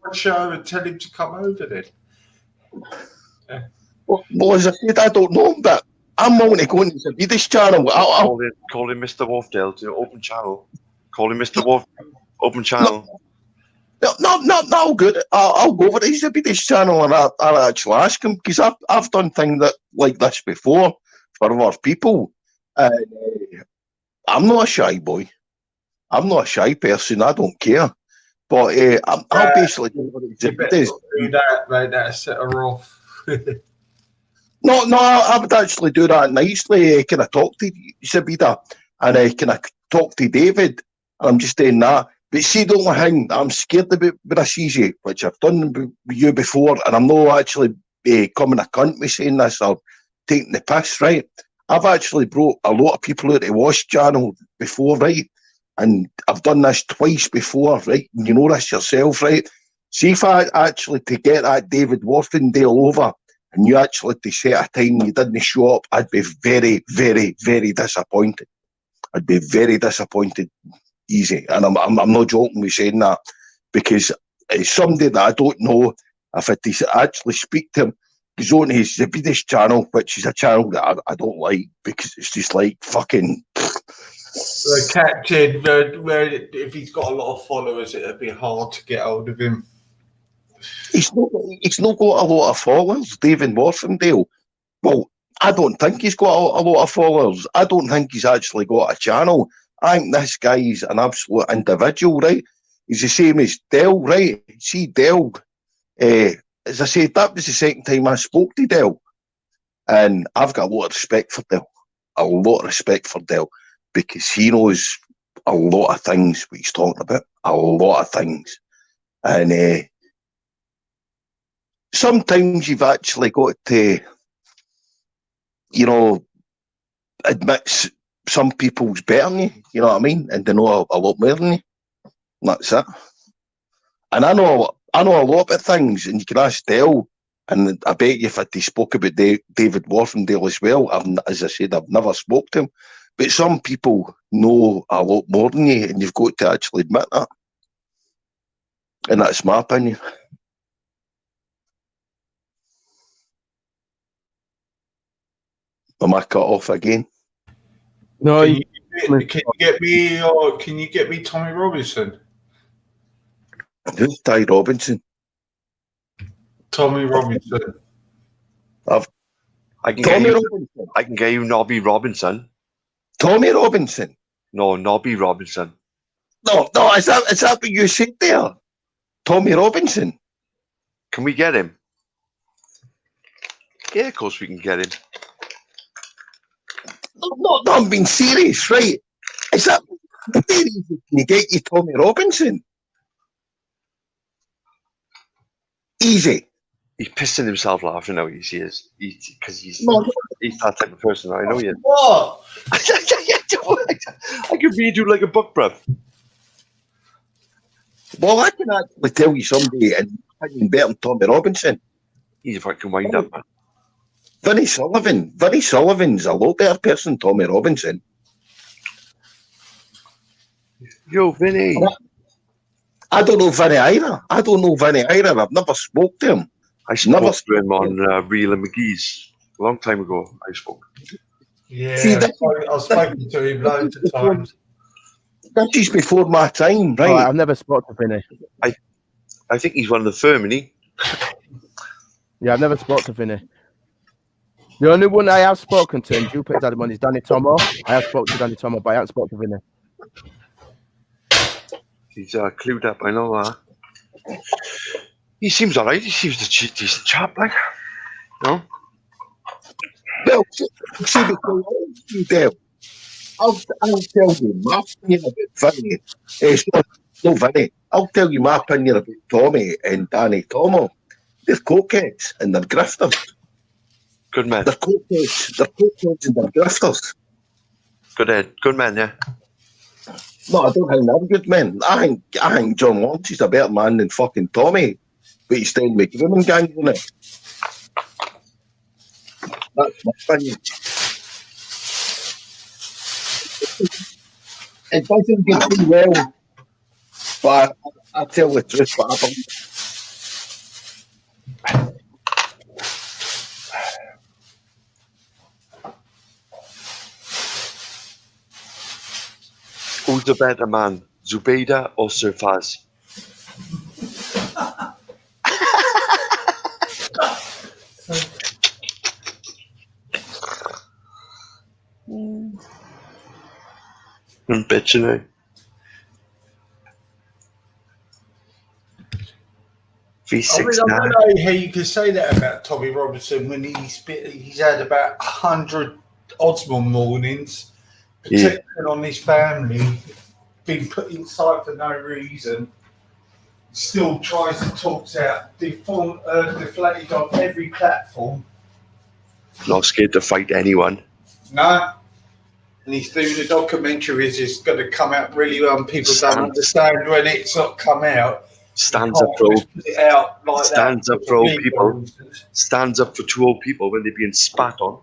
my show and tell him to come over then. Well, as I said, I don't know him, but I'm willing to go into the Swedish channel. Call him Mr. Wolfdale to open channel. Call him Mr. Wolf, open channel. No, good. I'll go over to the Swedish channel and I'll actually ask him, because I've done things like this before for other people. I'm not a shy boy. I'm not a shy person. I don't care. But I'll basically do what it is. Do that, mate. That'll set her off. No, I would actually do that nicely. Can I talk to Zabida? And can I talk to David? And I'm just doing that. But see, the only thing I'm scared about with this easy, which I've done with you before, and I'm not actually coming a cunt with saying this or taking the piss, right? I've actually brought a lot of people out to Wash Channel before, right? And I've done this twice before, right? And you know this yourself, right? See, if I actually to get that David Worthingdale over and you actually to set a time you didn't show up, I'd be very, very, very disappointed. I'd be very disappointed, easy. And I'm not joking with saying that, because it's somebody that I don't know. If I actually speak to him, he's on his Zabidis channel, which is a channel that I don't like, because it's just like fucking... The Captain, where if he's got a lot of followers, it'd be hard to get hold of him. He's not got a lot of followers, David Warfendale. Well, I don't think he's got a lot of followers. I don't think he's actually got a channel. I think this guy is an absolute individual, right? He's the same as Del, right? See, Del, as I said, that was the second time I spoke to Del. And I've got a lot of respect for Del. A lot of respect for Del. Because he knows a lot of things what he's talking about. A lot of things. And sometimes you've actually got to, you know, admit some people's better than you, you know what I mean? And they know a lot more than you. That's it. And I know a lot about things, and you can ask Del, and I bet you if he spoke about David Warfendale as well, as I said, I've never spoke to him. But some people know a lot more than you, and you've got to actually admit that. And that's my opinion. Am I cut off again? No, Can you get me Tommy Robinson? Who's Ty Robinson? Tommy Robinson. I can Tommy get you. Robinson. I can get you Nobby Robinson. Tommy Robinson. No, Nobby Robinson. No, is that what you said there? Tommy Robinson. Can we get him? Yeah, of course we can get him. No, I'm being serious, right? Is that can you get you Tommy Robinson? Easy. He's pissing himself laughing now. He is. Because he's No. that type of person. I know he is. What? I could read you like a book, bruv. Well, I can actually tell you somebody and better than Tommy Robinson. He's a fucking wind up, man. Vinnie Sullivan. Vinnie Sullivan's a lot better person than Tommy Robinson. Yo, Vinny. I don't know Vinnie either. I've never spoke to him. I spoke to him on Real and McGee's a long time ago. I spoke. Yeah, See, I've spoken to him loads of times. That is before my time, right? Oh, I've never spoken to Vinny. I think he's one of the firm, isn't he? Yeah, I've never spoken to Vinny. The only one I have spoken to, and Jupiter's had him on, is Danny Tomo. I have spoken to Danny Tomo, but I haven't spoken to Vinny. He's clued up, I know that. He seems alright. He seems a decent chap, like. No? Well, see, because I'll tell you my opinion about Vinny. It's no Vinny. I'll tell you my opinion about Tommy and Danny Tomo. They're cokeheads and they're grifters. Good man. They're cokeheads and they're grifters. Good man, yeah. No, I don't think they're good men. I think John Lawrence is a better man than fucking Tommy. But he's staying with women gang, isn't it? That's my opinion. It doesn't get too well, but I tell the truth, but I believe. Who's the better man, Zubaydah or Surfaz? I'm bitching, eh? V6 I don't know how you can say that about Tommy Robinson when he's had about 100 Osmond mornings, protecting on his family, been put inside for no reason, still tries to talk out, deflated on every platform. Not scared to fight anyone. No. And he's doing the documentaries. It's going to come out really well, and people don't understand when it's not come out. Stands up for old people. Stands up for two old people when they're being spat on.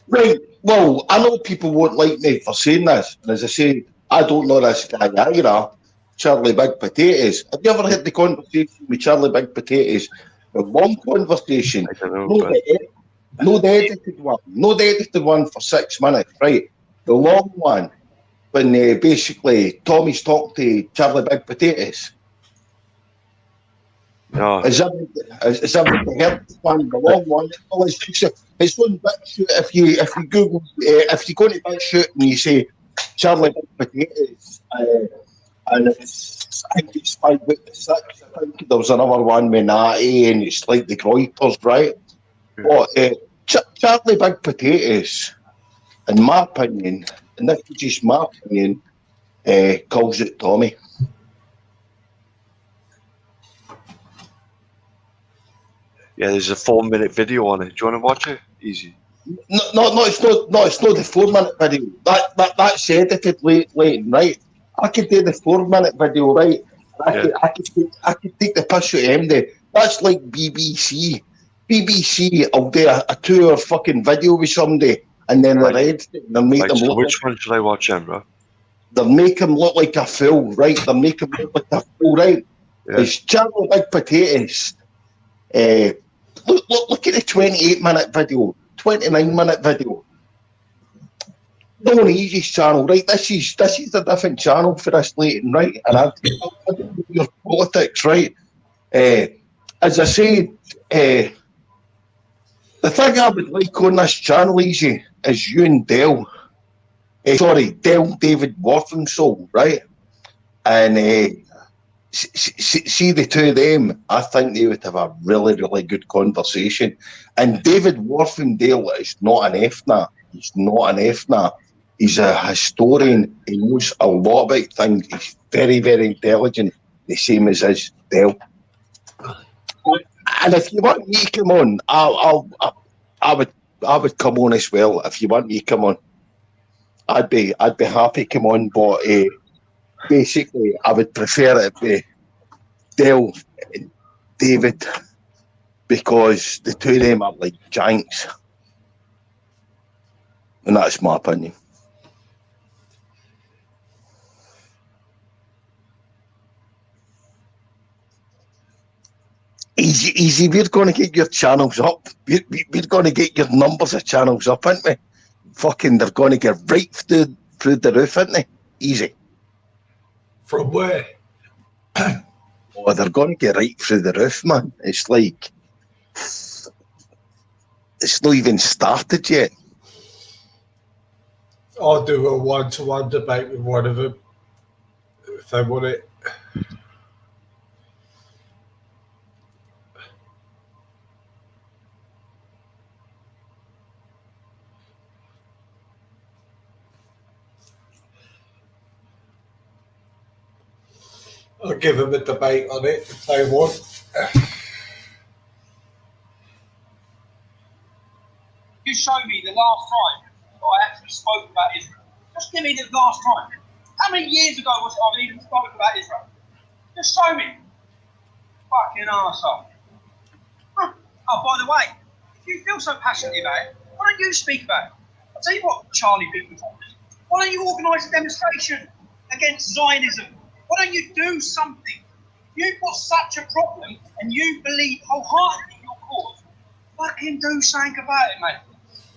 Right, well, I know people won't like me for saying this, and as I say, I don't know this guy either, Charlie Big Potatoes. Have you ever had the conversation with Charlie Big Potatoes? A long conversation. I don't know. No, the edited one for 6 minutes, right? The long one, when basically Tommy's talking to Charlie Big Potatoes. No. Is everything else fun? The long one. It's on BitChute. If you Google, if you go to BitChute and you say Charlie Big Potatoes, and it's, I think it's 5/6. I think there was another one with Natty, and it's like the Groypers, right? But Charlie Big Potatoes, in my opinion, and this is just my opinion, calls it Tommy. Yeah, there's a 4-minute video on it. Do you want to watch it? Easy. No, it's not the 4-minute video. That's edited late, right? I could do the 4-minute video, right? I could take the piss out of MD. That's like BBC. BBC will do a 2-hour fucking video with somebody, and then they'll edit it and they'll make them look. Which one should I watch then, bro? They'll make him look like a fool, right? They'll make him look like a fool, right? Yeah. It's Charlie Big Potatoes. Look at the 28-minute video, 29-minute video. No Easy's channel, right? This is a different channel for this Leighton, right? And I'll do your politics, right? As I said, the thing I would like on this channel, Easy, is you and Dale. Dale David Warfensoul, right? And see the two of them, I think they would have a really, really good conversation. And David Warfendale is not an FNAT. He's not an FNAT. He's a historian. He knows a lot about things. He's very, very intelligent, the same as his Dale. And if you want me to come on, I would come on as well. If you want me to come on, I'd be happy to come on. But basically, I would prefer it be Dale and David, because the two of them are like giants, and that's my opinion. Easy, we're going to get your channels up. We're going to get your numbers of channels up, aren't we? Fucking, they're going to get right through the roof, aren't they? Easy. From where? Oh, they're going to get right through the roof, man. It's like, it's not even started yet. I'll do a one-to-one debate with one of them if they want it. I'll give them a debate on it if they want. You show me the last time I actually spoke about Israel. Just give me the last time. How many years ago was it I even spoke about Israel? Just show me. Fucking arsehole. Huh. Oh, by the way, if you feel so passionately about it, why don't you speak about it? I'll tell you what, Charlie Big Potatoes. Why don't you organise a demonstration against Zionism? Why don't you do something? You've got such a problem and you believe wholeheartedly in your cause. Fucking do something about it, mate.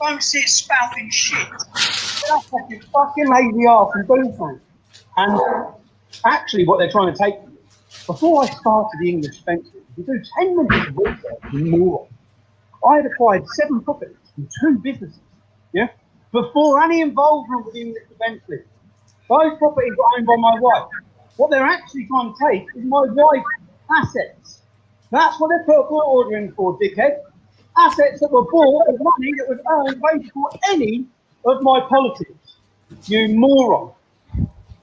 Don't sit spouting shit. That's fucking lazy ass and do something. And actually what they're trying to take from you, before I started the English fence, you do 10 minutes of research and more. I had acquired 7 properties from 2 businesses, yeah? Before any involvement with the English Defence League. Those properties were owned by my wife. What they're actually trying to take is my wife's assets. That's what they put a court order in for, dickhead. Assets that were bought with money that was earned way before any of my politics. You moron.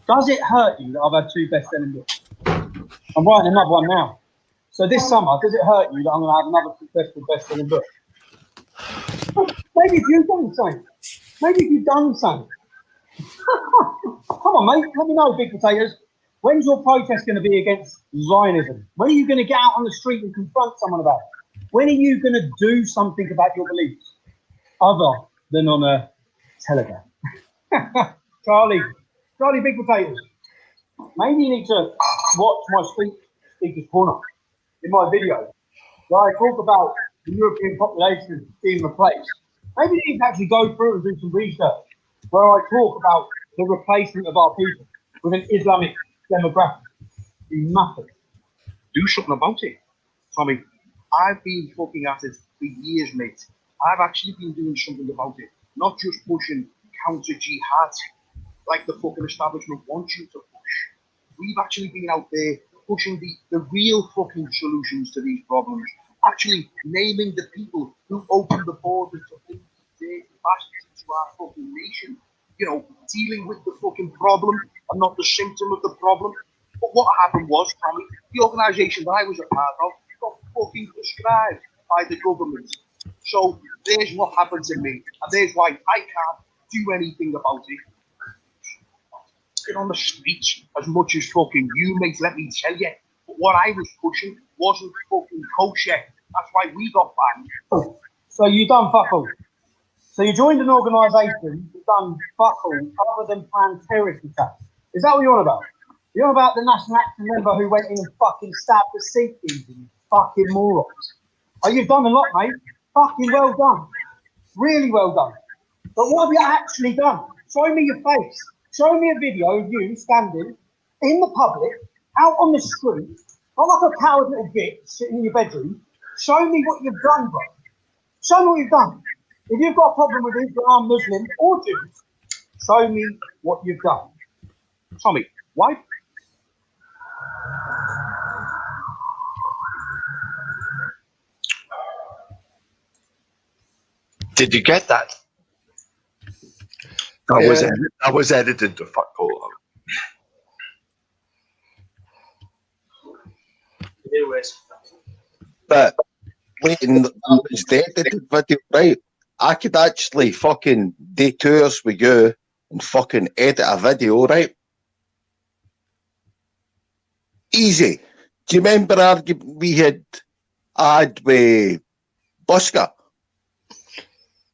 Does it hurt you that I've had 2 best-selling books? I'm writing another one now. So this summer, does it hurt you that I'm going to have another successful best-selling book? Maybe if you've done something. Maybe if you've done something. Come on, mate. Let me know, Big Potatoes. When's your protest going to be against Zionism? When are you going to get out on the street and confront someone about it? When are you going to do something about your beliefs other than on a telegram? Charlie Big Potatoes. Maybe you need to watch my Speaker's Corner in my video where I talk about the European population being replaced. Maybe you need to actually go through and do some research where I talk about the replacement of our people with an Islamic demographic. Do nothing. Do something about it. Tommy, I've been fucking at it for years, mate. I've actually been doing something about it, not just pushing counter jihad like the fucking establishment wants you to push. We've actually been out there pushing the real fucking solutions to these problems, actually naming the people who opened the borders to bring these bastards into our fucking nation. You know, dealing with the fucking problem and not the symptom of the problem. But what happened was, Tommy, the organisation that I was a part of got fucking prescribed by the government. So there's what happened to me, and there's why I can't do anything about it. Get on the streets as much as fucking you, mate, let me tell you. But what I was pushing wasn't fucking kosher. That's why we got banned. So you done fuck all. So you joined an organisation that done fuck all other than planned terrorist attacks. Is that what you're on about? You're on about the National Action member who went in and fucking stabbed the Sikh in fucking morons. Oh, you've done a lot, mate. Fucking well done. Really well done. But what have you actually done? Show me your face. Show me a video of you standing in the public, out on the street, not like a coward little bitch sitting in your bedroom. Show me what you've done, bro. Show me what you've done. If you've got a problem with Islam, Muslims, or Jews, show me what you've done. Tommy, why? Did you get that? That was edited to fuck all. But Leighton, it's the edited video, right? I could actually fucking do tours with you and fucking edit a video, right? Easy. Do you remember our argument we had with Busker?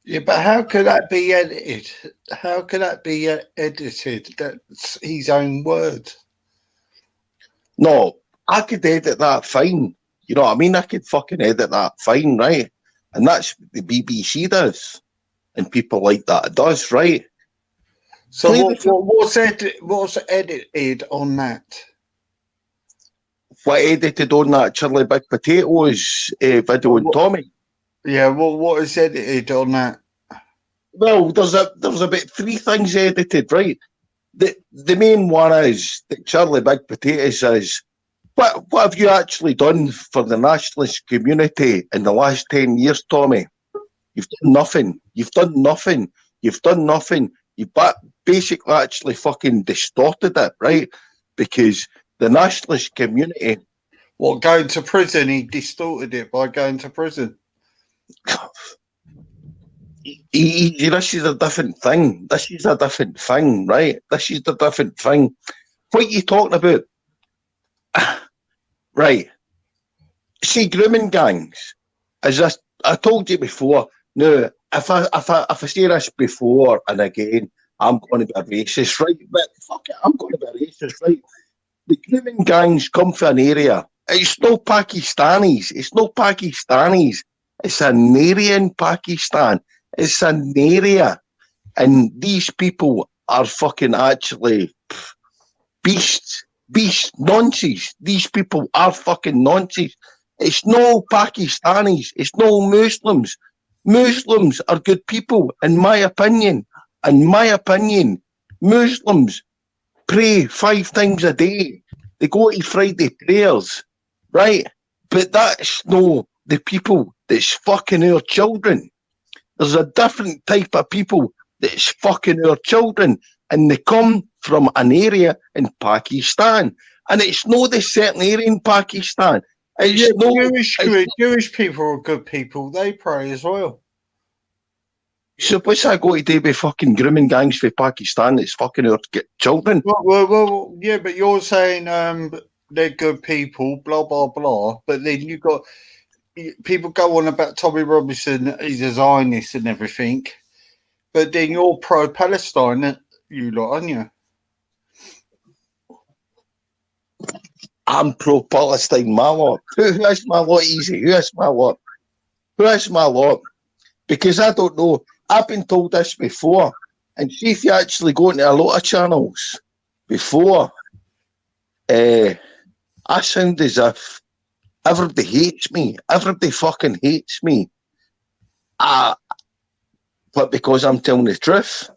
Yeah, but how could that be edited? How could that be edited? That's his own words. No, I could edit that fine. You know what I mean? I could fucking edit that fine, right? And that's what the BBC does. And people like that does, right? So what's edited on that? What edited on that Charlie Big Potatoes video and Tommy? Yeah, well, what is edited on that? Well, there's about three things edited, right? The main one is that Charlie Big Potatoes says, what have you actually done for the nationalist community in the last 10 years, Tommy? You've done nothing. You've done nothing. You've done nothing. You've basically actually fucking distorted it, right? Because the nationalist community... What, going to prison? He distorted it by going to prison. This is a different thing. This is a different thing, right? This is a different thing. What are you talking about? Right. See, grooming gangs, as I told you before, no, if I say this before and again, I'm going to be a racist, right? But fuck it, I'm going to be a racist, right? The grooming gangs come from an area. It's no Pakistanis. It's no Pakistanis. It's an area in Pakistan. It's an area. And these people are fucking actually beasts. Nonsense. These people are fucking nonsense. It's no Pakistanis. It's no Muslims. Muslims are good people, in my opinion. In my opinion, Muslims pray 5 times a day. They go to Friday prayers, right? But that's no the people that's fucking our children. There's a different type of people that's fucking our children, and they come from an area in Pakistan. And it's not the certain area in Pakistan. It's Jewish people are good people. They pray as well. So what's that got to do with fucking grooming gangs for Pakistan that's fucking our children? Well, yeah, but you're saying they're good people, blah, blah, blah. But then you've got people go on about Tommy Robinson, he's a Zionist and everything. But then you're pro-Palestine, you lot, aren't you? I'm pro-Palestine, my lot. Who is my lot easy? Who is my lot? Who is my lot? Because I don't know. I've been told this before. And see if you actually go into a lot of channels before, I sound as if Everybody hates me. Everybody fucking hates me. But because I'm telling the truth.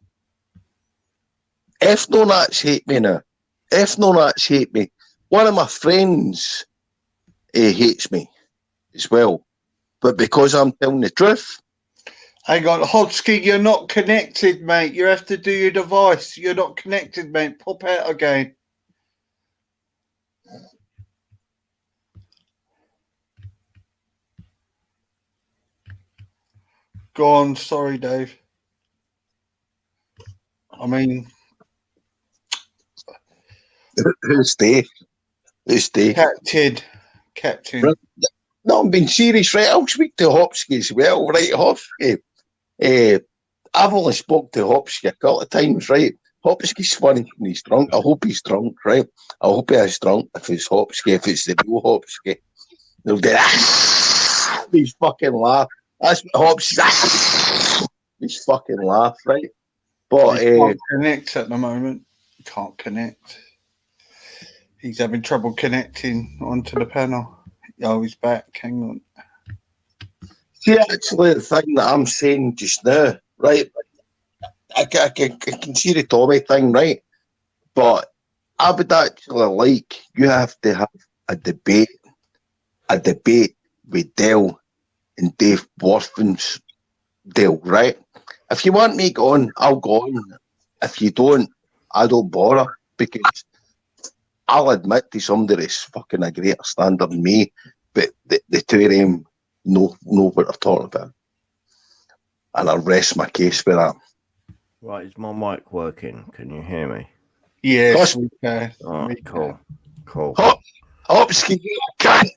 If no nuts hate me now. If no nuts hate me. One of my friends hates me as well. But because I'm telling the truth. Hang on, Hodsky, you're not connected, mate. You have to do your device. You're not connected, mate. Pop out again. Go on. Sorry, Dave. I mean... Who's Dave? Who's Dave? Captain. Right. No, I'm being serious, right? I'll speak to Hopsky as well, right? Hopsky. I've only spoke to Hopsky a couple of times, right? Hopsky's funny when he's drunk. I hope he's drunk, right? I hope he is drunk. If it's Hopsky, if it's the real Hopsky, they'll get he's fucking laugh. That's what Hopsky. He's fucking laugh, right? But can't connect at the moment. Can't connect. He's having trouble connecting onto the panel. Oh, he's back. Hang on. See, actually, the thing that I'm saying just now, right? I can see the Tommy thing, right? But I would actually like you have to have a debate with Dale and Dave Worthing's Dale, right? If you want me go on, I'll go on. If you don't, I don't bother because I'll admit to somebody that's fucking a greater standard than me, but the two of them know what they're talking about. And I'll rest my case for that. Right, is my mic working? Can you hear me? Yes, we can. All right, cool. Hopsky, you can't.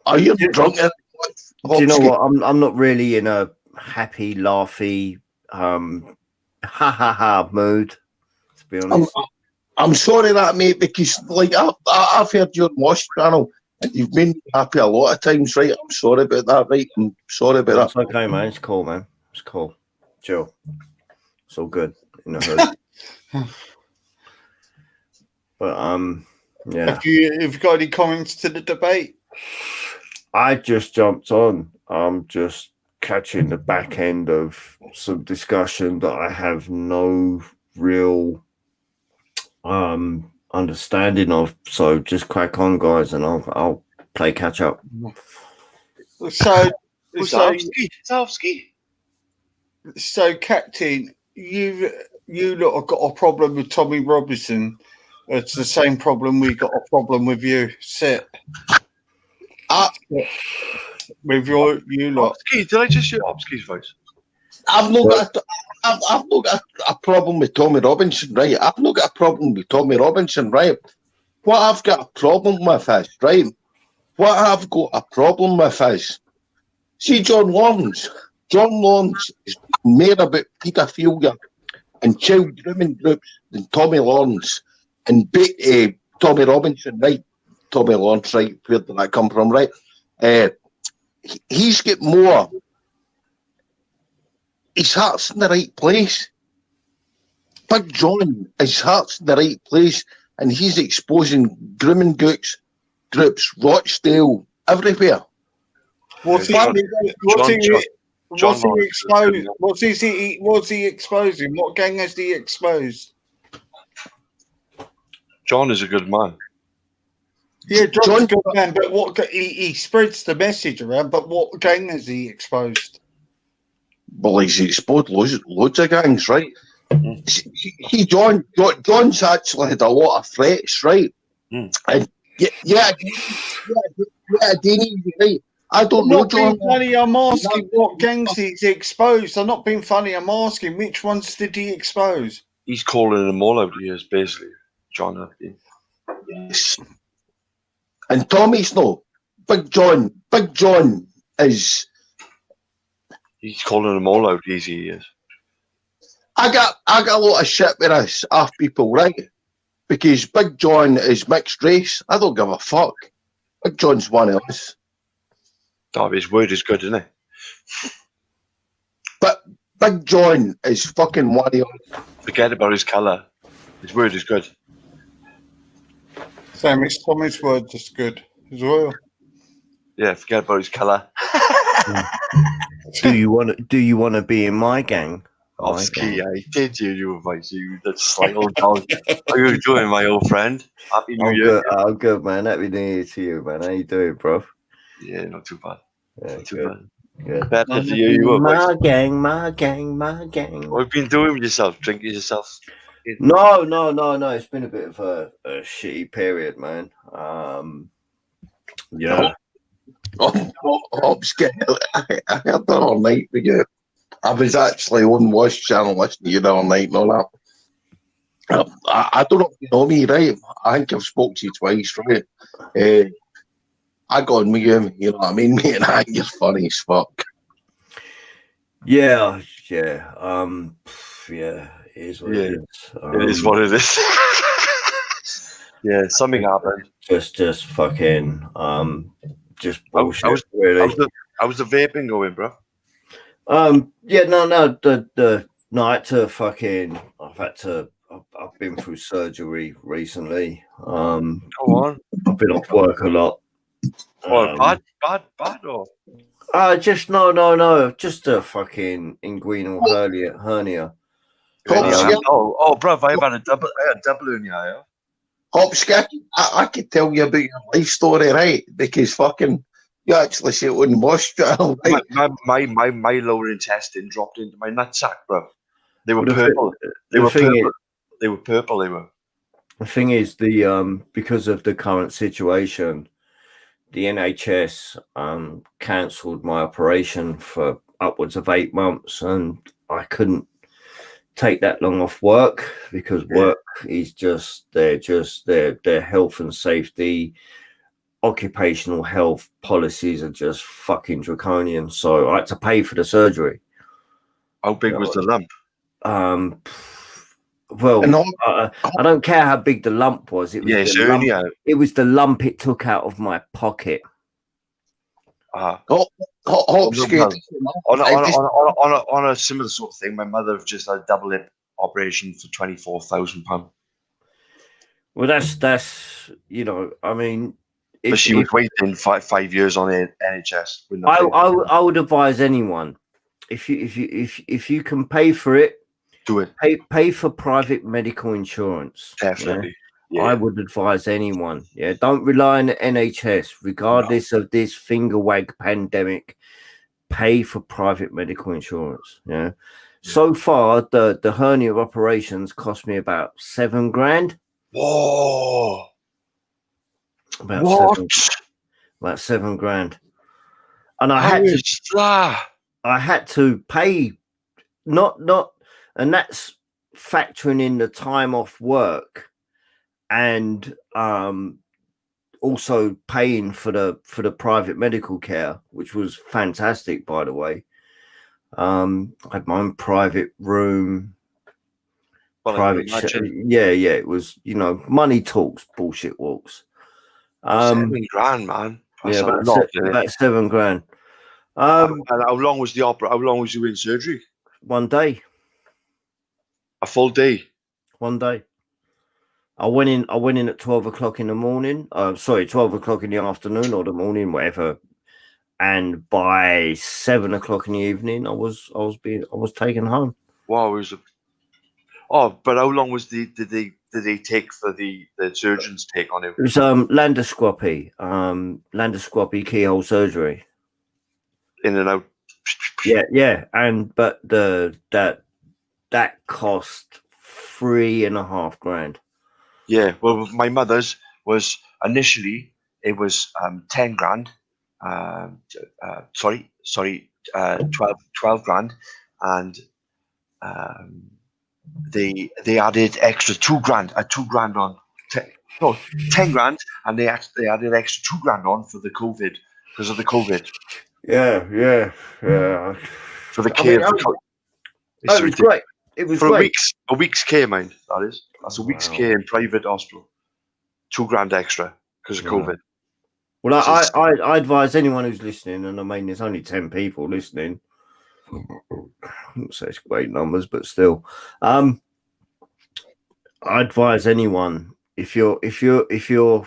Are you drunk? Do you know what? I'm not really in a happy, laughy, ha ha ha mood, to be honest. I'm sorry that, mate, because like I've heard your Wash channel and you've made me happy a lot of times, right? I'm sorry about that, right? I'm sorry about that. It's okay, man. It's cool, man. It's cool. Chill. It's all good in the hood. But yeah. Have you got any comments to the debate? I just jumped on. I'm just catching the back end of some discussion that I have no real understanding of. So just crack on, guys, and I'll play catch up. So Captain, you lot have got a problem with Tommy Robinson. It's the same problem we got a problem with you. Sit. With you lot. Did I just hear Hopsky's voice? I've not got a problem with Tommy Robinson, right? I've not got a problem with Tommy Robinson, right? What I've got a problem with is, right? What I've got a problem with is, see John Lawrence. John Lawrence is more about paedophilia and child grooming groups than Tommy Lawrence and Tommy Robinson, right? Tommy Lawrence, right? Where did that come from, right? He's got more. His heart's in the right place. Big John, his heart's in the right place, and he's exposing grooming groups, Rochdale, everywhere. What's he exposing? What gang has he exposed? John is a good man. Yeah, John's a good man, but what he spreads the message around. But what gang has he exposed? Well, he's exposed loads of gangs, right? John's actually had a lot of threats, right? And yeah, Danny, right? I don't know, John. Funny, I'm asking what gangs he's exposed. I'm not being funny. I'm asking which ones did he expose? He's calling them all out here, basically. John. Yes. And Tommy's no. Big John is. He's calling them all out. Easy, he is. I got a lot of shit with this off people, right? Because Big John is mixed race. I don't give a fuck. Big John's one of us. His word is good, isn't it? But Big John is fucking one of us. Forget about his colour. His word is good. Sam, it's Tommy's word just good as well. Yeah, forget about his colour. Do you want to be in my gang? Oh, Ski, I did hear your advice. You that slight old dog. How you doing, my old friend? Happy New Year. Good. I'm good, man. Happy New Year to you, man. How you doing, bro? Yeah, not too bad. Yeah, Not too good. bad. Good. Better to hear you advice. My gang, my gang, my gang. What have you been doing with yourself? Drinking yourself? No. It's been a bit of a shitty period, man. Yeah. I'm scared. I heard that all night with you. I was actually on Watch Channel listening to you the all night and all that. I don't know if you know me, right? I think I've spoke to you twice, right? I got on with you, you know what I mean, mate, and I think you're funny as fuck. Yeah. Yeah, it is what it is. It is what it is. Yeah, something happened. Just fucking just bullshit. How's the vaping going, bro? Yeah, no, the night to fucking I've been through surgery recently. Go on. I've been off work a lot. Bad or just no, just a fucking inguinal hernia. Oh, bro, I've had a double hernia. Yeah. Hopsky, I could tell you about your life story, right? Because fucking you actually see it on Watch Channel, right? My lower intestine dropped into my nutsack, bro. They were Well, purple. They were purple. The thing is, because of the current situation, the NHS cancelled my operation for upwards of 8 months, and I couldn't take that long off work because work is their health and safety, occupational health policies are just fucking draconian. So I had to pay for the surgery. How big was the lump? Well, I don't care how big the lump was. It was the lump it took out of my pocket. On a similar sort of thing, my mother just had a double lip operation for £24,000. Well, that's you know, I mean, but she was waiting 5 years on NHS. I would advise anyone if you can pay for it, do it. Pay for private medical insurance. Definitely. Yeah? I would advise anyone. Yeah, don't rely on the NHS, regardless of this finger wag pandemic. Pay for private medical insurance. Yeah. So far, the hernia operations cost me about $7,000. Whoa! About $7,000, and I had to pay not, and that's factoring in the time off work, and also paying for the private medical care, which was fantastic, by the way. I had my own private room. It was, you know, money talks, bullshit walks. $7,000, man. That's about $7,000. And how long was the opera? How long was you in surgery? 1 day. A full day. 1 day. I went in at 12 o'clock in the morning. 12 o'clock in the afternoon or the morning, whatever. And by 7 o'clock in the evening, I was taken home. Wow, but how long was did they take for the surgeons take on it? It was laparoscopy, keyhole surgery. In and out. Yeah, but that cost $3,500. Yeah, well, my mother's was initially it was $10,000. 12 grand, and they added extra $2,000, $2,000 on. 10 grand, and they added extra $2,000 on for the COVID because of the COVID. Yeah. For the care. It was great. It was for great. a week's care, mind. That's a week's care in private hospital. $2,000 extra because of COVID. Well, I advise anyone who's listening, and I mean, there's only 10 people listening. I wouldn't say it's great numbers, but still, I advise anyone if you're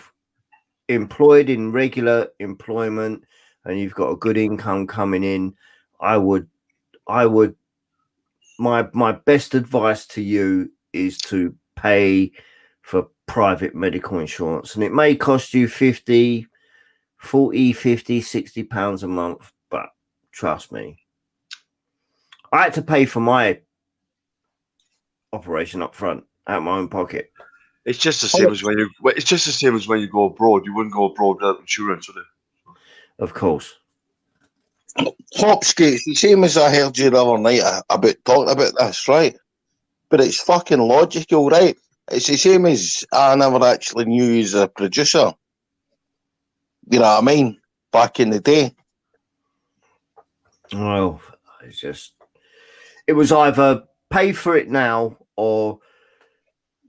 employed in regular employment and you've got a good income coming in, I would my best advice to you is to pay for private medical insurance, and it may cost you 40, 50, 60 pounds a month, but trust me, I had to pay for my operation up front out of my own pocket. It's just the same as when you. It's just the same as when you go abroad. You wouldn't go abroad without insurance, would it? Of course. Hopsky, it's the same as I heard you the other night about talking about this, right? But it's fucking logical, right? It's the same as I never actually knew you as a producer. You know what I mean? Back in the day. Well, it was either pay for it now or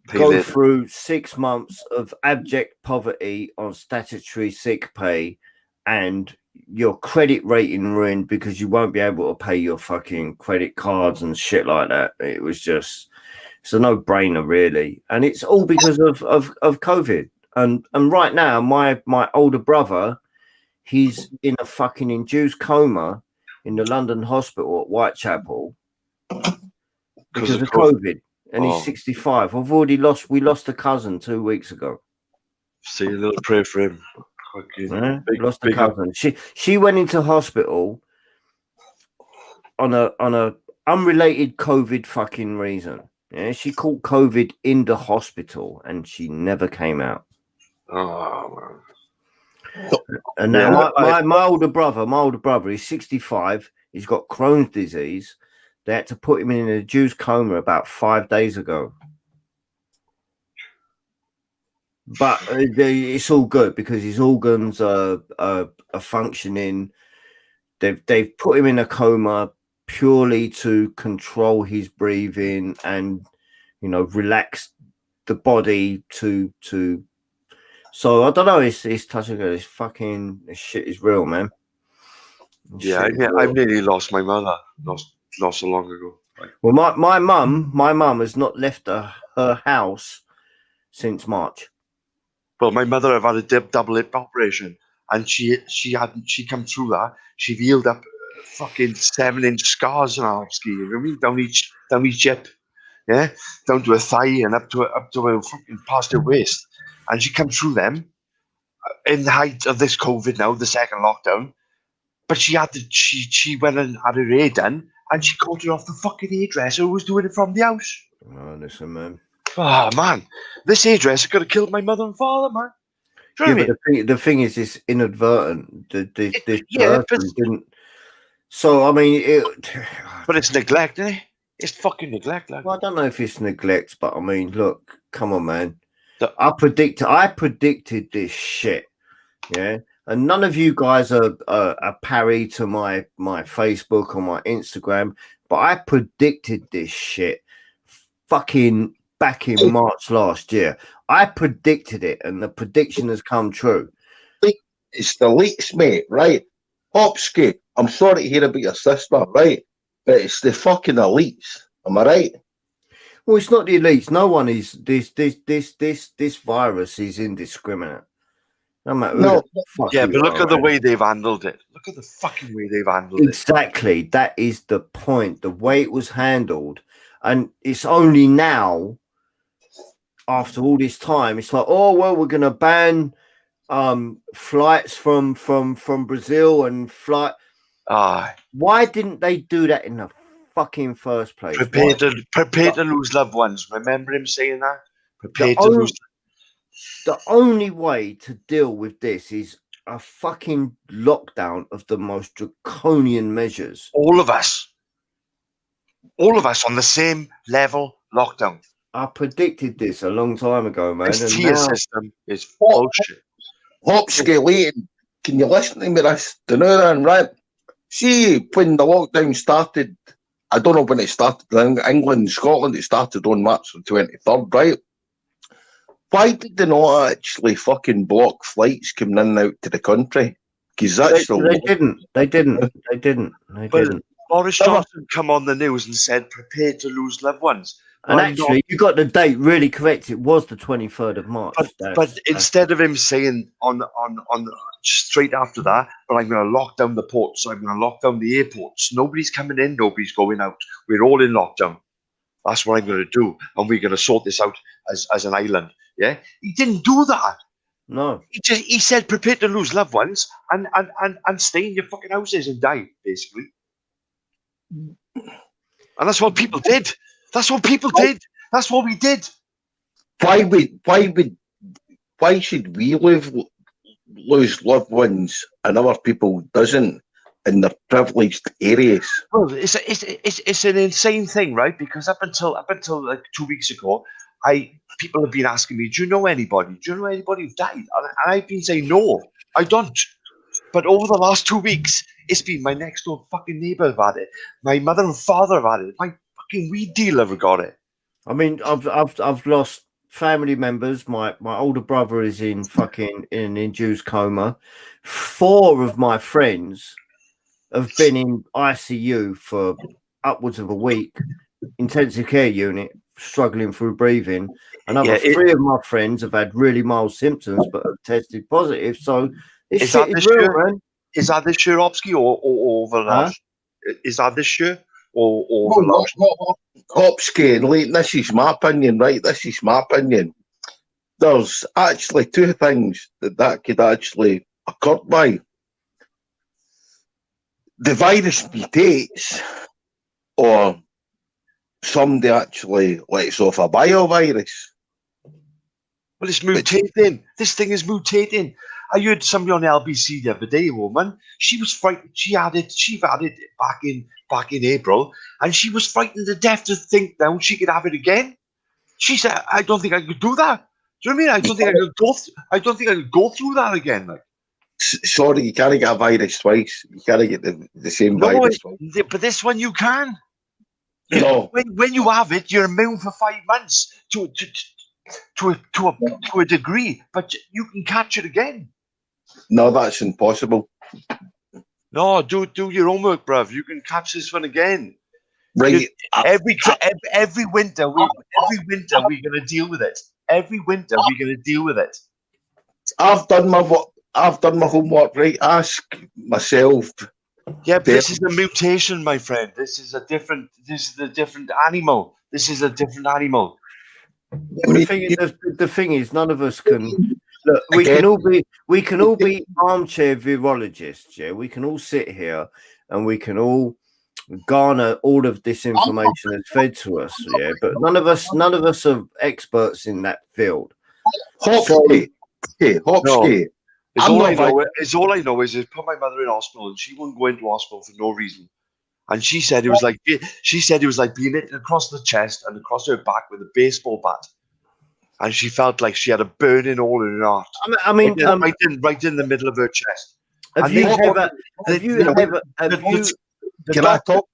go through 6 months of abject poverty on statutory sick pay and your credit rating ruined because you won't be able to pay your fucking credit cards and shit like that. It was just, it's a no-brainer, really. And it's all because of COVID. And right now, my older brother, he's in a fucking induced coma in the London hospital at Whitechapel because of COVID. And he's 65. We lost a cousin 2 weeks ago. See, a little prayer for him. Lost a cousin. She went into hospital on a unrelated COVID fucking reason. Yeah, she caught COVID in the hospital and she never came out. Oh man. And now my older brother, he's 65. He's got Crohn's disease. They had to put him in a induced coma about 5 days ago. But it's all good because his organs are functioning. They've put him in a coma purely to control his breathing and, you know, relax the body to. So I don't know. It's touching. This fucking shit is real, man. Yeah, I've nearly lost my mother. Lost so long ago. Well, my mum has not left her house since March. Well, my mother have had a double hip operation, and she come through that. She healed up fucking 7-inch scars on her ski. You know what I mean? Down each hip, yeah, down to her thigh and up to her fucking past her waist, and she come through them in the height of this COVID now, the second lockdown. But she went and had her hair done, and she caught it off the fucking hairdresser who was doing it from the house. Oh, listen, man. Oh man, this hairdresser could have killed my mother and father, man. Do you know what I mean? The thing is, it's inadvertent. This person didn't. So I mean, but it's neglect, isn't it? It's fucking neglect. Like. Well, I don't know if it's neglect, but I mean, look, come on, man. I predicted this shit, yeah. And none of you guys are parry to my Facebook or my Instagram, but I predicted this shit fucking back in March last year. I predicted it, and the prediction has come true. It's the leaks, mate, right? Hopsky, I'm sorry to hear about your sister, right? But it's the fucking elites. Am I right? Well, it's not the elites. No one is. This virus is indiscriminate. No matter who the fuck yeah, but look at the way they've handled it. Look at the fucking way they've handled it. Exactly. That is the point. The way it was handled. And it's only now, after all this time, it's like, oh, well, we're going to ban flights from Brazil and flight. Why didn't they do that in the fucking first place? Prepare to lose loved ones. Remember him saying that? Prepare to lose. The only way to deal with this is a fucking lockdown of the most draconian measures. All of us on the same level lockdown. I predicted this a long time ago, man. This tier system is bullshit. Hopsky, Leighton, can you listen to me this? Do you know that, right? See, when the lockdown started, I don't know when it started in England and Scotland, it started on March the 23rd, right? Why did they not actually fucking block flights coming in and out to the country? Because that's They didn't. Boris Johnson come on the news and said, prepare to lose loved ones. And Well, actually, you got the date really correct. It was the 23rd of March. But instead of him saying on straight after that, but I'm going to lock down the ports, I'm going to lock down the airports. Nobody's coming in, nobody's going out. We're all in lockdown. That's what I'm going to do, and we're going to sort this out as an island. Yeah, he didn't do that. No, He said prepare to lose loved ones and stay in your fucking houses and die, basically. And that's what people did. That's what people did. That's what we did. Why should we lose loved ones and other people doesn't in the privileged areas? Well, it's an insane thing, right? Because up until like 2 weeks ago, people have been asking me, do you know anybody? Do you know anybody who's died? And I've been saying no, I don't. But over the last 2 weeks, it's been my next door fucking neighbour have had it. My mother and father have had it. My fucking weed dealer have got it. I mean, I've lost family members. My older brother is in induced coma. 4 of my friends have been in ICU for upwards of a week, intensive care unit, struggling through breathing. Another 3 of my friends have had really mild symptoms but have tested positive. So this shit is real, man. Is that this year, Opsky, or over last? Is that this year or over last? Opsky, like, this is my opinion, right? This is my opinion. There's actually 2 things that could actually occur by. The virus mutates, or somebody actually lets off a biovirus. Well, it's mutating. This thing is mutating. I heard somebody on LBC the other day, a woman. She was frightened. She had it back in April, and she was frightened to death to think now she could have it again. She said, "I don't think I could do that." Do you know what I mean? I don't think I could go. I don't think I could go through that again. Like, sorry, you can't get a virus twice. You can't get the same virus twice. But this one you can. No. When you have it, you're immune for 5 months to a degree, but you can catch it again. No, that's impossible. No, do your homework, bruv. You can catch this one again. Right. Every winter, we're gonna deal with it. Every winter, we're gonna deal with it. I've done my homework. Right. Ask myself. Yeah, but this is a mutation, my friend. This is a different animal. This is a different animal. The thing is, none of us can. Look, we can all be armchair virologists. Yeah, we can all sit here and we can all garner all of this information that's fed to us. Yeah, but none of us are experts in that field. Hopsky. All I know is put my mother in hospital, and she wouldn't go into hospital for no reason. And she said it was like being hit across the chest and across her back with a baseball bat. And she felt like she had a burning hole in her heart. I mean, right in the middle of her chest. Can I talk?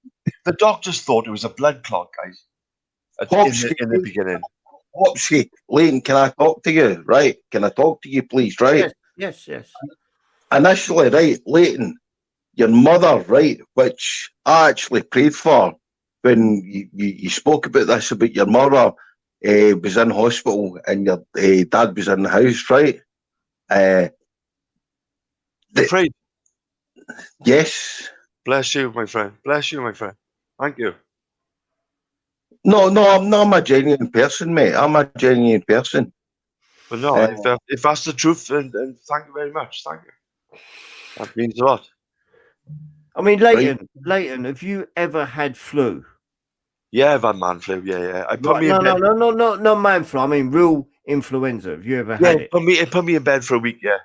The doctors thought it was a blood clot, guys. In the beginning. Hopsky, Leighton, can I talk to you? Right? Can I talk to you, please? Right? Yes. Initially, right, Leighton, your mother, right, which I actually prayed for when you spoke about this, about your mother was in hospital and your dad was in the house, right? Afraid. Yes. Bless you, my friend. Bless you, my friend. Thank you. No, I'm a genuine person, mate. I'm a genuine person. But no, if that's the truth, then thank you very much. Thank you. That means a lot. I mean, Leighton, have you ever had flu? Yeah, I've had man flu. Yeah. No, man flu. I mean, real influenza. Have you ever had it? It put me in bed for a week. Yeah.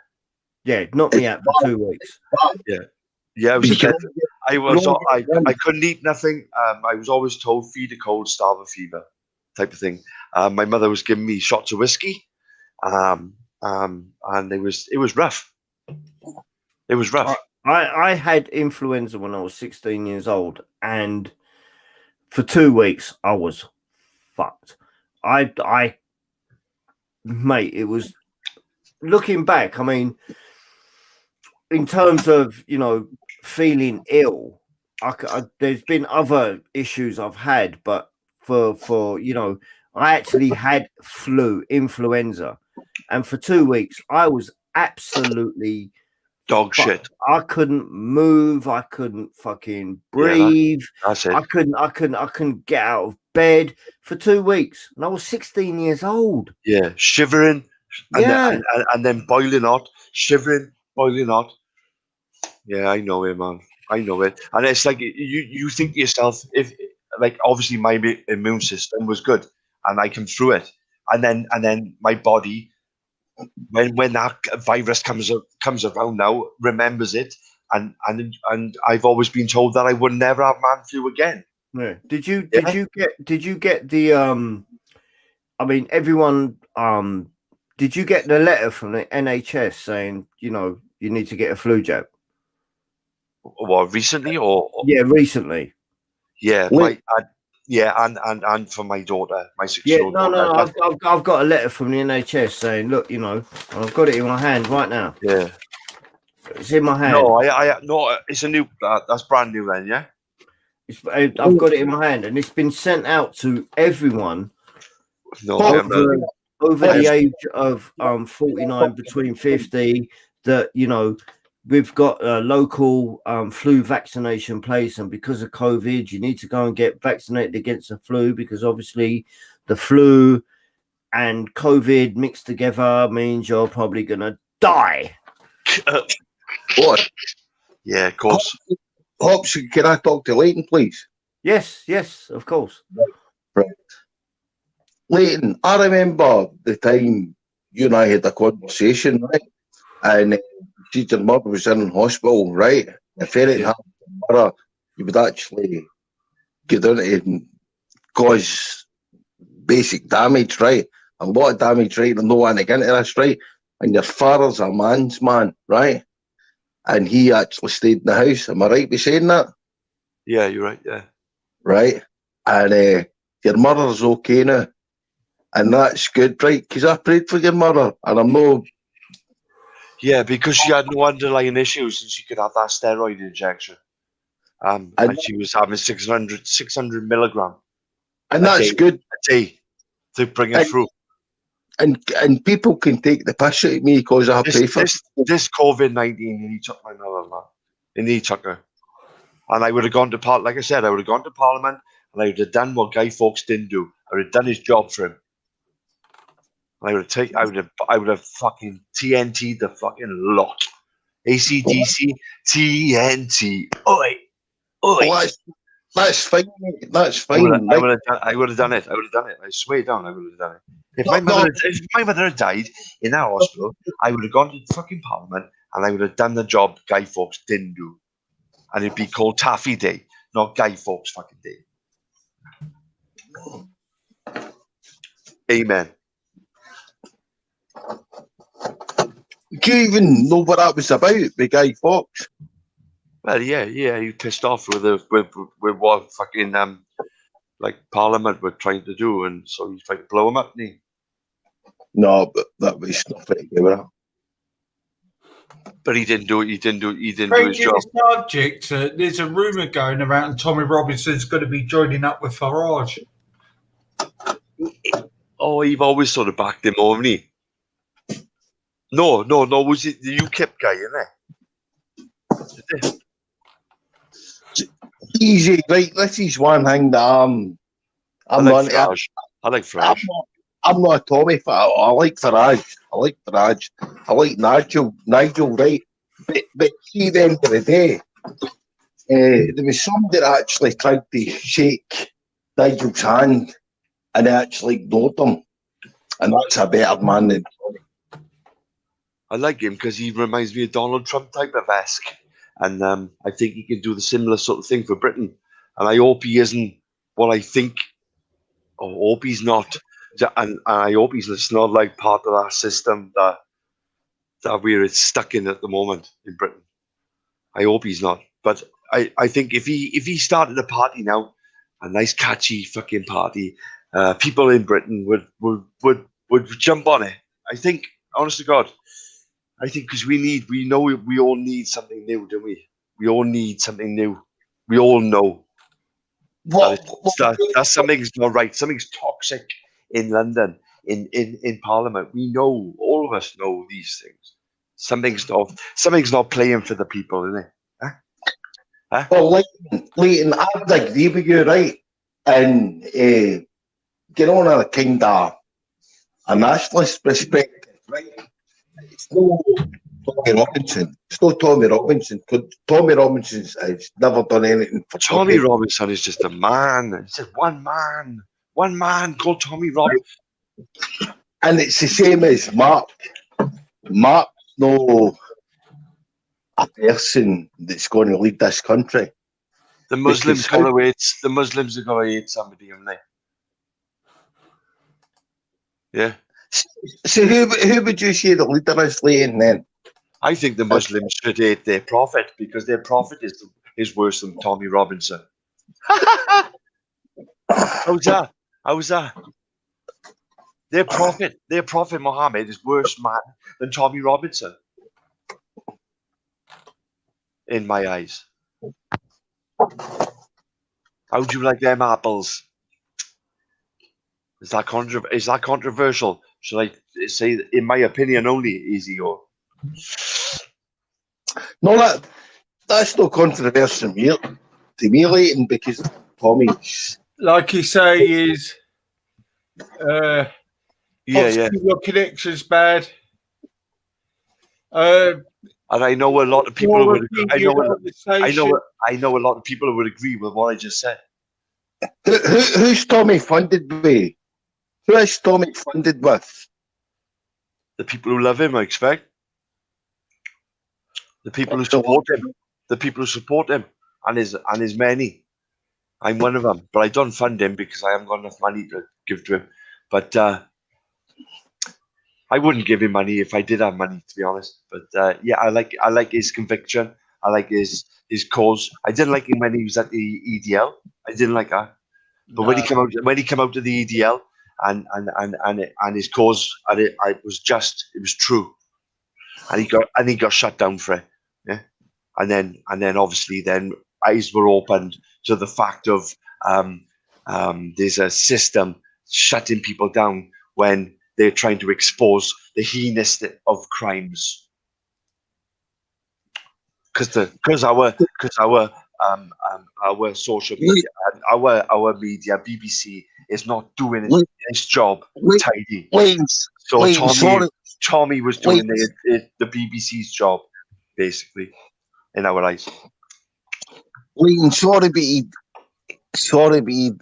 Yeah, knocked me out for 2 weeks. Yeah. I was in bed. I couldn't eat nothing. I was always told feed a cold, starve a fever, type of thing. My mother was giving me shots of whiskey, and it was rough. It was rough. I had influenza when I was 16 years old, and for 2 weeks I was fucked. Mate, it was, looking back, I mean, in terms of, feeling ill, there's been other issues I've had, but for you know, I actually had influenza, and for 2 weeks I was absolutely dog shit. I couldn't move. I couldn't fucking breathe. That's it. I couldn't get out of bed for 2 weeks, and I was 16 years old. Yeah, shivering, and then boiling hot, shivering, boiling hot. Yeah, I know it, man. I know it, and it's like you think to yourself, if like obviously my immune system was good, and I came through it, and then my body, when that virus comes around now, remembers it, and I've always been told that I would never have man flu again. Yeah. Did you get the I mean, everyone did you get the letter from the NHS saying, you know, you need to get a flu jab? What, recently or yeah, recently? Yeah, and for my daughter, my 6-year-old no, daughter. I've got a letter from the NHS saying, look, you know, I've got it in my hand right now. Yeah, it's in my hand. No, no, it's a new. That's brand new, then, yeah. I've got it in my hand, and it's been sent out to everyone over the age of 49, between 50. That, you know, we've got a local flu vaccination place, and because of COVID, you need to go and get vaccinated against the flu, because obviously the flu and COVID mixed together means you're probably gonna die. What? Yeah, of course. Hops, can I talk to Leighton, please? Yes, of course. Right. Leighton, I remember the time you and I had a conversation, right? And your mother was in hospital, right? If anything happened to your mother, you would actually get down and cause basic damage, right? A lot of damage, right? And no one to get into this, right? And your father's a man's man, right? And he actually stayed in the house. Am I right by saying that? Yeah, you're right, yeah. Right? And your mother's okay now. And that's good, right? Because I prayed for your mother, and I'm no... Yeah, because she had no underlying issues, and she could have that steroid injection. And she was having 600 milligram. And that's good. A day to bring her through. And people can take the piss out of me because I pray for this COVID-19. He took my mother, man. And he took her. And I would have gone to Parliament. Like I said, I would have gone to Parliament, and I would have done what Guy Fawkes didn't do. I would have done his job for him. I would have fucking TNT'd the fucking lot. ACDC, TNT. Oi. Well, that's fine. That's fine. I would have done it. I swear down, I would have done it. If my mother had died in that hospital, I would have gone to fucking Parliament, and I would have done the job Guy Fawkes didn't do. And it'd be called Taffy Day, not Guy Fawkes fucking Day. Amen. Do you even know what that was about, the Guy Fawkes? Well, yeah, he pissed off with what fucking like Parliament were trying to do, and so he's trying to blow him up, didn't he? No, but that was nothing to do with that. But he didn't do it. He didn't do his job. Subject, there's a rumour going around, and Tommy Robinson's going to be joining up with Farage. Oh, you've always sort of backed him, haven't he? No. Was it the UKIP guy, isn't it? Easy, right? This is one thing that I like Farage. I'm not a Tommy fan. I like Farage. I like Nigel, right? But see, at the end of the day, there was somebody that actually tried to shake Nigel's hand and actually ignored him. And that's a better man than Tommy. I like him because he reminds me of Donald Trump type of esque. And I think he can do the similar sort of thing for Britain. And I hope he isn't what I think, or hope he's not. And I hope he's not like part of that system that we're stuck in at the moment in Britain. I hope he's not. But I think if he started a party now, a nice catchy fucking party, people in Britain would jump on it. I think, honest to God, I think because we all need something new, don't we? We all need something new. We all know. That's something's not right. Something's toxic in London, in Parliament. We know, all of us know these things. Something's not playing for the people, isn't it? Huh? Well, Leighton, I would agree with you, right? And get on a kind of a nationalist perspective, right? It's no Tommy Robinson. It's no Tommy Robinson. Tommy Robinson has never done anything for Tommy Robinson is just a man. It's just one man called Tommy Robinson. And it's the same as Mark. Mark's no a person that's going to lead this country. The Muslims are going to hate somebody, haven't they? Yeah. So who would you say the leader is, Leighton, then? I think the Muslims should hate their prophet because their prophet is worse than Tommy Robinson. How's that? Their prophet Muhammad is worse man than Tommy Robinson. In my eyes. How do you like them apples? Is that controversial? Should I say, in my opinion only, Easy or? No, that's no controversial to me, Leighton, because Tommy's. Like you say, is your connection's bad. And I know a lot of people would agree. I know a lot of people would agree with what I just said. Who's Tommy funded with? Who is Tommy funded with? The people who love him, I expect. The people who support him. The people who support him and his many. I'm one of them, but I don't fund him because I haven't got enough money to give to him. But I wouldn't give him money if I did have money, to be honest. But yeah, I like his conviction. I like his cause. I didn't like him when he was at the EDL. I didn't like that. But when he came out to the EDL and his cause, it was true. And he got shut down for it. Yeah. And then obviously then eyes were opened to the fact of there's a system shutting people down when they're trying to expose the heinous of crimes. Because our social media, our media, BBC is not doing its job tidy. So Tommy was doing the BBC's job, basically, in our eyes. Leighton, sorry, but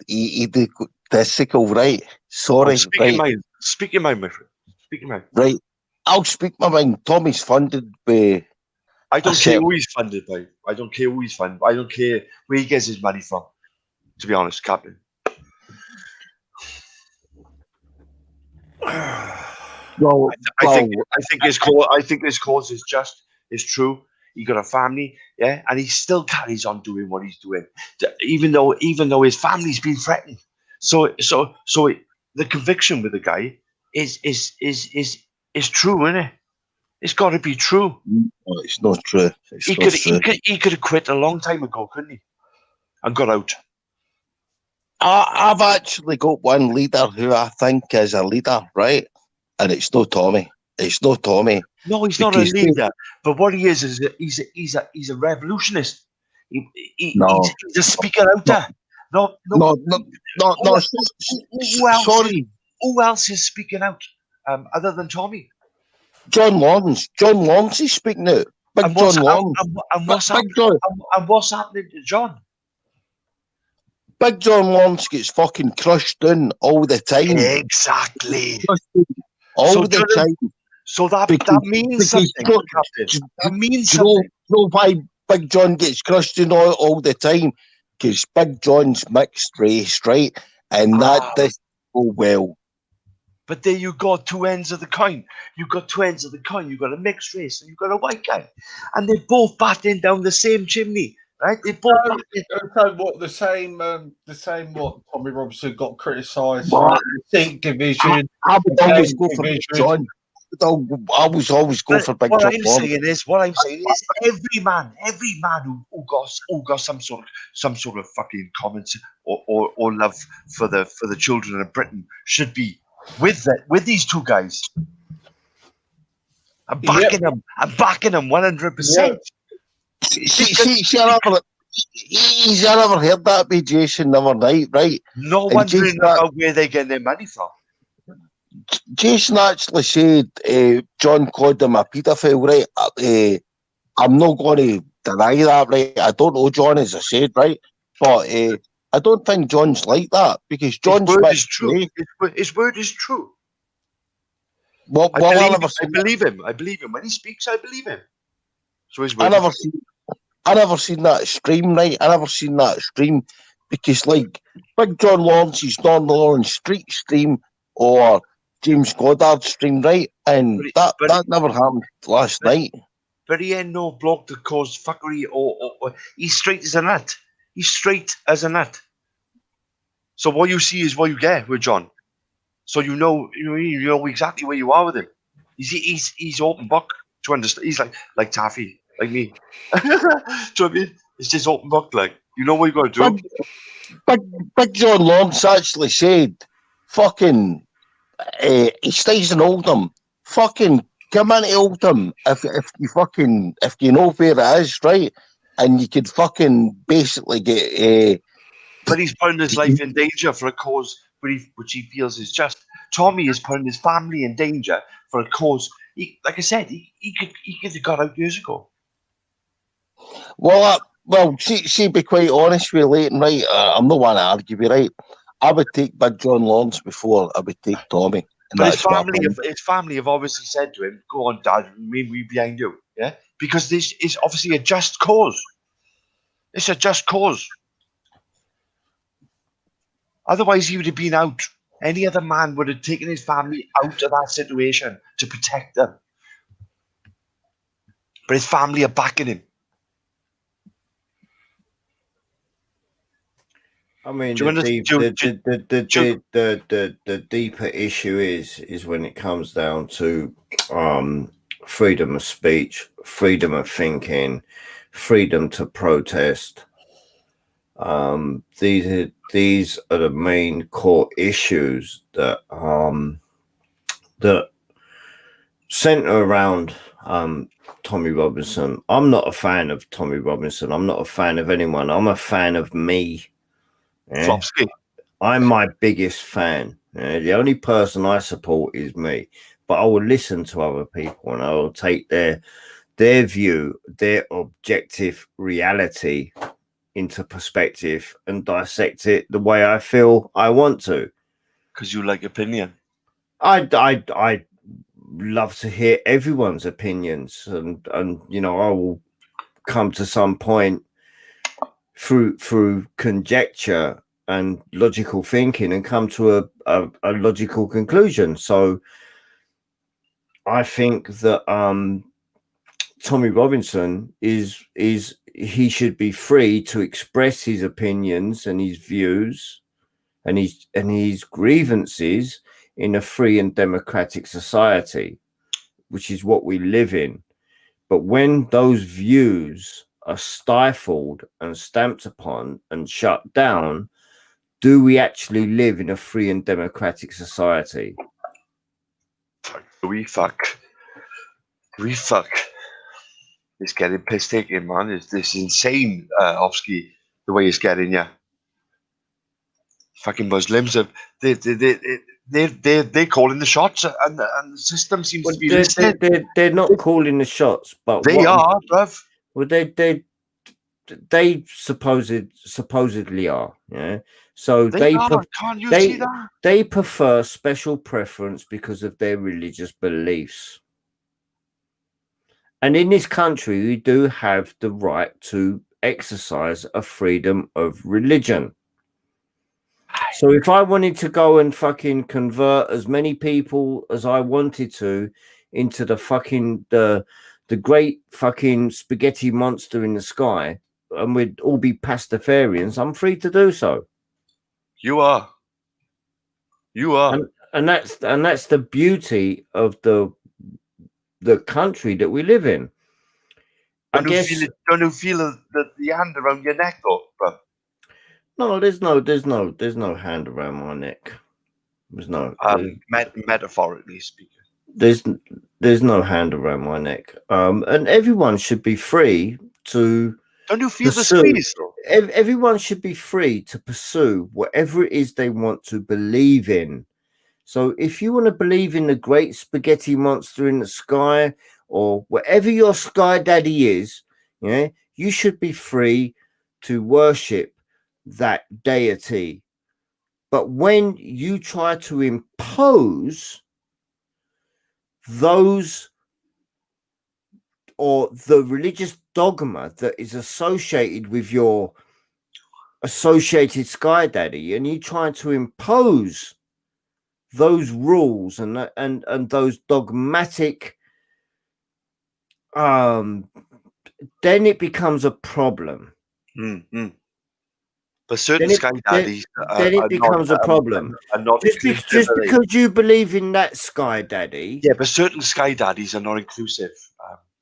he did testicle, right? Sorry, Speak your mind, my friend. Speak your mind. Right. I'll speak my mind. Tommy's funded by. I don't care who he's funded by. I don't care who he's funded. I don't care where he gets his money from. To be honest, Captain. Well, I think his cause is just. It's true. He got a family, yeah, and he still carries on doing what he's doing, even though his family's been threatened. So the conviction with the guy is true, isn't it? It's got to be true. No, it's not true. He could have quit a long time ago, couldn't he? And got out. I've actually got one leader who I think is a leader, right? And it's no Tommy. It's no Tommy. No, he's not a leader. But what he is he's a revolutionist. He's a speaker out there. No. Sorry. Who else is speaking out other than Tommy? John Lawrence. John Lawrence is speaking out. Big John Lawrence. And what's happening to John? Big John Lawrence gets fucking crushed down all the time. Exactly. All the time. So that means something, Captain. It means something. You know why Big John gets crushed in all the time? Because Big John's mixed race, right? And that doesn't go well. But there you got two ends of the coin. You've got two ends of the coin. You've got a mixed race and you've got a white guy. And they're both batting down the same chimney, right? They both the same what Tommy Robinson got criticised for the Sikh division. I would always go for John. always go for Big what John I'm Long. saying is every man who got some sort of fucking comments or love for the children of Britain should be with these two guys. I'm backing them. I'm backing them 100%. See, he's never heard that by Jason the other night, right? No And wondering Jason, about where they're getting their money from. Jason actually said John called him a paedophile, right? I'm not going to deny that, right? I don't know John, as I said, right? But I don't think John's like that because John's His word is true. His word is true. Well, I believe him. I believe him. When he speaks, I believe him. So his word I never seen that stream, right? I never seen that stream because, like, Big John Lawrence's Northern Ireland Street stream or James Goddard stream, right? And that never happened last night. But he ain't no bloke that caused fuckery or he's straight as a nut. He's straight as a nut. So what you see is what you get with John. So you know exactly where you are with him. He's open book to understand. He's like Taffy, like me. Do you know what I mean? It's just open book, like you know what you got to do. Big John Lawrence actually said, "Fucking." He stays in Oldham. Fucking come into Oldham if you know where it is, right? And you could fucking basically get. But he's putting his life in danger for a cause which he feels is just. Tommy is putting his family in danger for a cause. Like I said, he could have got out years ago. Well, see, be quite honest with you, Leighton, right? I'm not one to argue with you, right? I would take Big John Lawrence before I would take Tommy. But his family have obviously said to him, "Go on, Dad, we behind you." Yeah, because this is obviously a just cause. It's a just cause. Otherwise, he would have been out. Any other man would have taken his family out of that situation to protect them. But his family are backing him. I mean, the deeper issue is when it comes down to freedom of speech, freedom of thinking, freedom to protest. These are the main core issues that center around Tommy Robinson. I'm not a fan of Tommy Robinson. I'm not a fan of anyone. I'm a fan of me. Yeah? I'm my biggest fan. Yeah? The only person I support is me, but I will listen to other people and I will take their view, their objective reality into perspective and dissect it the way I feel I want to. Because you like opinion. I love to hear everyone's opinions, and you know, I will come to some point through conjecture and logical thinking and come to a logical conclusion. So I think that Tommy Robinson he should be free to express his opinions and his views and his grievances in a free and democratic society, which is what we live in. But when those views are stifled and stamped upon and shut down, do we actually live in a free and democratic society? We fuck. It's getting piss taking, man. It's this insane, Opsky, the way it's getting, yeah. Fucking Muslims have they're calling the shots, and the system seems to be listening. They're not calling the shots, but they are, bruv. Well, they supposedly are, yeah. So can't you see that? They prefer special preference because of their religious beliefs. And in this country, we do have the right to exercise a freedom of religion. So if I wanted to go and fucking convert as many people as I wanted to into the great fucking spaghetti monster in the sky, and we'd all be pastafarians, I'm free to do so. You are. And that's the beauty of the the country that we live in. I guess Don't you feel the hand around your neck though, bro? no, there's no hand around my neck. There's no metaphorically speaking. There's no hand around my neck. And everyone should be free to. Don't you feel pursue, the squeeze though? Everyone should be free to pursue whatever it is they want to believe in. So if you want to believe in the great spaghetti monster in the sky or whatever your sky daddy is, yeah, you should be free to worship that deity. But when you try to impose those or the religious dogma that is associated with your associated sky daddy, and you try to impose those rules and those dogmatic, then it becomes a problem. Mm-hmm. But certain sky daddies, then it becomes a problem. Just because you believe in that sky daddy. Yeah, but certain sky daddies are not inclusive.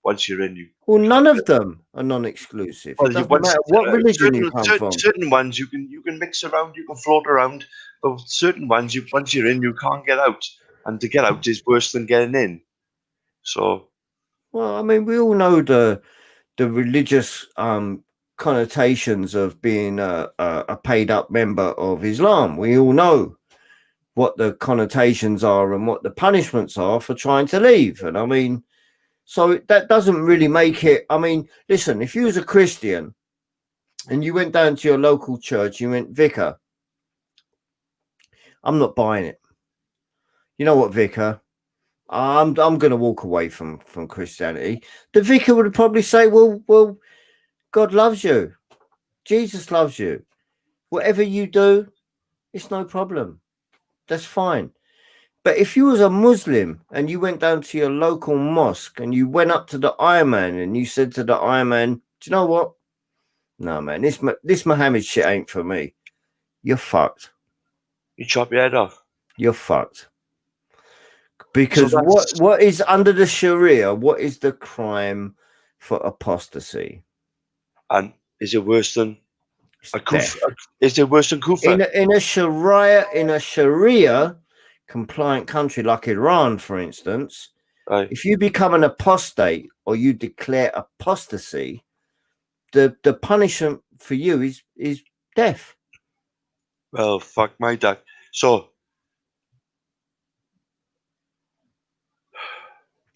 Once you're in, well, none of them are non-exclusive. Well, it doesn't matter what religion you come from. Certain ones you can mix around, you can float around, but certain ones once you're in, you can't get out, and to get out is worse than getting in. So, well, I mean, we all know the religious connotations of being a paid-up member of Islam. We all know what the connotations are and what the punishments are for trying to leave. And I mean. So that doesn't really make it. I mean, listen, if you was a Christian and you went down to your local church, you went, Vicar, I'm not buying it. You know what, Vicar? I'm going to walk away from Christianity. The vicar would probably say, well, God loves you. Jesus loves you. Whatever you do, it's no problem. That's fine. But if you was a Muslim and you went down to your local mosque and you went up to the Imam and you said to the Imam, do you know what? No, man, this Muhammad shit ain't for me. You're fucked. You chop your head off. You're fucked. Because so what is under the Sharia? What is the crime for apostasy? And is it worse than a kufr? Is it worse than kufr? In a Sharia compliant country like Iran, for instance, right. If you become an apostate or you declare apostasy, the punishment for you is death. Well, fuck my dad. So,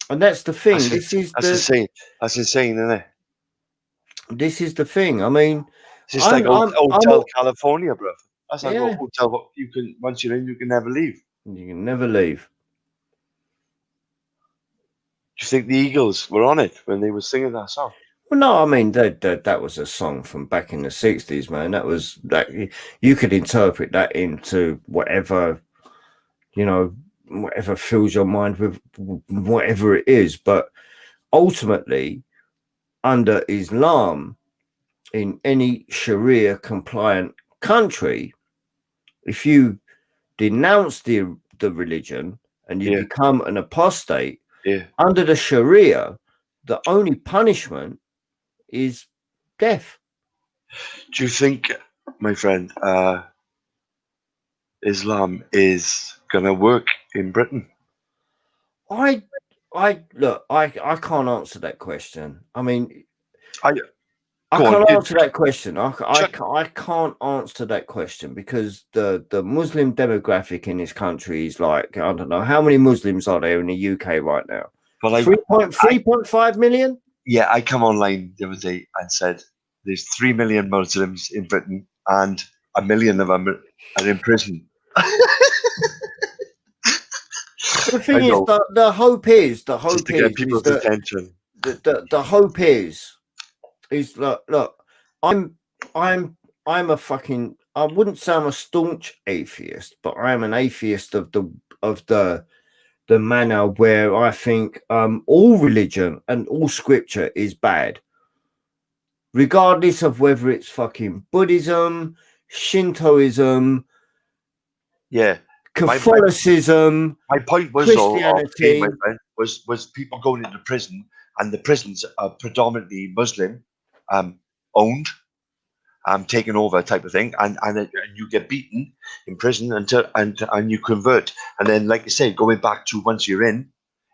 and that's the thing. That's insane. That's insane, isn't it? This is the thing. I mean, it's just like Hotel California, bro. That's like a hotel. You can once you're in, you can never leave. You can never leave. Do you think the Eagles were on it when they were singing that song? Well, no, I mean that was a song from back in the 60s, man. That was that you could interpret that into whatever, whatever fills your mind with whatever it is. But ultimately, under Islam, in any Sharia compliant country, if you denounce the religion and you become an apostate, under the Sharia, the only punishment is death. Do you think, my friend, Islam is gonna work in Britain? I can't answer that question. I mean, I can't answer that question. I can't answer that question because the Muslim demographic in this country is like, I don't know, how many Muslims are there in the UK right now? Well, 3.5 million? Yeah, I come online the other day and said there's 3 million Muslims in Britain and 1 million of them are in prison. The thing is, the hope is to get people's attention. The hope is look, I'm a fucking, I wouldn't say I'm a staunch atheist, but I am an atheist of the manner where I think all religion and all scripture is bad, regardless of whether it's fucking Buddhism, Shintoism, Catholicism. My point was, Christianity. my friend, was people going into prison, and the prisons are predominantly Muslim, owned, taken over type of thing, and you get beaten in prison and you convert, and then, like you say, going back to once you're in,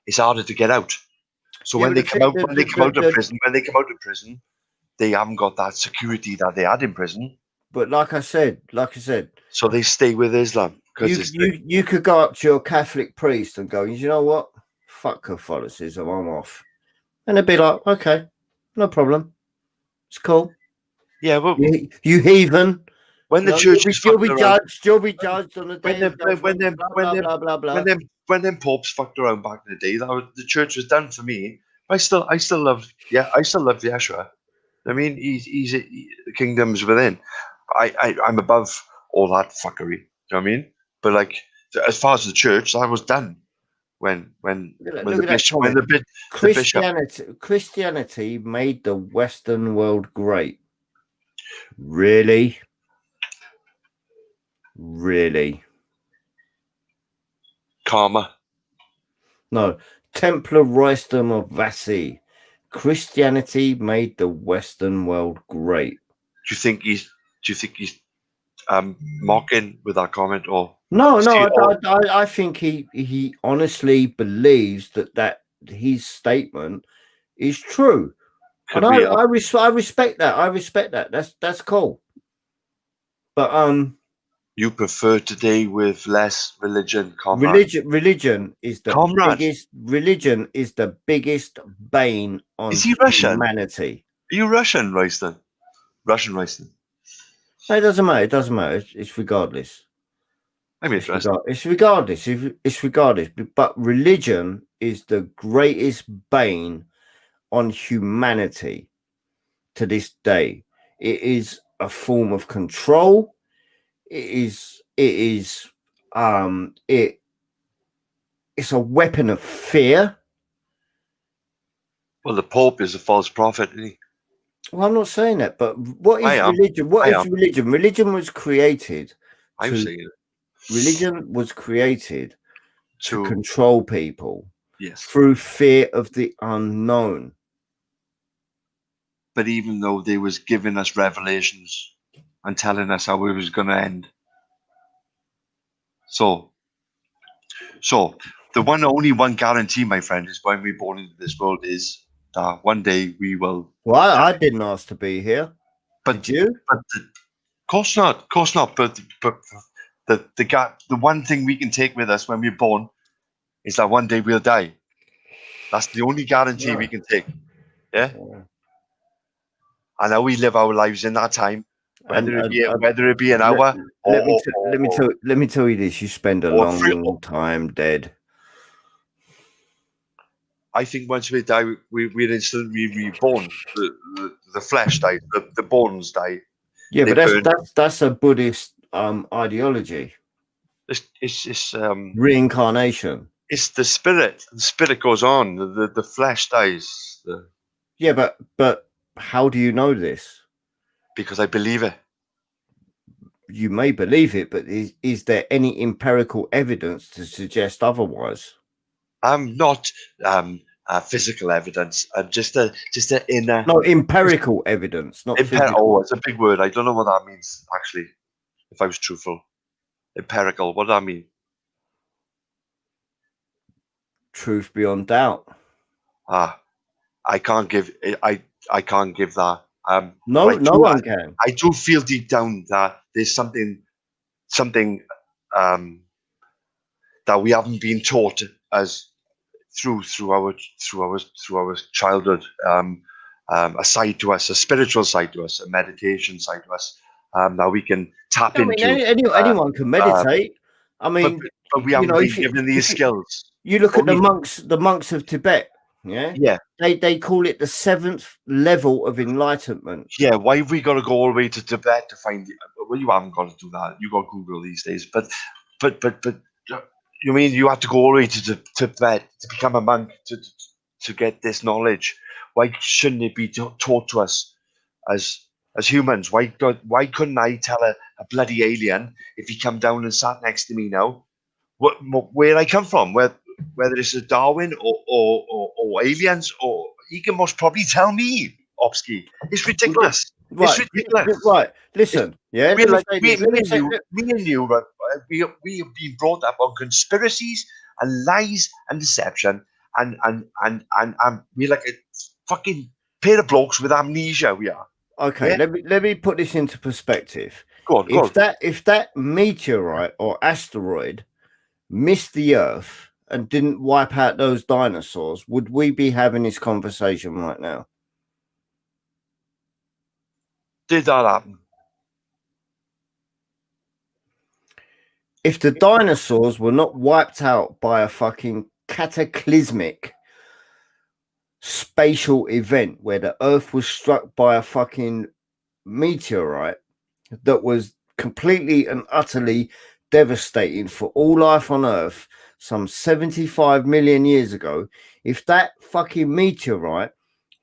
it's harder to get out. So when they come out of prison, they haven't got that security that they had in prison. But like I said, so they stay with Islam. You could go up to your Catholic priest and go, you know what? Fuck Catholicism, I'm off. And they'd be like, okay, no problem. It's cool. Yeah, well, you heathen. When the church you'll be judged on the day. When them popes fucked around back in the day, the church was done for me. I still love Yeshua. I mean, he's the kingdom's within. I'm above all that fuckery. You know what I mean? But like, as far as the church, I was done when the bishop. Christianity made the Western world great. Really? Karma. No. Templar Royston of Vassi. Christianity made the Western world great. Do you think he's mocking with that comment, or no? I think he honestly believes that his statement is true. And I respect that. I respect that. That's cool. But you prefer today with less religion, comrade? Religion is the biggest. Religion is the biggest bane on humanity. Are you Russian, Royston? Russian Royston? No, it doesn't matter. It doesn't matter. It's regardless. I mean, it's regardless. It's regardless. But religion is the greatest bane on humanity to this day. It is a form of control. It's a weapon of fear. Well, the Pope is a false prophet, isn't he? Well, I'm not saying that, but what is religion? What is religion? Religion was created. Religion was created to control people. Yes. Through fear of the unknown. But even though they was giving us revelations and telling us how it was going to end. So the only one guarantee, my friend, is when we're born into this world is that one day we will. Well, I didn't ask to be here. But did you? But of course not. But the one thing we can take with us when we're born is that one day we'll die. That's the only guarantee we can take. Yeah. And how we live our lives in that time, whether it be an hour. Let me tell you this: you spend a long time dead. I think once we die, we're instantly reborn. The flesh dies, the bones die. Yeah, but that's a Buddhist ideology. It's reincarnation. It's the spirit. The spirit goes on. The flesh dies. Yeah, but how do you know this? Because I believe it. You may believe it, but is there any empirical evidence to suggest otherwise? Not physical evidence. Just a inner. No, empirical evidence. Not physical. Oh, it's a big word. I don't know what that means actually. If I was truthful, empirical. What does that mean? Truth beyond doubt. I can't give. I can't give that. No one can. I do feel deep down that there's something that we haven't been taught as through our childhood. A side to us, a spiritual side to us, a meditation side to us. That we can tap into. Anyone can meditate. I mean, but we haven't been given these skills. You look at the monks of Tibet. Yeah. They call it the 7th level of enlightenment. Yeah. Why have we got to go all the way to Tibet to find it? Well, you haven't got to do that. You got Google these days. But you mean you have to go all the way to Tibet to become a monk to get this knowledge? Why shouldn't it be taught to us as humans? Why couldn't I tell a bloody alien if he come down and sat next to me now where I come from, whether it's a Darwin or aliens, or he can most probably tell me, Opsky. It's ridiculous. Right, It's ridiculous. right. Listen, yeah. We're like, me and you, we have been brought up on conspiracies and lies and deception, and we're like a fucking pair of blokes with amnesia. We are. Okay, Yeah? let me put this into perspective. Go on. If that meteorite or asteroid missed the Earth and didn't wipe out those dinosaurs, would we be having this conversation right now? Did that happen? If the dinosaurs were not wiped out by a fucking cataclysmic spatial event where the Earth was struck by a fucking meteorite that was completely and utterly devastating for all life on Earth some 75 million years ago, if that fucking meteorite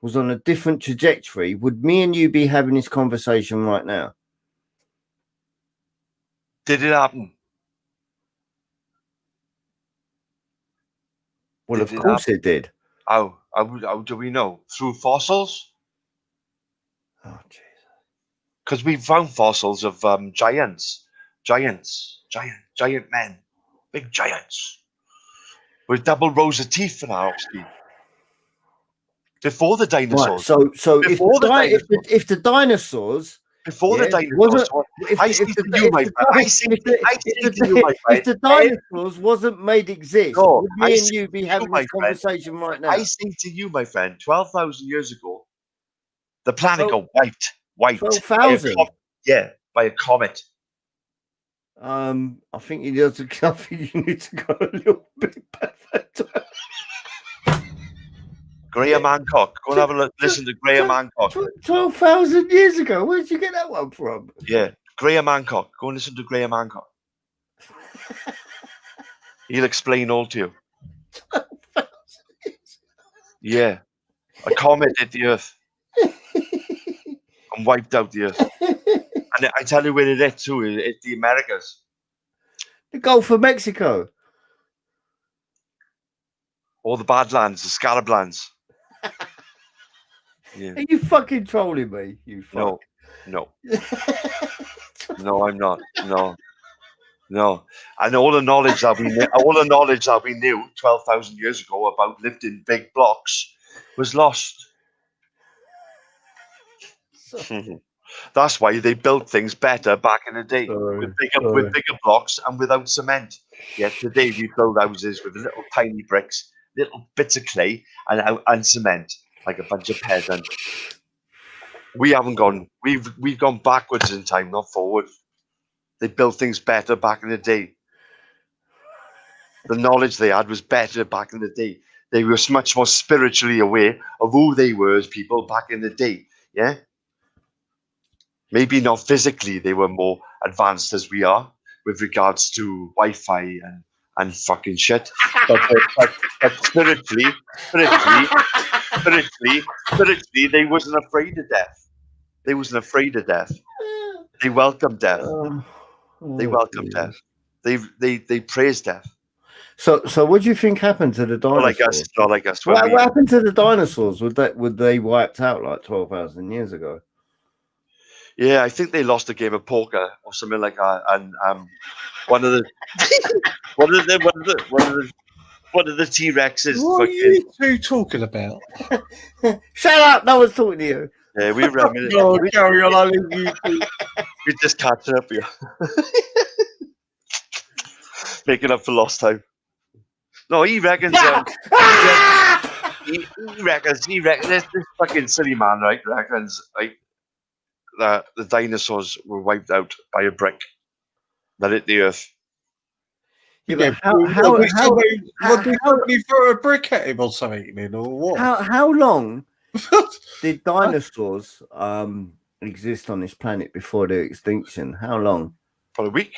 was on a different trajectory, would me and you be having this conversation right now? Did it happen? Well, of course it did. How do we know? Through fossils? Oh, Jesus. Because we found fossils of giant men, big giants, with double rows of teeth in our Opsky. Before the dinosaurs. Right, so if Before the dinosaurs, before yeah, the dinosaurs, if the dinosaurs wasn't made exist, would me and you be having this conversation right now? I say to you, my friend, 12,000 years ago, the planet got wiped. 12,000? Yeah, by a comet. I think you need to go a little bit back. Graham Hancock. Go and have a look. Listen to Graham Hancock. 12,000 years ago. Where did you get that one from? Yeah, Graham Hancock. Go and listen to Graham Hancock. He'll explain all to you. Yeah, a comet hit the Earth and wiped out the Earth. And I tell you where it hit too. It hit the Americas. The Gulf of Mexico. All the Badlands, the Scalablands. Yeah. Are you fucking trolling me? You fuck. No, I'm not. No. And all the knowledge that we knew 12,000 years ago about lifting big blocks was lost. That's why they built things better back in the day with bigger blocks and without cement. Yet today we build houses with little tiny bricks, little bits of clay and cement, like a bunch of peasants. We haven't gone. We've gone backwards in time, not forward. They built things better back in the day. The knowledge they had was better back in the day. They were much more spiritually aware of who they were as people back in the day. Yeah. Maybe not physically, they were more advanced as we are with regards to Wi-Fi and fucking shit. But spiritually, they wasn't afraid of death. They wasn't afraid of death. They welcomed death. They welcomed death. They praised death. So what do you think happened to the dinosaurs? Not like us. What happened to the dinosaurs? Would they wiped out like 12,000 years ago? Yeah, I think they lost a game of poker or something like that, and one of the T-Rexes. What are you two talking about? Shut up! No one's talking to you. Yeah, we reminisce. No, carry on. I leave you two. We just catching up here, making up for lost time. No, he reckons. He reckons. This fucking silly man, right? Reckons like that the dinosaurs were wiped out by a brick that hit the Earth. Yeah, how they throw a brick at him or something, or what? How long did dinosaurs exist on this planet before their extinction? How long? For a week.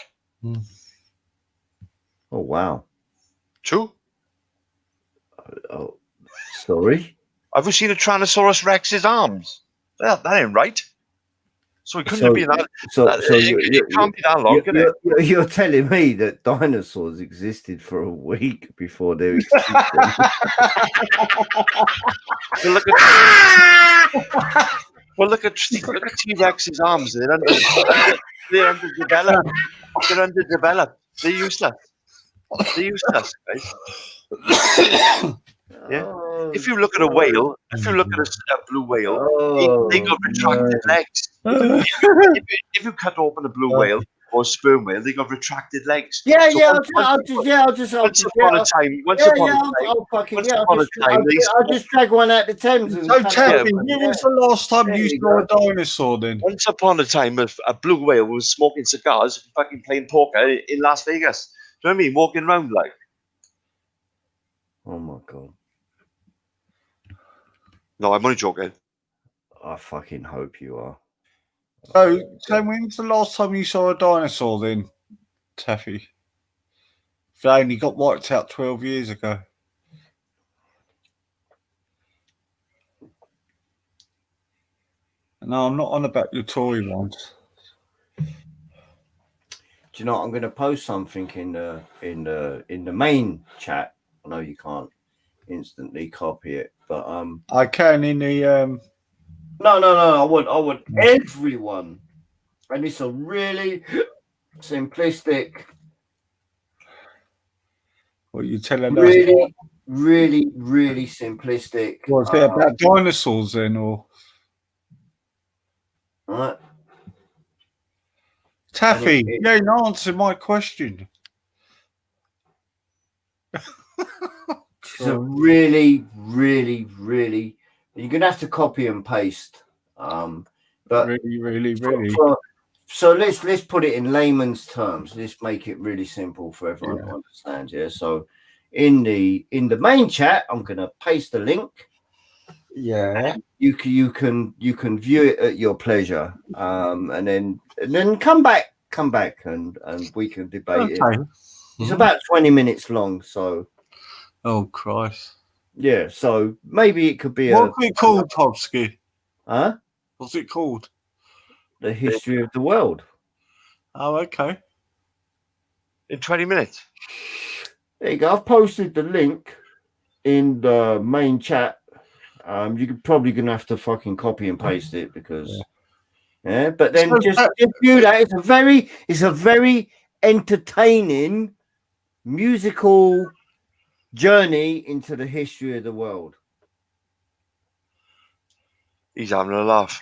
Oh wow. True. Oh, sorry. Have you seen a Tyrannosaurus Rex's arms? That ain't right. So it couldn't have been that. It can't be that long, can it? You're telling me that dinosaurs existed for a week before they were extinct? Look at T-Rex's arms. They're underdeveloped. They're underdeveloped. They're useless. Guys. Yeah. If you look at a whale, if you look at a blue whale, they got retracted legs. If you cut open a blue whale or a sperm whale, they got retracted legs. I'll just drag one out the Thames. So, Taffy, when was the last time you saw a dinosaur then? Once upon a time, a blue whale was smoking cigars and fucking playing poker in Las Vegas. Do you know what I mean? Walking around like. Oh my God. No, I'm only joking. I fucking hope you are. So when's the last time you saw a dinosaur then, Taffy? They only got wiped out 12 years ago. No, I'm not on about your toy ones. Do you know what? I'm going to post something in the main chat. I know you can't instantly copy it, but I can in the No. I want everyone, and it's a really simplistic. What you telling us? Really simplistic. Was it about dinosaurs then, or? Right. Taffy, you ain't answered my question. It's a really. You're gonna have to copy and paste. But really. So let's put it in layman's terms. Let's make it really simple for everyone to understand. Yeah. So in the main chat, I'm gonna paste the link. Yeah. You can view it at your pleasure. And then come back and we can debate it. It's about 20 minutes long, so. Oh Christ. Yeah, so maybe it could be What's it called, Topsky? Huh? What's it called? The History of the World. Oh, okay. In 20 minutes. There you go. I've posted the link in the main chat. You're probably gonna have to fucking copy and paste it because but then just view that. It's a very entertaining musical journey into the history of the world. He's having a laugh.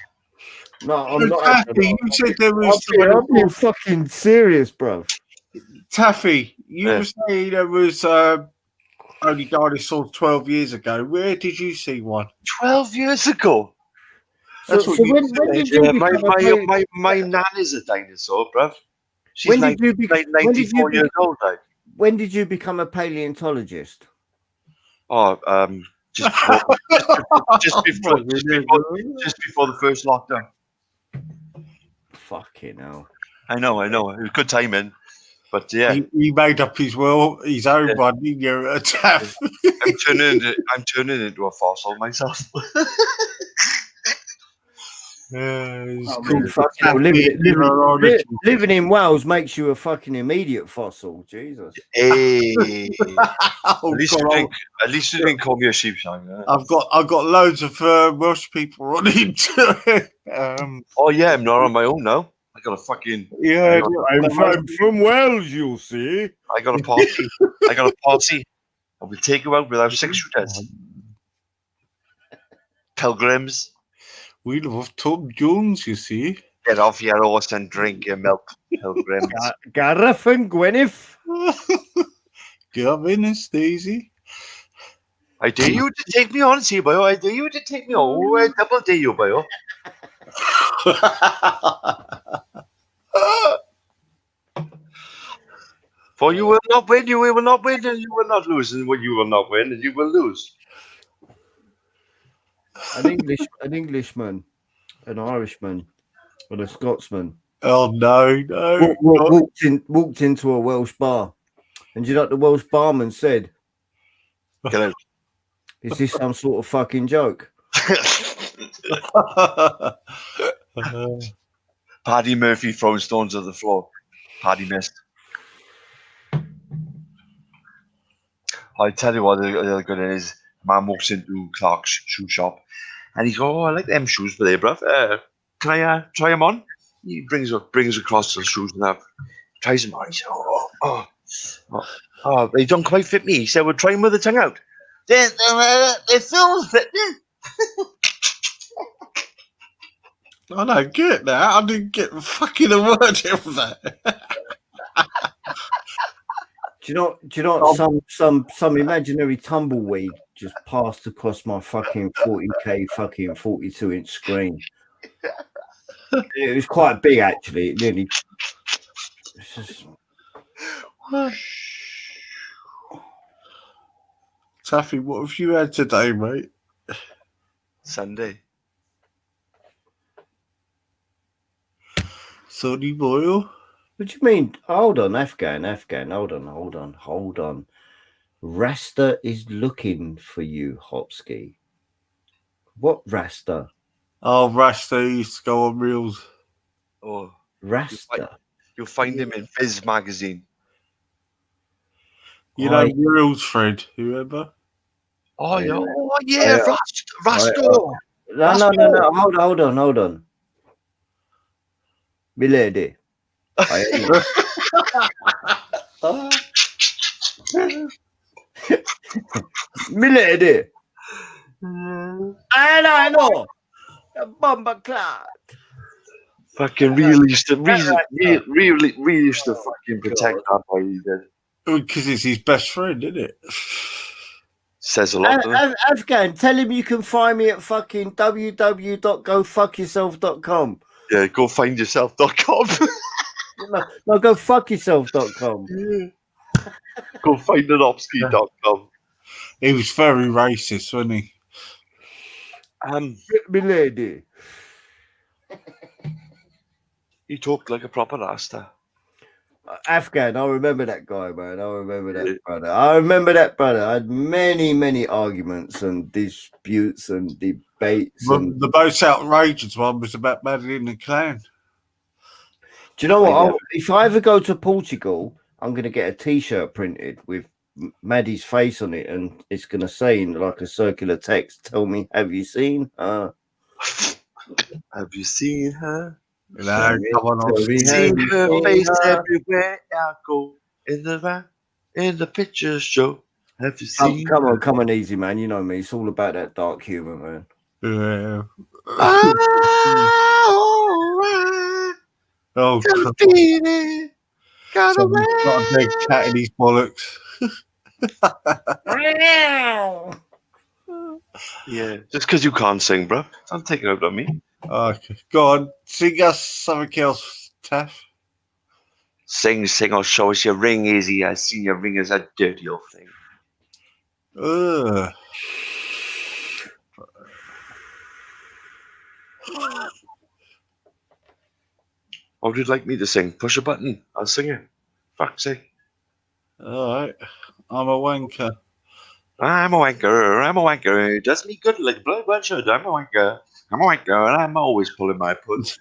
No, I'm not. You said there was. I'm being fucking serious, bro. Taffy, you were saying there was only dinosaurs 12 years ago. Where did you see one? 12 years ago. That's what you said. My nan is a dinosaur, bruv. She's 94 years old. Like. When did you become a paleontologist? Oh, just before the first lockdown. Fucking hell. I know. It was good timing. But yeah. He made up his own one, didn't you, Taff? I'm turning into a fossil myself. Living in Wales makes you a fucking immediate fossil. Jesus. Hey. At least you didn't call me a sheepshine. I've got loads of Welsh people on into oh yeah, I'm not on my own now. I got a fucking I'm from Wales, you'll see. I got a party. I will take you out with our 6 shooters. Pilgrims. We love Tom Jones, you see. Get off your horse and drink your milk, pilgrims. Gareth and Gwyneth. Gavin and Stacey. I dare you to take me on, see, boy. I dare you to take me on. Oh, I double dare you, boy. For you will not win, you will not win, and you will not lose, and you will not win, and you will lose. An Englishman, an Irishman, and a Scotsman. Oh no! Walked into a Welsh bar, and you know what the Welsh barman said? Is this some sort of fucking joke? Paddy Murphy throwing stones at the floor. Paddy missed. I tell you what, the other good is, man walks into Clark's shoe shop, and he goes, "Oh, I like them shoes for there, bruv. Can I try them on?" He brings across the shoes and tries them on. He said, "Oh, they don't quite fit me." He said, "Well, try them with the tongue out." They still fit me. I don't get that. I didn't get fucking a word of that. Do you know what? Some imaginary tumbleweed just passed across my fucking 40K fucking 42-inch screen. It was quite big, actually. It nearly. Taffy, what have you had today, mate? Sunday. Sonny Boyle. What do you mean? Hold on, Afghan. Hold on. Rasta is looking for you, Hopsky. What Rasta? Oh, Rasta used to go on reels. Oh, Rasta. You'll find him in Fizz magazine. You know Reels, Fred, remember? Oh, yeah, Rasta. No. Hold on. Milady. Milady. I know. A bomber cloud. Fucking really used to fucking protect that boy. He did. Because it's his best friend, isn't it? Says a lot. Afghan, tell him you can find me at fucking www.gofuckyourself.com. Yeah, go find yourself.com. No, go fuck yourself.com. Go find an Opsky.com. He was very racist, wasn't he? Milady. He talked like a proper Rasta. Afghan, I remember that guy, man. I remember that brother. I had many arguments and disputes and debates. And... The most outrageous one was about Madeline and Clan. Do you know what? If I ever go to Portugal, I'm going to get a T-shirt printed with Maddie's face on it, and it's going to say in like a circular text, "Tell me, have you seen her? Have you seen her? No, come on, I've seen her face everywhere I go in the pictures show. Have you seen? Come on, easy man. You know me. It's all about that dark humor, man. Yeah. Oh, got a big cat in his bollocks. Yeah, just because you can't sing, bro. Don't take it out on me. Okay, go on. Sing us something else, Taff. Sing, or show us your ring, Easy. I see your ring is a dirty old thing. What would you like me to sing? Push a button. I'll sing it. Fuck's sake. All right. I'm a wanker. I'm a wanker. It does me good like blood one should. I'm a wanker, and I'm always pulling my puns.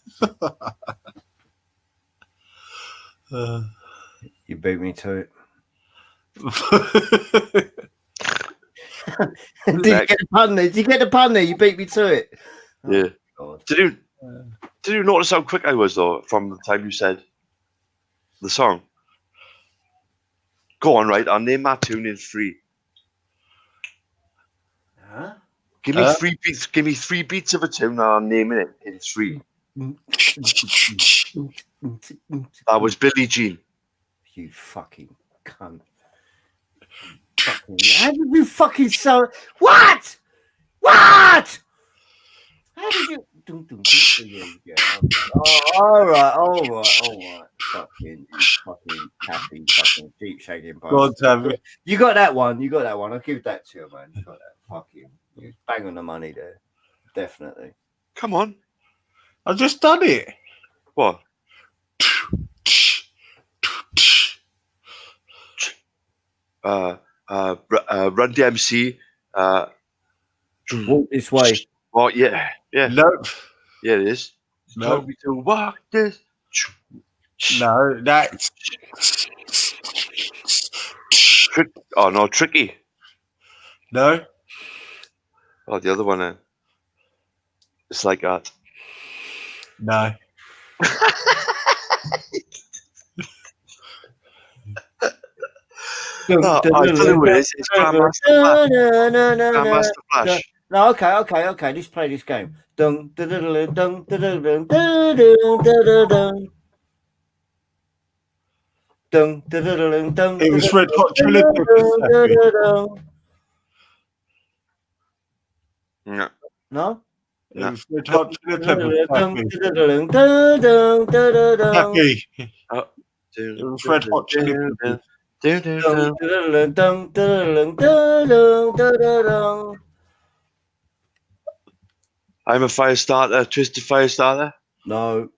You beat me to it. Did you get the pun there? You beat me to it. Yeah. Oh, Did you notice how quick I was though from the time you said the song? Go on, right? I'll name that tune in 3. Huh? Give me 3 beats. Give me 3 beats of a tune, and I'll name it in 3. That was Billie Jean. You fucking cunt. How did you fucking so? What? How did you? All right. Fucking happy, fucking deep shaking. You got that one. I'll give that to you, man. You got that. Fucking, you bang on the money there. Definitely. Come on. I just done it. What? Run DMC. Walk this way. Oh yeah. Nope. Yeah, it is. No. Told me to walk this. No, that's Oh no, Tricky. no. Oh, the other one. It's like that. No. No, I tell you what it is. It's Grandmaster Flash. Grandmaster Flash. No, okay. Let's play this game. Dun, dun, dun, dun, dun, dun, dun, dun, dun, dun, dun. Dun, dun, dun, dun, dun, It was dun, Red Hot dun, Chili dun, Peppers. dun, dun, dun, dun. No. No? It was Red Hot Chili Peppers. Dun, Happy. dun, dun, dun, dun, dun, dun. Happy. Oh. It was Red Hot Chili Peppers. Dun, dun, dun, dun, dun, dun, dun, dun, dun. I'm a fire starter, Twisted Firestarter. No.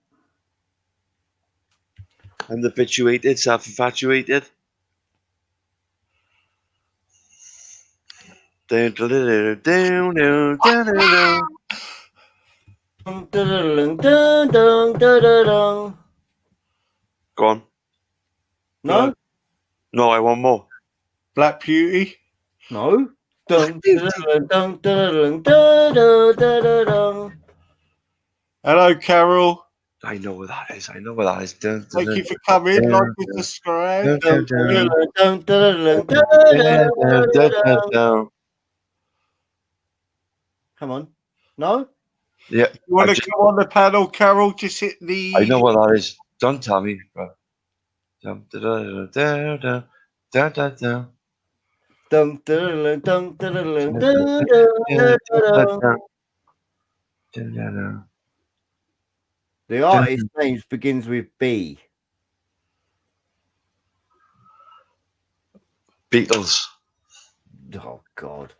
I'm the infatuated, self-infatuated. Down, down, down, down, down, down, down. Dun, dun, dun, dun, dun, dun, dun. Go on. No? No, I want more. Black Beauty. No. Dun, dun, dun, dun, dun, dun, dun, dun, dun. Hello, Carol. I know what that is. Dun, dun, Thank dun, you for coming. dun, Like dun, and subscribe. dun, Dun, dun, dun, dun, dun, dun, dun, dun, dun, dun, dun. Come on. No? Yeah, You want I to ju- come on the panel, Carol? Just hit the. I know what that is. Don't tell me. Bro. Dun, dun, dun, dun, dun, dun, dun, dun. Dun, dun, dun, dun, dun, dun, dun, dun, Dun, dun, dun. dun, dun, dun. The artist name begins with B. Beatles. Oh God.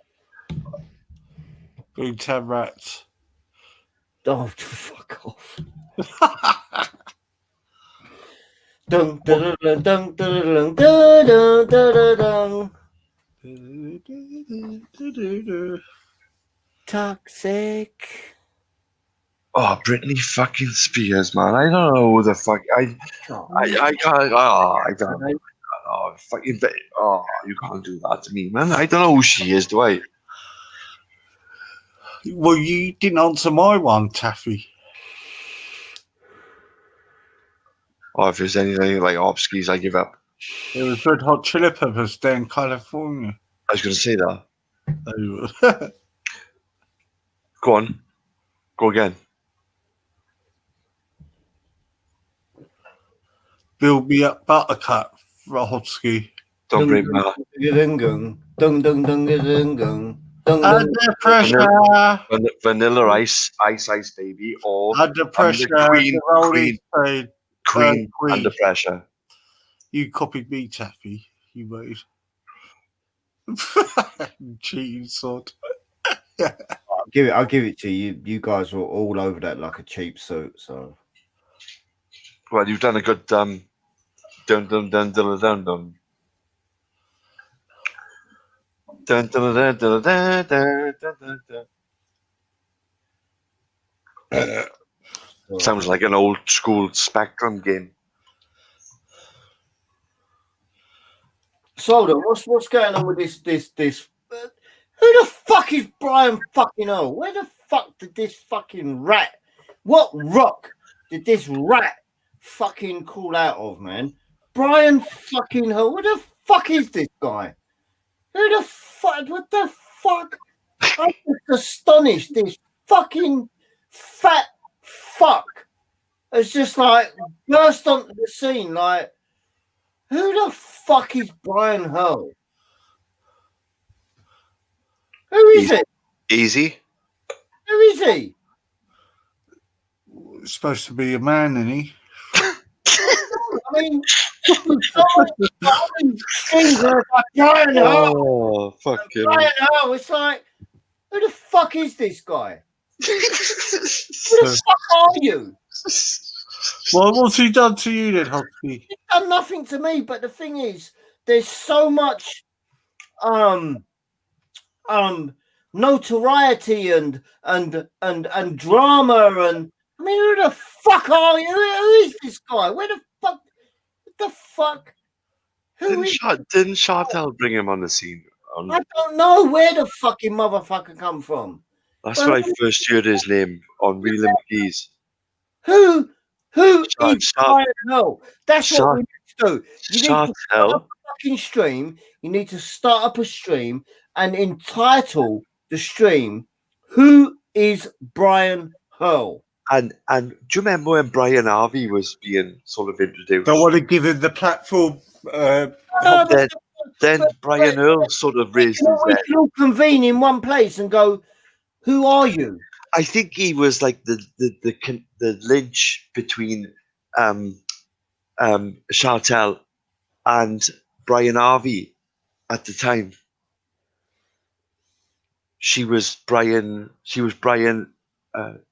Boomtown Rats. Oh, fuck off. Dun, dun, dun, dun, dun, dun, dun, dun, dun, dun. Toxic. Oh, Britney fucking Spears, man. I don't know who the fuck. I can't. Oh, I don't. Oh, fucking. Oh, you can't do that to me, man. I don't know who she is, do I? Well, you didn't answer my one, Taffy. Or if there's anything like Opskis, I give up. It was Red Hot Chili Peppers there in California. I was going to say that. Oh. Go on. Go again. Build me up, Buttercup, Rahotsky. Don't break my heart. Under pressure. Vanilla Ice, Ice Baby, or Under pressure. Queen, the Rolling Stone, Queen, Queen. Under Pressure. You copied me, Taffy. You made. Cheating sod. I'll give it to you. You guys were all over that like a cheap suit. So Well, you've done a good dun dun dun dun dun dun dun. Dun, dun, dun, dun, dun, dun, dun, dun, dun. Sounds like an old school Spectrum game. So then, what's going on with this? Who the fuck is Brian fucking Earl? Where the fuck did this fucking rat? What rock did this rat fucking call out of, man? Brian fucking Earl. Who the fuck is this guy? Who the fuck? What the fuck? I'm just astonished. This fucking fat fuck has just like burst onto the scene. Like, who the fuck is Brian Earl? Who is it? Easy. Who is he? It's supposed to be a man, isn't he? I mean, things are like Brian Earl. Oh, fucking. Brian Earl. It's like, who the fuck is this guy? Who the fuck are you? Well, what's he done to you then, Hockey? He's done nothing to me, but the thing is, there's so much notoriety and drama, and I mean, who the fuck are you? Who is this guy? Where the fuck? What the fuck? Didn't Chantel bring him on the scene? I don't know where the fucking motherfucker come from. That's when I first heard his name on Real McGee's. Who Shart- is Brian Hull? That's what Shart- we need to do. You need to start Chantel. up a fucking stream. You need to start up a stream and entitle the stream, "Who is Brian Hull?" And do you remember when Brian Harvey was being sort of introduced? Don't want to give him the platform. Then Brian Earl sort of raised his We head. can all convene in one place and go, "Who are you?" I think he was like the lynch between Chantel and Brian Harvey at the time.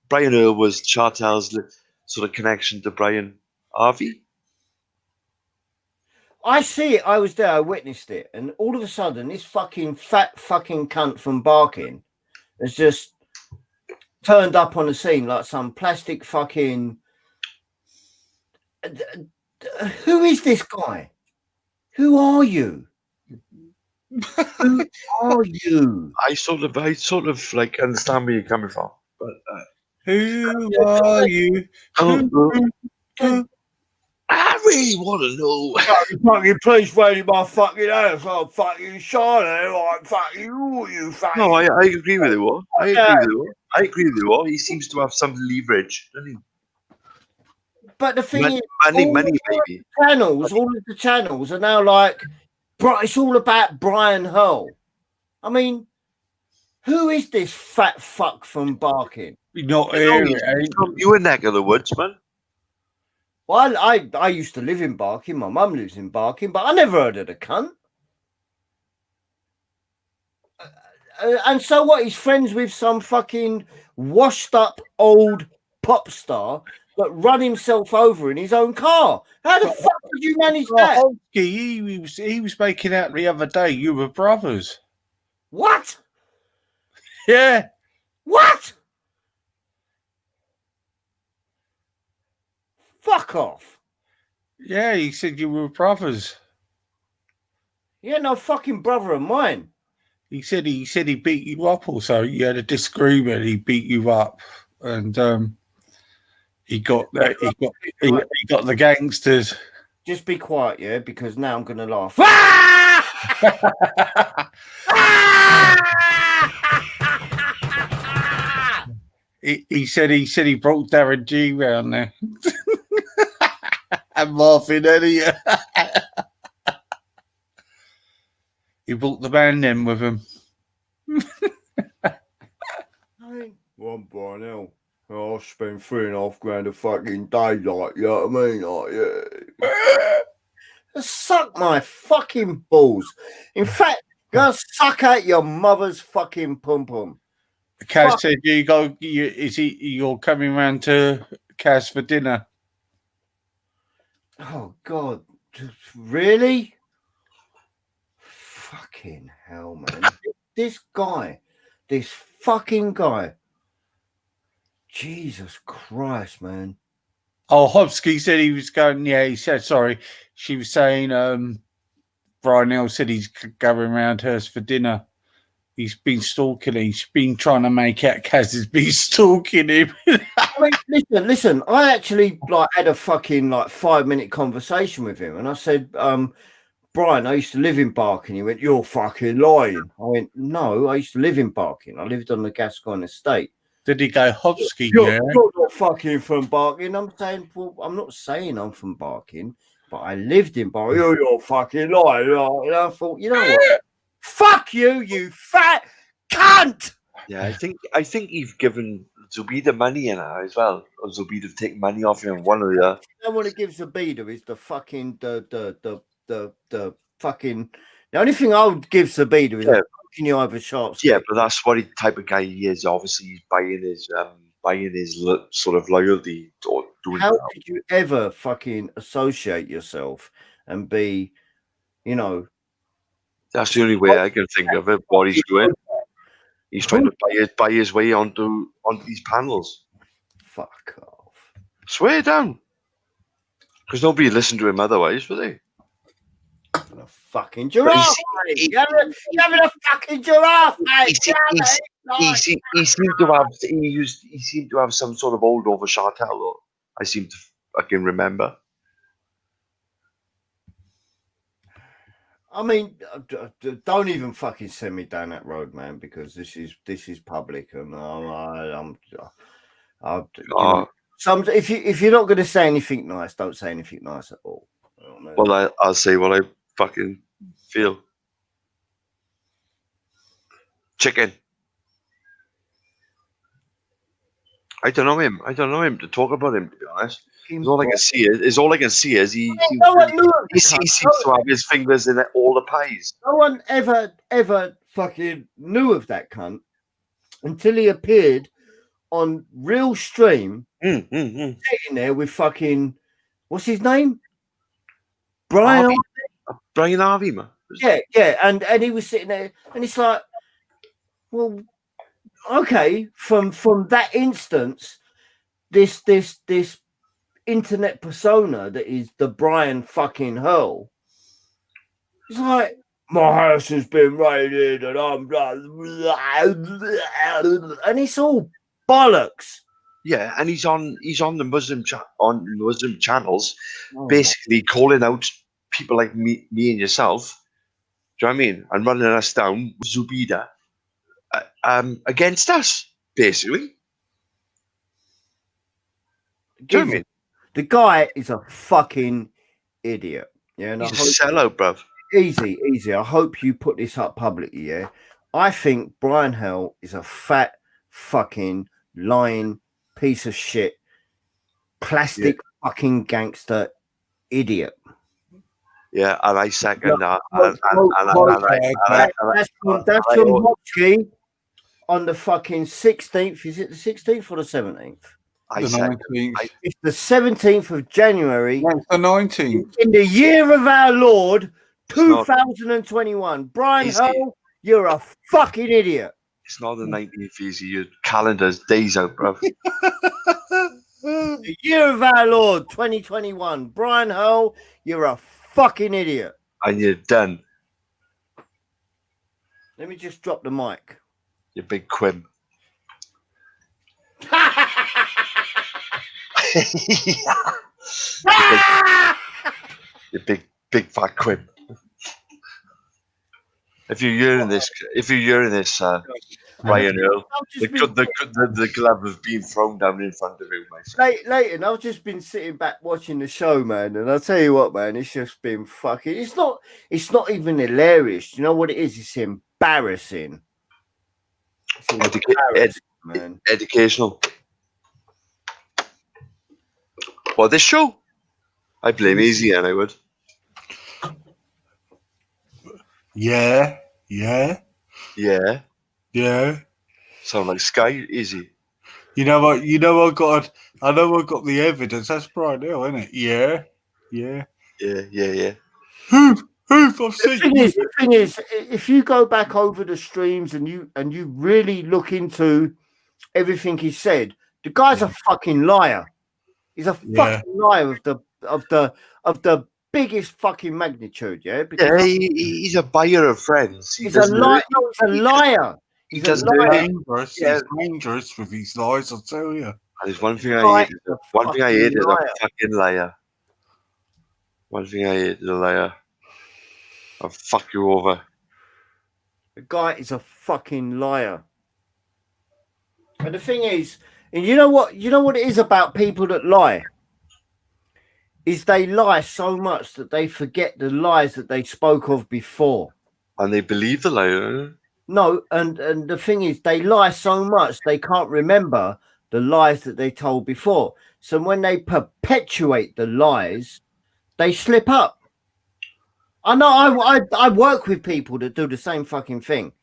Brian Earl was Chantel's sort of connection to Brian Harvey. I see it. I was there. I witnessed it, and all of a sudden, this fucking fat fucking cunt from Barking has just turned up on the scene like some plastic fucking. Who is this guy? Who are you? Who are you? I sort of like understand where you're coming from, but who are you? I really want to know. Fucking please wait in my fucking house. I'm fucking Charlotte. I'm fucking you fucking. No, I agree with you. I agree with you. He seems to have some leverage, doesn't he? But the thing Money, is, maybe. All of the channels are now like, it's all about Brian Hull. I mean, who is this fat fuck from Barking? Not He's from your neck of the woods, man. Well, I used to live in Barking. My mum lives in Barking, but I never heard of the cunt. And so what? He's friends with some fucking washed up old pop star that run himself over in his own car. How the fuck did you manage that? He was making out the other day you were brothers. What? Yeah. What? Fuck off. Yeah, he said you were brothers. You're no fucking brother of mine. He said he beat you up also. You had a disagreement, he beat you up. And he got the gangsters. Just be quiet, yeah, because now I'm gonna laugh. He said he brought Darren G round there. And Marvin Elliott. He brought the band in with him. One Brian Hill. I'll spend $3.5 grand a fucking day, like, you know what I mean? Like, yeah. Suck my fucking balls. In fact, go suck out your mother's fucking pum pum. Kaz said you're coming round to Kaz for dinner. Oh God, really? Fucking hell, man. This fucking guy. Jesus Christ, man. Oh, Hobsky said he was going. Yeah, he said sorry. She was saying Brian Hill said he's going round hers for dinner. He's been stalking. He's been trying to make out Kaz has been stalking him. I mean, listen. I actually had a fucking 5-minute conversation with him, and I said, Brian, I used to live in Barking. He went, "You're fucking lying." I went, "No, I used to live in Barking. I lived on the Gascoigne estate." Did he go, Hobsky? You're not fucking from Barking. I'm saying, well, I'm not saying I'm from Barking, but I lived in Barking. You're fucking lying. And I thought, you know what? Fuck you, you fat cunt. Yeah, I think you've given Zubida money in it as well. Or Zubida taken money off him, one or the other. You know what it gives Zubida is the fucking the fucking. The only thing I would give Zubida is fucking you over shots. Yeah, but that's what type of guy he is. Obviously, he's buying his sort of loyalty. Or doing How could you ever fucking associate yourself and be, you know? That's the only way I can think of it. What he's doing, he's trying to buy his way onto these panels. Fuck off. Swear down. Because nobody listened to him otherwise, would they? A fucking giraffe, mate. You having a fucking giraffe, mate. He seemed to have some sort of hold over Chartel, though. I seem to fucking remember. I mean, don't even fucking send me down that road, man, because this is public, and if you're not going to say anything nice, don't say anything nice at all. Well, I'll say what I fucking feel. Chicken. I don't know him to talk about him, to be honest. All I can see is he seems to have his fingers in all the pies. No one ever fucking knew of that cunt until he appeared on real stream, sitting there with fucking, what's his name? Brian Harvey, man. Yeah, and he was sitting there, and it's like, well, okay, from that instance, this internet persona that is the Brian fucking Hurl. It's like, my house has been raided and I'm and it's all bollocks. Yeah, and he's on the Muslim channels, basically calling out people like me and yourself. Do you know what I mean? And running us down, Zubida, against us, basically. Do you know what I mean? The guy is a fucking idiot. Yeah, and he's a sellout, bruv. Easy. I hope you put this up publicly. Yeah, I think Brian Hurl is a fat fucking lying piece of shit, plastic fucking gangster idiot. Yeah, and I second that. That's from Motsky on the fucking 16th. Is it the 16th or the 17th? The 19th. It's the 17th of January. That's the 19th. In the year of our Lord, 2021. Brian Hurl, you're a fucking idiot. It's not the 19th, easy. Your calendar's days out, bro. The year of our Lord, 2021. Brian Hurl, you're a fucking idiot. And you're done. Let me just drop the mic. You big quim. You big fat quim. If you're hearing this, Ryan Earl, the glove has been thrown down in front of you, mate. Leighton, I've just been sitting back watching the show, man, and I'll tell you what, man, it's just been fucking. It's not even hilarious. You know what it is? It's embarrassing. Man. Educational. Well, this show, I blame Easy, and I would. Yeah. Sound like Sky, Easy. You know what? I know I got the evidence. That's Brian Hill, isn't it? Yeah. Yeah. The thing is, if you go back over the streams and you really look into everything he said, the guy's a fucking liar. He's a fucking liar of the biggest fucking magnitude. Yeah, because he's a buyer of friends. He's a liar. No, he's a liar. He's dangerous. He's dangerous with his lies. I'll tell you. And there's one thing I hate. One thing I hate is a fucking liar. One thing I hate is a liar. I'll fuck you over. The guy is a fucking liar. And the thing is, and you know what it is about people that lie? Is they lie so much that they forget the lies that they spoke of before. And they believe the lie. No, and the thing is, they lie so much they can't remember the lies that they told before. So when they perpetuate the lies, they slip up. I know I work with people that do the same fucking thing.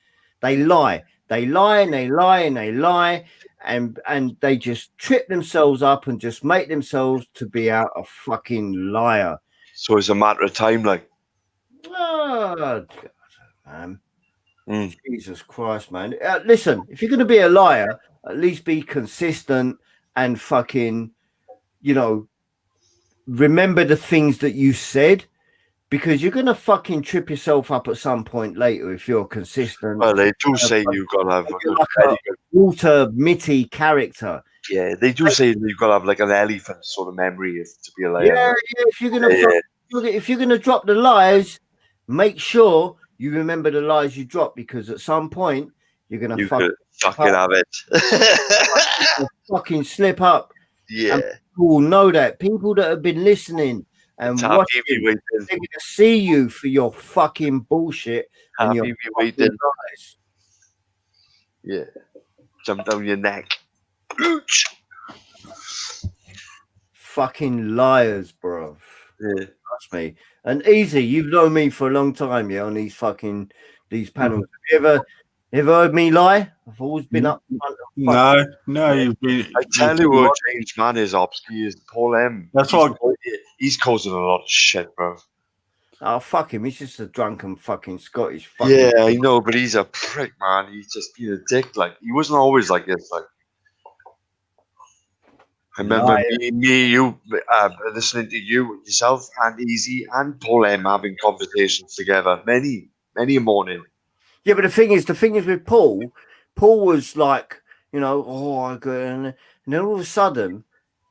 They lie. They lie and they lie and they lie. And they just trip themselves up and just make themselves to be out a fucking liar. So it's a matter of time, like. Oh, God, man. Jesus Christ, man. Listen, if you're going to be a liar, at least be consistent and fucking you know, remember the things that you said, because you're gonna fucking trip yourself up at some point later if you're consistent. Well, they do say you've got to have a good, like a Walter Mitty character. yeah, they do say you've got to have like an elephant sort of memory to be alive. Yeah, if you're gonna if you're gonna drop the lies, make sure you remember the lies you drop, because at some point you're gonna fucking have it. fucking slip up. Yeah, and people will know that. People that have been listening and watching, they're gonna see you for your fucking bullshit and your waiting. lies. Yeah, jump down your neck. Fucking liars, bro. Yeah, trust me. And Easy, you've known me for a long time, yeah, on these panels. Have you ever heard me lie? I've always been up front. No, you've been. I tell you what, changed man is Opsky is Paul M. That's why he's causing a lot of shit, bro. Oh, fuck him. He's just a drunken fucking Scottish Yeah, I know, but he's a prick, man. He's just being a dick. Like, he wasn't always like this. Like, I remember you listening to you, yourself, and Easy, and Paul M having conversations together many a morning. Yeah, but the thing is with Paul was like, you know, oh, I go, and then all of a sudden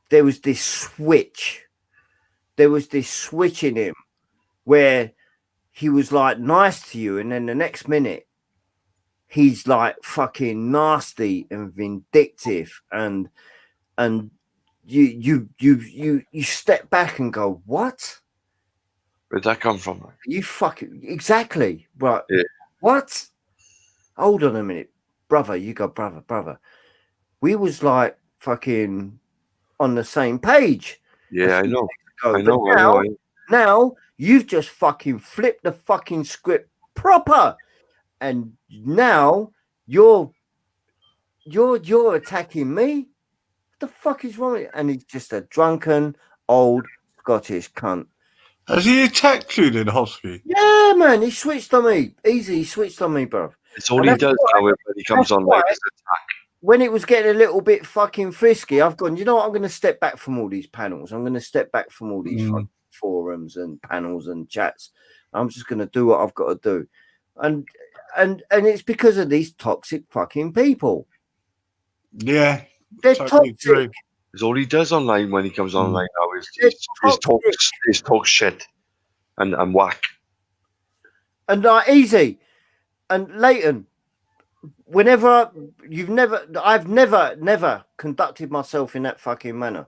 there was this switch. There was this switch in him where he was like nice to you, and then the next minute he's like fucking nasty and vindictive, and you step back and go, what? Where'd that come from? Man? You fucking exactly right. Yeah. What? Hold on a minute, brother. You go, brother. We was like fucking on the same page. Yeah, I know. I know. Now you've just fucking flipped the fucking script proper, and now you're attacking me. What the fuck is wrong with you? And he's just a drunken old Scottish cunt. Has he attacked you then, Hosky? Yeah, man, he switched on me. Easy, he switched on me, bro. It's all he does now when he comes on like this attack. When it was getting a little bit fucking frisky, I've gone, you know what? I'm going to step back from all these panels. I'm going to step back from all these fucking forums and panels and chats. I'm just going to do what I've got to do. And it's because of these toxic fucking people. Yeah. They're toxic. It's all he does online when he comes online now is talk shit and whack. And Easy and Leighton, I've never conducted myself in that fucking manner.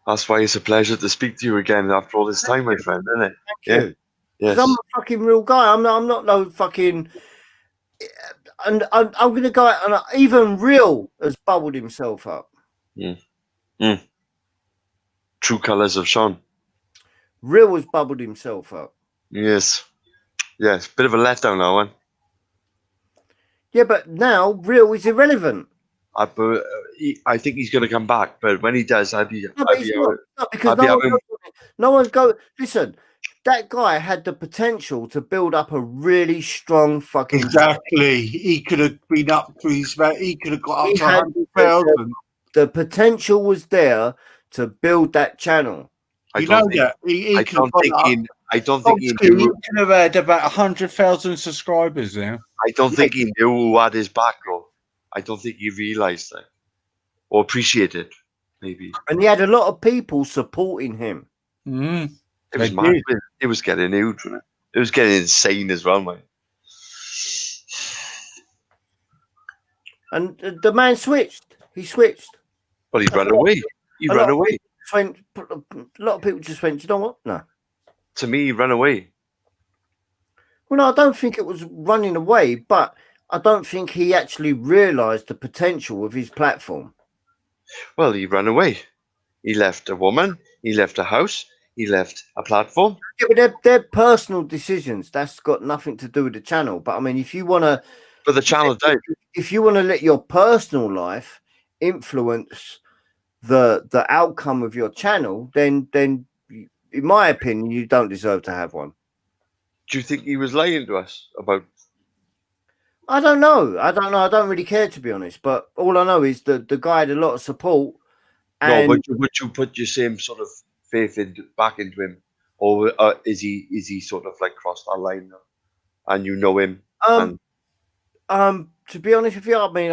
That's why it's a pleasure to speak to you again after all this time, my friend, isn't it? Thank you. Yes. I'm a fucking real guy. I'm not no fucking. And I'm going to go out, and even Real has bubbled himself up. True colours of Sean. Real has bubbled himself up. Yes. Bit of a letdown now, one. Yeah, but now Real is irrelevant. I think he's going to come back, but when he does, Listen, that guy had the potential to build up a really strong fucking. Exactly. He could have been up to his. He could have got up to 100,000. The potential was there to build that channel. I don't think he knew. could have had about 100,000 subscribers now. I don't think he knew who had his back, though. I don't think he realised that or appreciated, maybe. And he had a lot of people supporting him. Mm. It was mad. It was getting huge, wasn't it? It was getting insane as well, mate. And the man switched. He switched. But he ran away. He ran away. A lot of people just went, you know what? No. To me, he ran away. Well, no, I don't think it was running away, but I don't think he actually realised the potential of his platform. Well, he ran away. He left a woman. He left a house. He left a platform. Yeah, but they're personal decisions. That's got nothing to do with the channel. But I mean, if you want to... But the channel died. If you want to let your personal life influence the outcome of your channel, then in my opinion, you don't deserve to have one. Do you think he was lying to us about... I don't know. I don't really care, to be honest. But all I know is that the guy had a lot of support, No, And would you put your same sort of faith back into him, or is he sort of like crossed that line now, and you know him? To be honest with you, I mean,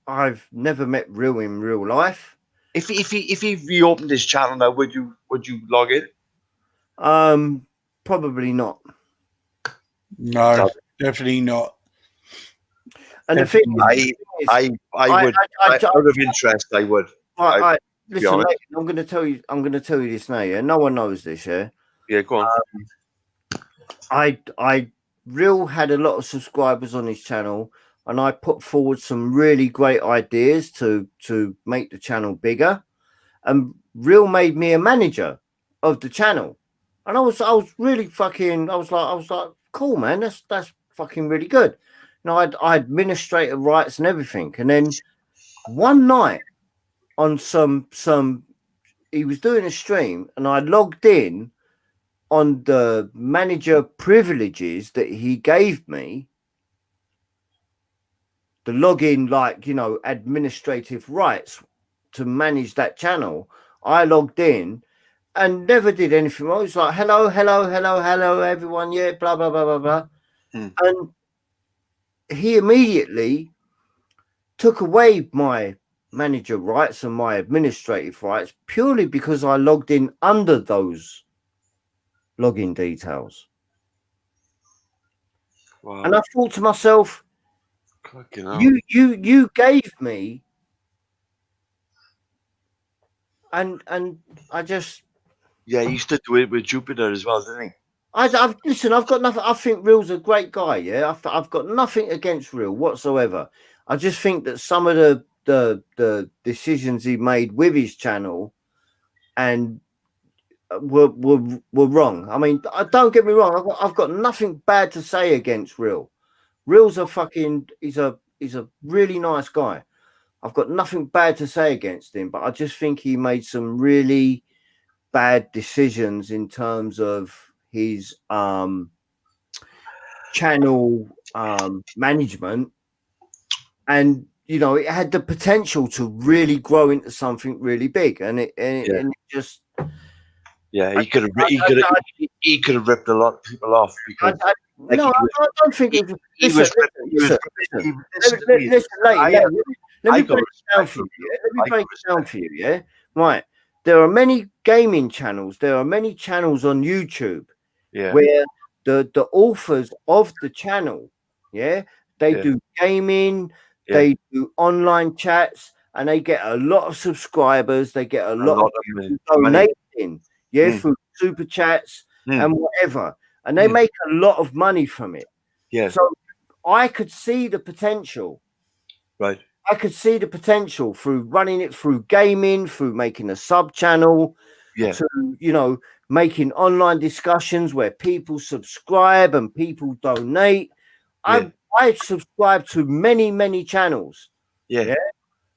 I've never met Real in real life. If he reopened his channel now, would you log in? Probably not. No, definitely not. And the thing is, I would. Out of interest, I would. Listen, mate, I'm going to tell you this now. Yeah, no one knows this. Yeah. Yeah, go on. I Real had a lot of subscribers on his channel, and I put forward some really great ideas to make the channel bigger. And Real made me a manager of the channel, and I was really fucking. I was like, cool, man. That's fucking really good. You know, I had administrator rights and everything. And then one night on he was doing a stream, and I logged in on the manager privileges that he gave me, the login, like, you know, administrative rights to manage that channel. I logged in and never did anything. I was like, hello, everyone. Yeah, blah, blah, blah, blah, blah. And he immediately took away my manager rights and my administrative rights purely because I logged in under those login details. Wow. And I thought to myself, you gave me, and I just, yeah, he used to do it with Jupiter as well, didn't he? Listen, I've got nothing. I think Real's a great guy. Yeah, I've got nothing against Real whatsoever. I just think that some of the decisions he made with his channel and were wrong. I mean, don't get me wrong. I've got nothing bad to say against Real. Real's he's a really nice guy. I've got nothing bad to say against him, but I just think he made some really bad decisions in terms of his channel management, and you know, it had the potential to really grow into something really big, and it just, yeah, he could have ripped a lot of people off because I don't think it was. Let me break it down for you. Yeah, right. There are many gaming channels. There are many channels on YouTube where the authors of the channel, they do gaming, they do online chats, and they get a lot of subscribers. They get a lot of donating, through super chats and whatever, and they make a lot of money from it. Yeah. So I could see the potential. Right. I could see the potential through running it through gaming, through making a sub channel, to, you know, making online discussions where people subscribe and people donate. I subscribe to many channels. Yeah.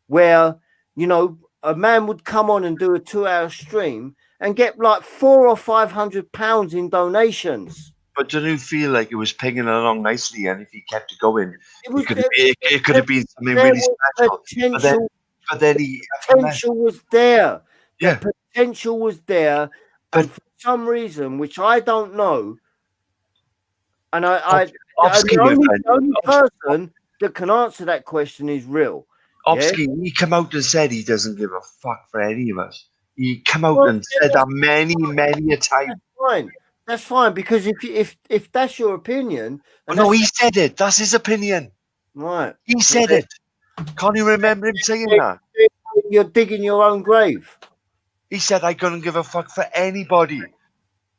Where, you know, a man would come on and do a 2-hour stream and get like £400 or £500 in donations. But didn't you feel like it was pinging along nicely, and if he kept it going, it could have been something really special. But then potential was there. Yeah, the potential was there, and for some reason, which I don't know, and the only person that can answer that question is Real. Obsky, he come out and said he doesn't give a fuck for any of us. He come out and said that many a time. That's fine, because if that's your opinion, no, he said it. That's his opinion. Right. He said it. Can't you remember him saying that? You're digging your own grave. He said, "I couldn't give a fuck for anybody."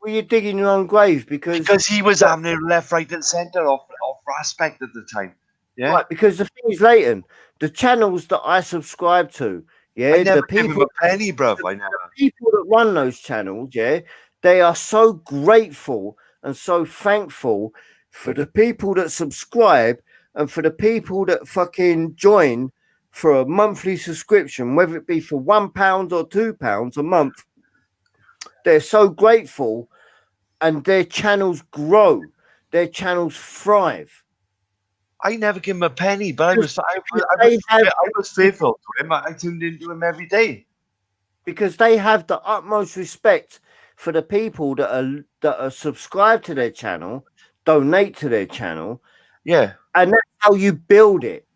Well, you're digging your own grave because he was having it left, right, and centre off Aspect at the time. Yeah. Right, because the thing is, Leighton, the channels that I subscribe to, I never give him a penny, bruv. I never. The people that run those channels, they are so grateful and so thankful for the people that subscribe and for the people that fucking join for a monthly subscription, whether it be for £1 or £2 a month. They're so grateful, and their channels grow, their channels thrive. I never give him a penny, but I was faithful to him. I tuned into him every day. because they have the utmost respect for the people that are subscribed to their channel, donate to their channel, Yeah. and that's how you build it.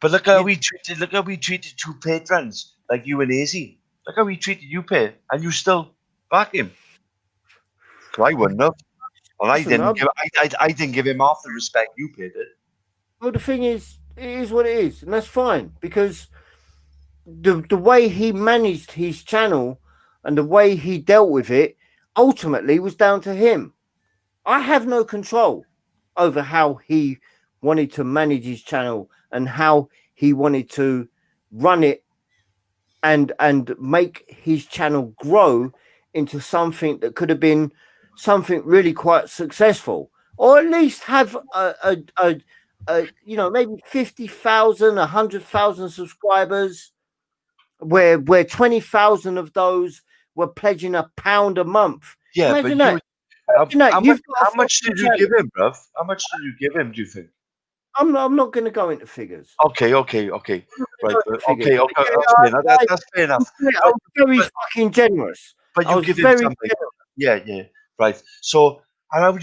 But look how we treated two patrons like you and Izzy. Look how we treated you, Pay, and you still back him. I wouldn't have. Well, I didn't give him half the respect you paid it. Well, the thing is, it is what it is, and that's fine, because the way he managed his channel and the way he dealt with it ultimately was down to him. I have no control over how he wanted to manage his channel and how he wanted to run it and make his channel grow into something that could have been something really quite successful, or at least have a you know, maybe 50,000, 100,000 subscribers, where 20,000 of those were pledging £1 a month. Yeah, Imagine but that. Imagine that. how much did you give him, bruv? How much did you give him, do you think? I'm not going to go into figures. Okay. Right. Okay. Yeah, That's fair enough. I was very fucking generous. But I you was give him very something. generous. Yeah. Right. So, and how did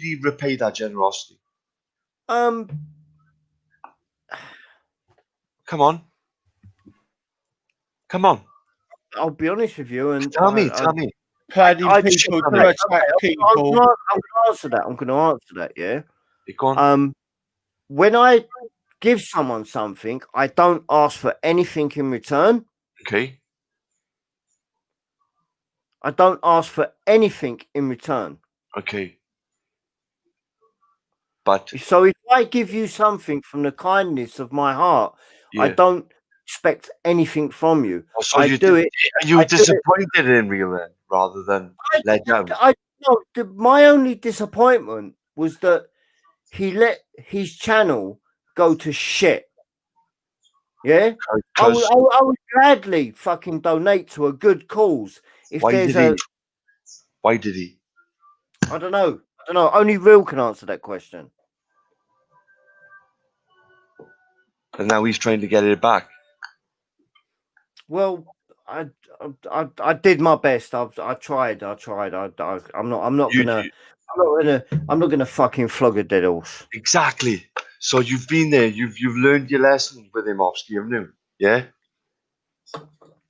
he repay that generosity? Come on. I'll be honest with you, and tell me. Planning I people just- to attack people. I'm going to answer that. I'm going to answer that. Yeah. Go on. When I give someone something, I don't ask for anything in return. Okay. I don't ask for anything in return. Okay. But so if I give you something from the kindness of my heart, I Yeah. don't expect anything from you. So I you do it. Are you I do it- disappointed in real then, rather than let down? My only disappointment was that he let his channel go to shit. Yeah, I would gladly fucking donate to a good cause if Why there's did he? Why did he? I don't know. Only Real can answer that question. And now he's trying to get it back. Well, I did my best. I tried. I'm not gonna fucking flog a dead horse. Exactly. So you've been there. You've learned your lesson with him, Offski, haven't you? Yeah.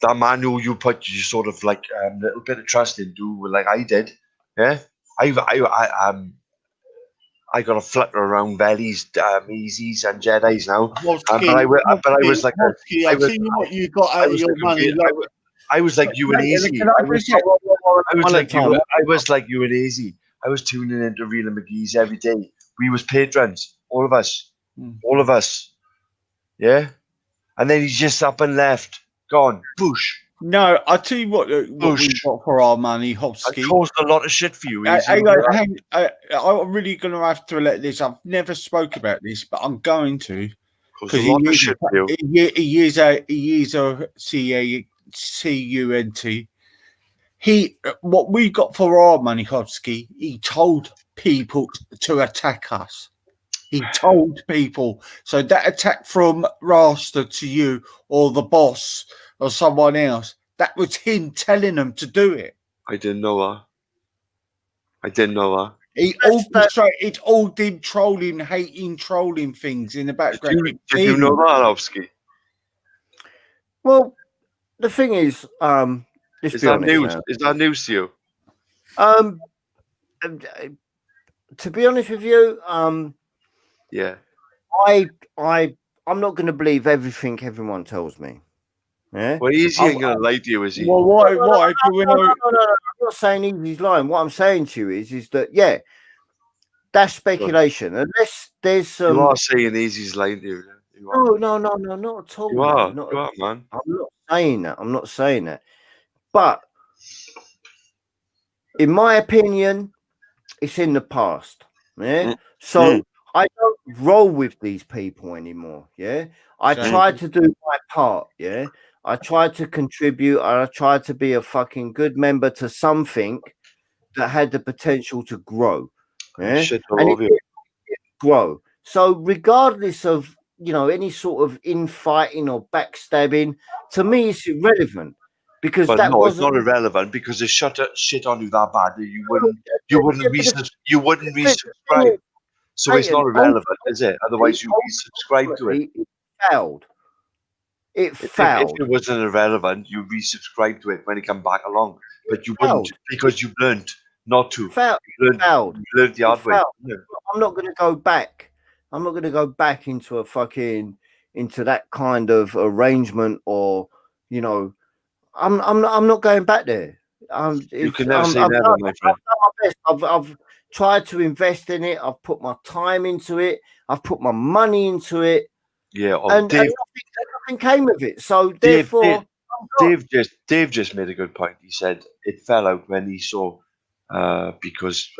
That man who you put you sort of like a little bit of trust into, like I did. Yeah. I got a flutter around bellies, Easies and Jedis now. But I was like, I'll tell you what you got out of your money. I was like you and Easy. I was like you and Easy. I was tuning into Real and McGee's every day. We was patrons, all of us. Yeah. And then he's just up and left, gone, boosh. No, I'll tell you what we got for our money, Hobsky. I caused a lot of shit for you. I'm really going to have to let this. I've never spoke about this, but I'm going to. Because he is a CUNT. What we got for our money, Hobsky, he told people to attack us. He told people. So that attack from Rasta to you or the boss or someone else, that was him telling them to do it. I didn't know that. He orchestrated all them trolling, hating, trolling things in the background. Did you know that, Ovsky? Well, the thing is, is that news? Is that news to you? To be honest with you, yeah, I'm not going to believe everything everyone tells me. Yeah. Well, Easy ain't going to lie to you, is he? Well, why? No, I'm not saying Easy's lying. What I'm saying to you is that that's speculation. Unless there's some. You are saying Easy's lying to you. No, not at all. You are, man. I'm not saying that. But in my opinion, it's in the past. Yeah. So I don't roll with these people anymore. Yeah. I try to do my part. Yeah. I try to contribute. I try to be a fucking good member to something that had the potential to grow. Yeah. And it grow. So regardless of, any sort of infighting or backstabbing, to me, it's irrelevant. because But that no, it's wasn't not irrelevant because they shit on you that bad that you wouldn't resubscribe. So it's not irrelevant, is it? Otherwise, you resubscribe to it. It failed. It If failed. it wasn't irrelevant, you resubscribe to it when it come back along. But you failed. wouldn't because you learned not to. Failed. You Failed. learned the hard way. Failed. I'm not going to go back. I'm not going to go back into that kind of arrangement, or I'm not going back there. You can never say never, my friend. I've done my best. I've tried to invest in it. I've put my time into it. I've put my money into it. Yeah, and nothing came of it. So therefore, Dave just made a good point. He said it fell out when he saw because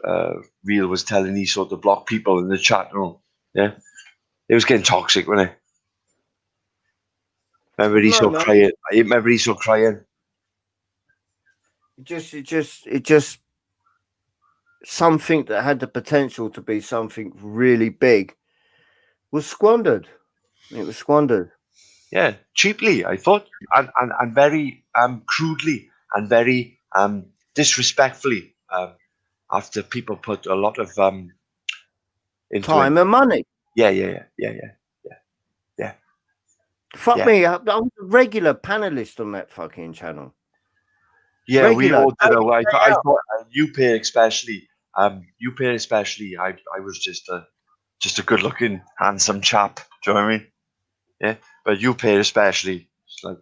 Real was telling he saw to block people in the chat room. Yeah, it was getting toxic, wasn't it? Remember he saw crying. It just something that had the potential to be something really big was squandered. It was squandered. Yeah, cheaply, I thought, and very crudely and very disrespectfully. After people put a lot of into time and money. Yeah. Fuck me, I was a regular panelist on that fucking channel. Yeah, regular. We all did. I thought UPay especially. UPay especially. I was just a good-looking, handsome chap. Do you know what I mean? Yeah, but UPay especially. It's like,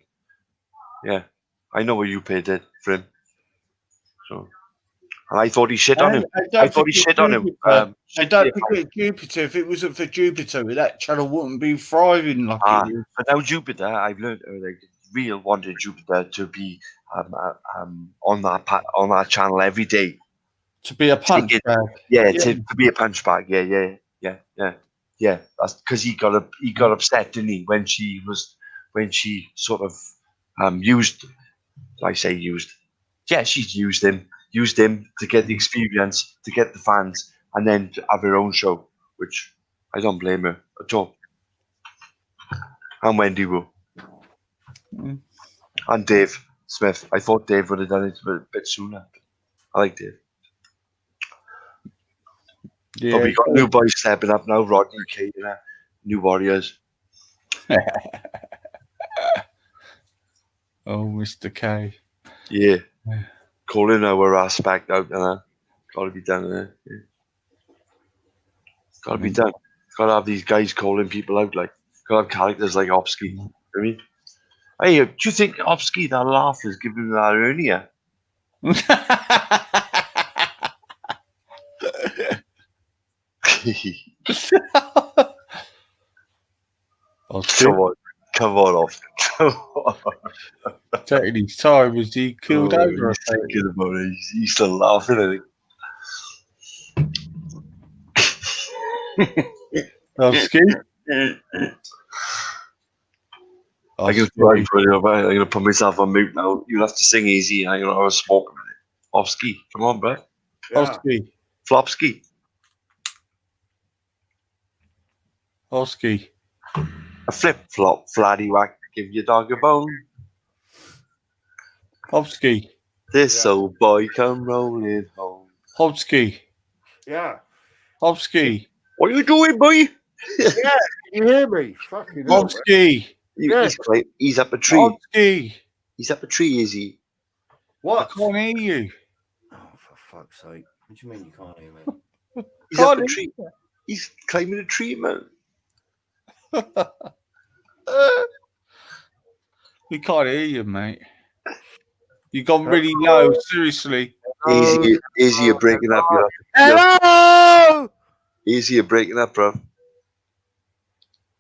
yeah, I know what UPay did for him. So, and I thought he shit on him. I thought he shit on him. I don't forget Jupiter. If it wasn't for Jupiter, that channel wouldn't be thriving like it is. But now Jupiter, I've learned Real wanted Jupiter to be on that channel every day. To be a punch bag. Yeah, to be a punch bag. Yeah. That's because he got upset, didn't he, when she sort of used. I say used. Yeah, she's used him to get the experience, to get the fans, and then to have her own show, which I don't blame her at all. And Wendy Wu. And Dave Smith. I thought Dave would have done it a bit sooner. I like Dave. Yeah, but we got new boys stepping up now. Rodney, Kate, new Warriors. Oh, Mr. K. Yeah. Calling our aspect out there. Got to be done there. Yeah. Got to be done. Got to have these guys calling people out. Like, got to have characters like Opsky. I mean, hey, do you think Opsky, that laugh, is giving him that hernia? Come on, off. Taking his time as he killed over. He's still laughing, I think. Opsky? I'm going to put myself on mute now. You'll have to sing easy. I'm going to have a smoke a minute. Opsky, come on, bro. Opsky. Flopsky. Opsky. A flip flop, flatty whack, give your dog a bone. Opsky. This old boy come rolling home. Opsky. Yeah. Opsky. What are you doing, boy? Yeah, can you hear me? Fucking Opsky. He's up a tree. Opsky. He's up a tree, is he? What? I can't hear you. Oh, for fuck's sake. What do you mean you can't hear me? He's up a tree. He's climbing a tree, man. We can't hear you, mate. You gone really low, seriously. Easy, you're breaking up. Hello! Easy, you're breaking up, bro.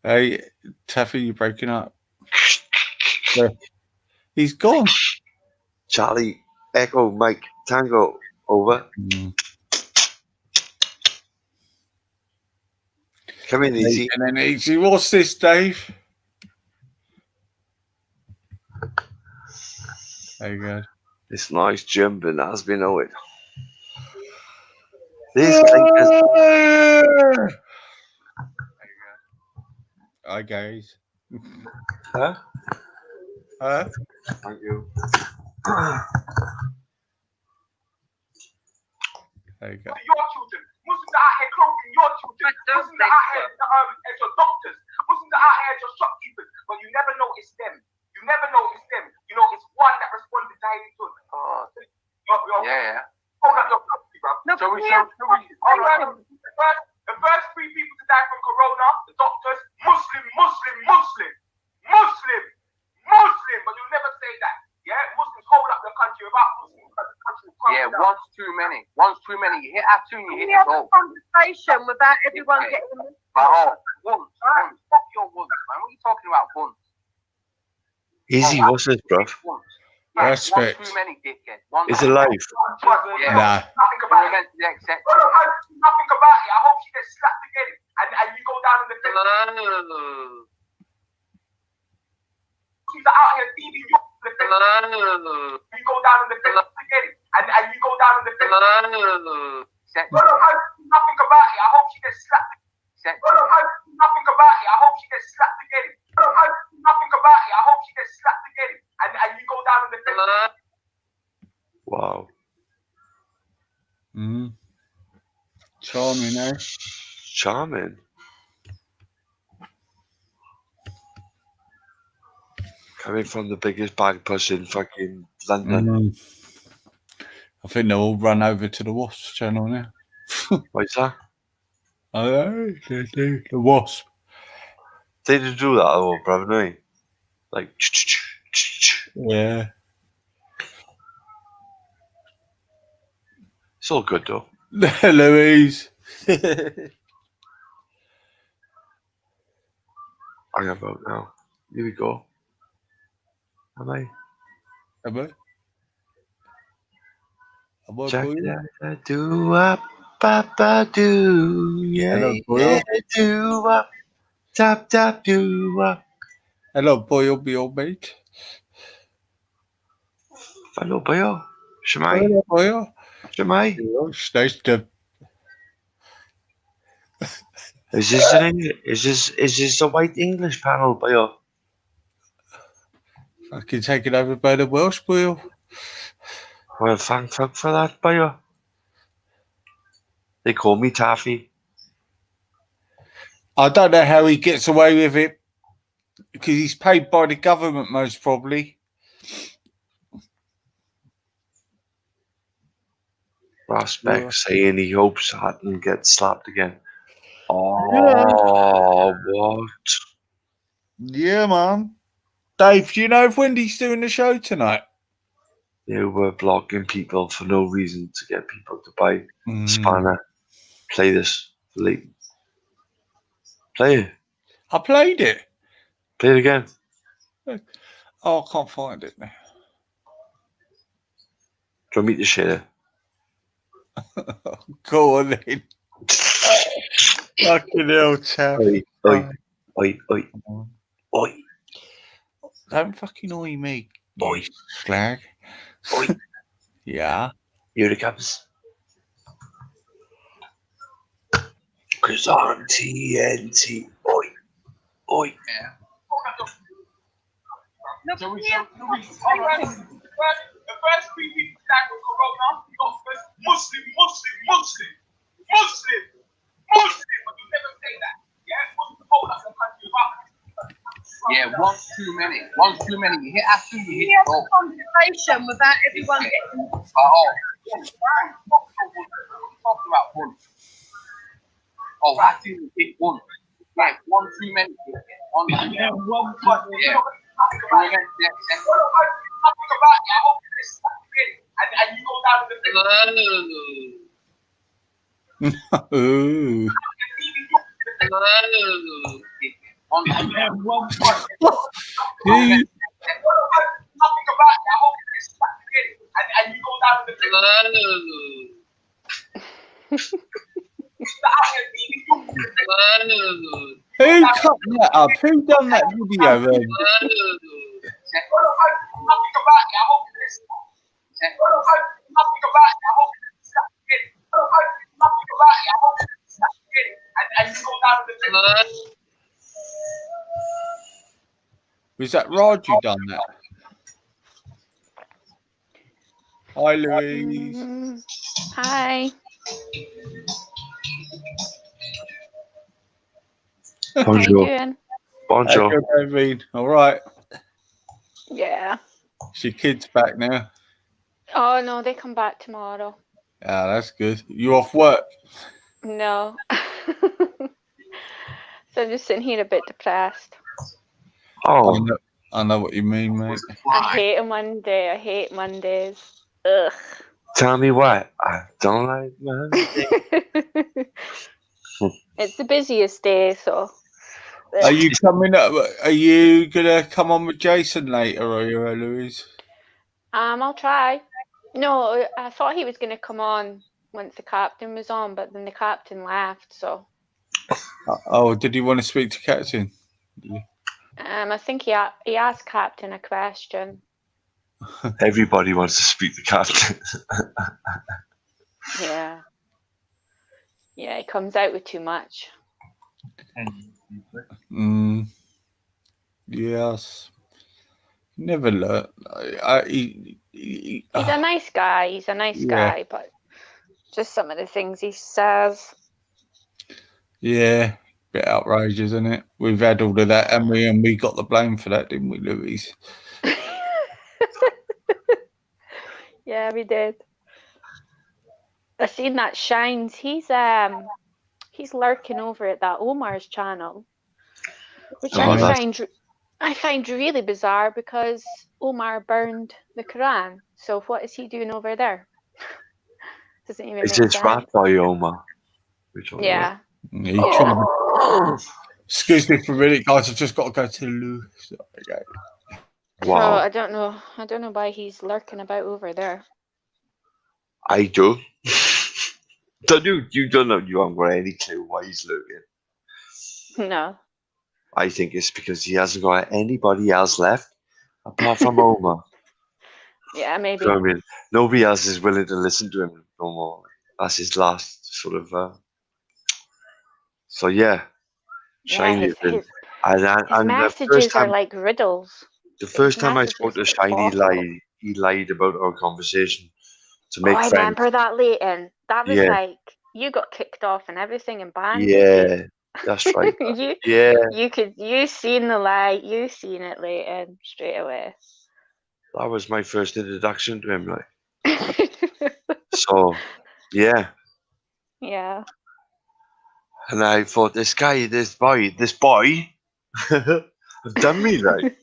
Hey, Taffy, you're breaking up. He's gone. Charlie, Echo, Mike, Tango, over. Come in, Easy. And then Easy. What's this, Dave? There you go. This nice jumping has been away. This clinkers. Hi, guys. Huh? Huh? Thank you. There you go. Your children. Muslims are out here clothing your children. Muslims are out here as your doctors. Muslims are out here as your shopkeepers. But you never know it's them. You never know it's them. You know, it's one that responded to Hailey Tun. Yeah. Hold up your property, bro. No, The first 3 people to die from corona, the doctors, Muslim. But you'll never say that. Yeah, Muslims hold up the country without Muslims. The country will come down. One's too many. You hit that two, you hit We it have a all. conversation without everyone getting in. Once. Fuck your once, man. What are you talking about, once? Easy, what's this, bruv? Respect. One too many, dickhead. Is it live? Yeah. Nah. Nothing about it. Meant to be accepted. Nothing about it. I hope she gets slapped again. And you go down in the fence. She's out here thieving you in the fence. You go down in the fence again. And you go down in the fence. Nothing about it. I hope she gets slapped. Nothing about it. I hope she gets slapped again. Nothing about it. I hope she gets slapped again. And you go down in the fence. Wow. Charming, eh? Charming. Coming from the biggest bag push in fucking London. I think they'll all run over to the Wasp channel now. What's that? I know, the Wasp. They did do that though, brother, no? Like, Yeah. it's all good though. Louise. I'm about now. Here we go. Am I? Check that do up, papa do, yeah, do up, tap do up. Hello, boy, be old mate. Hello, boyo. Shemai. Hello, boyo. Shemai. It's nice to. Is this an English? Is this a white English panel, boyo? Fucking taken over by the Welsh boyo. Well, thank fuck for that, boyo. They call me Taffy. I don't know how he gets away with it because he's paid by the government, most probably. Ross Beck saying he hopes Hatton gets slapped again. Oh, what? Yeah, man. Dave, do you know if Wendy's doing the show tonight? They were blocking people for no reason to get people to buy Spanner. Play this for Leighton. Play it. I played it. Play it again. Oh, I can't find it now. Do you want me to share it? Go on then. Fucking hell, chap. Oi. Don't fucking oi me. Oi. Slag. Oi. Yeah. Here it comes. Cause I'm TNT. Oi. Yeah. The first 3 people to die from corona, you got first Muslim. But you never say that. Yeah, Muslims hold up the country without. Yeah, one's too many. You hit that two, you We hit have it a all. conversation without everyone getting. Talking about one. Oh, that didn't hit one. Yeah, one too many. One too many. Yeah. Nothing about it. I hope you get slapped again. And you go down in the Ooh. Nothing about it. I hope you get slapped again. And you go down in Who cut that up? Who done that video? Nothing about it. I hope you get Nothing about it. I hope you get slapped again. Nothing about it. I hope you get slapped again. And you go down in Was that Raj who done that? Hi, Louise. Hi. How you Bonjour. doing? How's Bonjour. your day been? All right. Yeah. Is your kids back now? Oh no, they come back tomorrow. Yeah, that's good. You off work? No. So I'm just sitting here a bit depressed. Oh, I know what you mean, mate. I hate a Monday. I hate Mondays. Ugh. tell me what. I don't like Monday. It's the busiest day, so. Are you coming up? Are you gonna come on with Jason later, or are you, Louise? I'll try. No, I thought he was going to come on once the captain was on, but then the captain left, so. Oh, did you want to speak to Captain? I think he asked Captain a question. Everybody wants to speak to Captain. Yeah. Yeah, he comes out with too much. Yes. Never learn. He's a nice guy. He's a nice guy, but just some of the things he says. Yeah, bit outrageous, isn't it? We've had all of that, and we got the blame for that, didn't we, Louise? Yeah, we did. I seen that Shines. He's lurking over at that Omar's channel, which I find really bizarre because Omar burned the Quran. So what is he doing over there? Doesn't even It's make his sense. rat boy, Omar. Yeah. Excuse me for a minute, guys. I've just got to go to the loo. Okay. So I don't know why he's lurking about over there. I do. Don't you don't know, you haven't got any clue why he's looking. No. I think it's because he hasn't got anybody else left apart from Omar. Yeah, maybe. You know what I mean? Nobody else is willing to listen to him no more. That's his last sort of. So yeah, Shiny. His and messages are like riddles. The first time I spoke to Shiny, he lied about our conversation to make I friends. remember that, Leighton. That was Yeah. like you got kicked off and everything and banned. Yeah, that's right. You seen the lie. You seen it, Leighton, straight away. That was my first introduction to him, like. So, yeah. Yeah. And I thought, this boy, have done me like.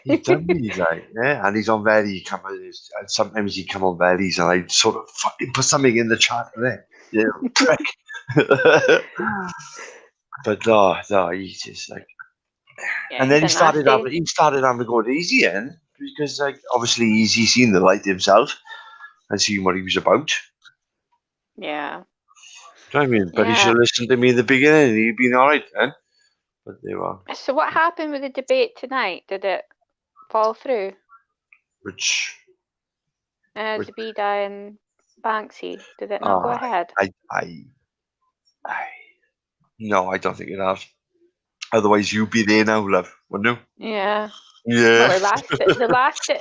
He's done me like, yeah. And he's on Vellies, and sometimes he come on Vellies, and I sort of fucking put something in the chat there. Yeah, prick. But no, he's just like. Yeah, and then he started having to go easy in because, like, obviously he's seen the light himself and seen what he was about. Yeah. Do you know what I mean? But he should have listened to me in the beginning. He'd been all right then. But they were. So what happened with the debate tonight? Did it fall through? Which? Zabida and Banksy. Did it not go ahead? No, I don't think it has. Otherwise, you'd be there now, love, wouldn't you? Yeah. Yeah. Well, they left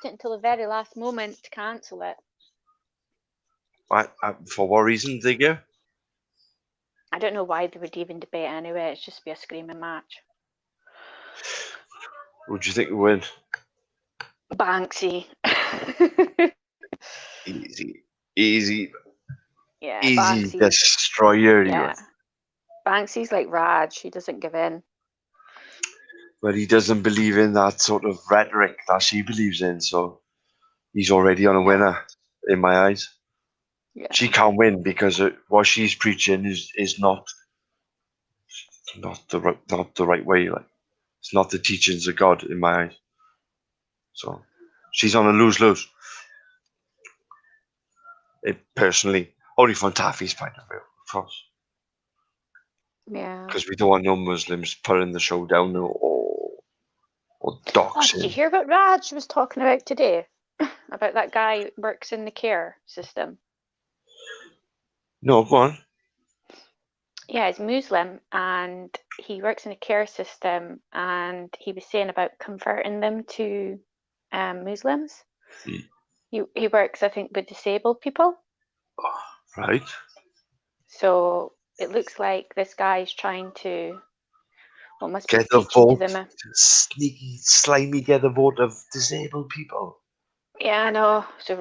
it until the very last moment to cancel it. For what reason, did you? I don't know why they would even debate anyway. It's just be a screaming match. What do you think would win? Banksy. Easy. Yeah, easy Banksy. Destroyer. Yeah. Banksy's like Raj. He doesn't give in. But he doesn't believe in that sort of rhetoric that she believes in. So he's already on a winner in my eyes. Yeah. She can't win because what she's preaching is not the right way. Like, it's not the teachings of God in my eyes. So she's on a lose-lose. Personally, only from Taffy's point of view, of course. Yeah. Because we don't want no Muslims putting the show down or doxing. Did you hear what Raj was talking about today? About that guy who works in the care system. No, go on. Yeah, he's Muslim and he works in a care system, and he was saying about converting them to Muslims. He works, I think, with disabled people. Right. So it looks like this guy is trying to, well, must Get be the preaching to vote. them. Sneaky, slimy, get the vote of disabled people. Yeah, I know. So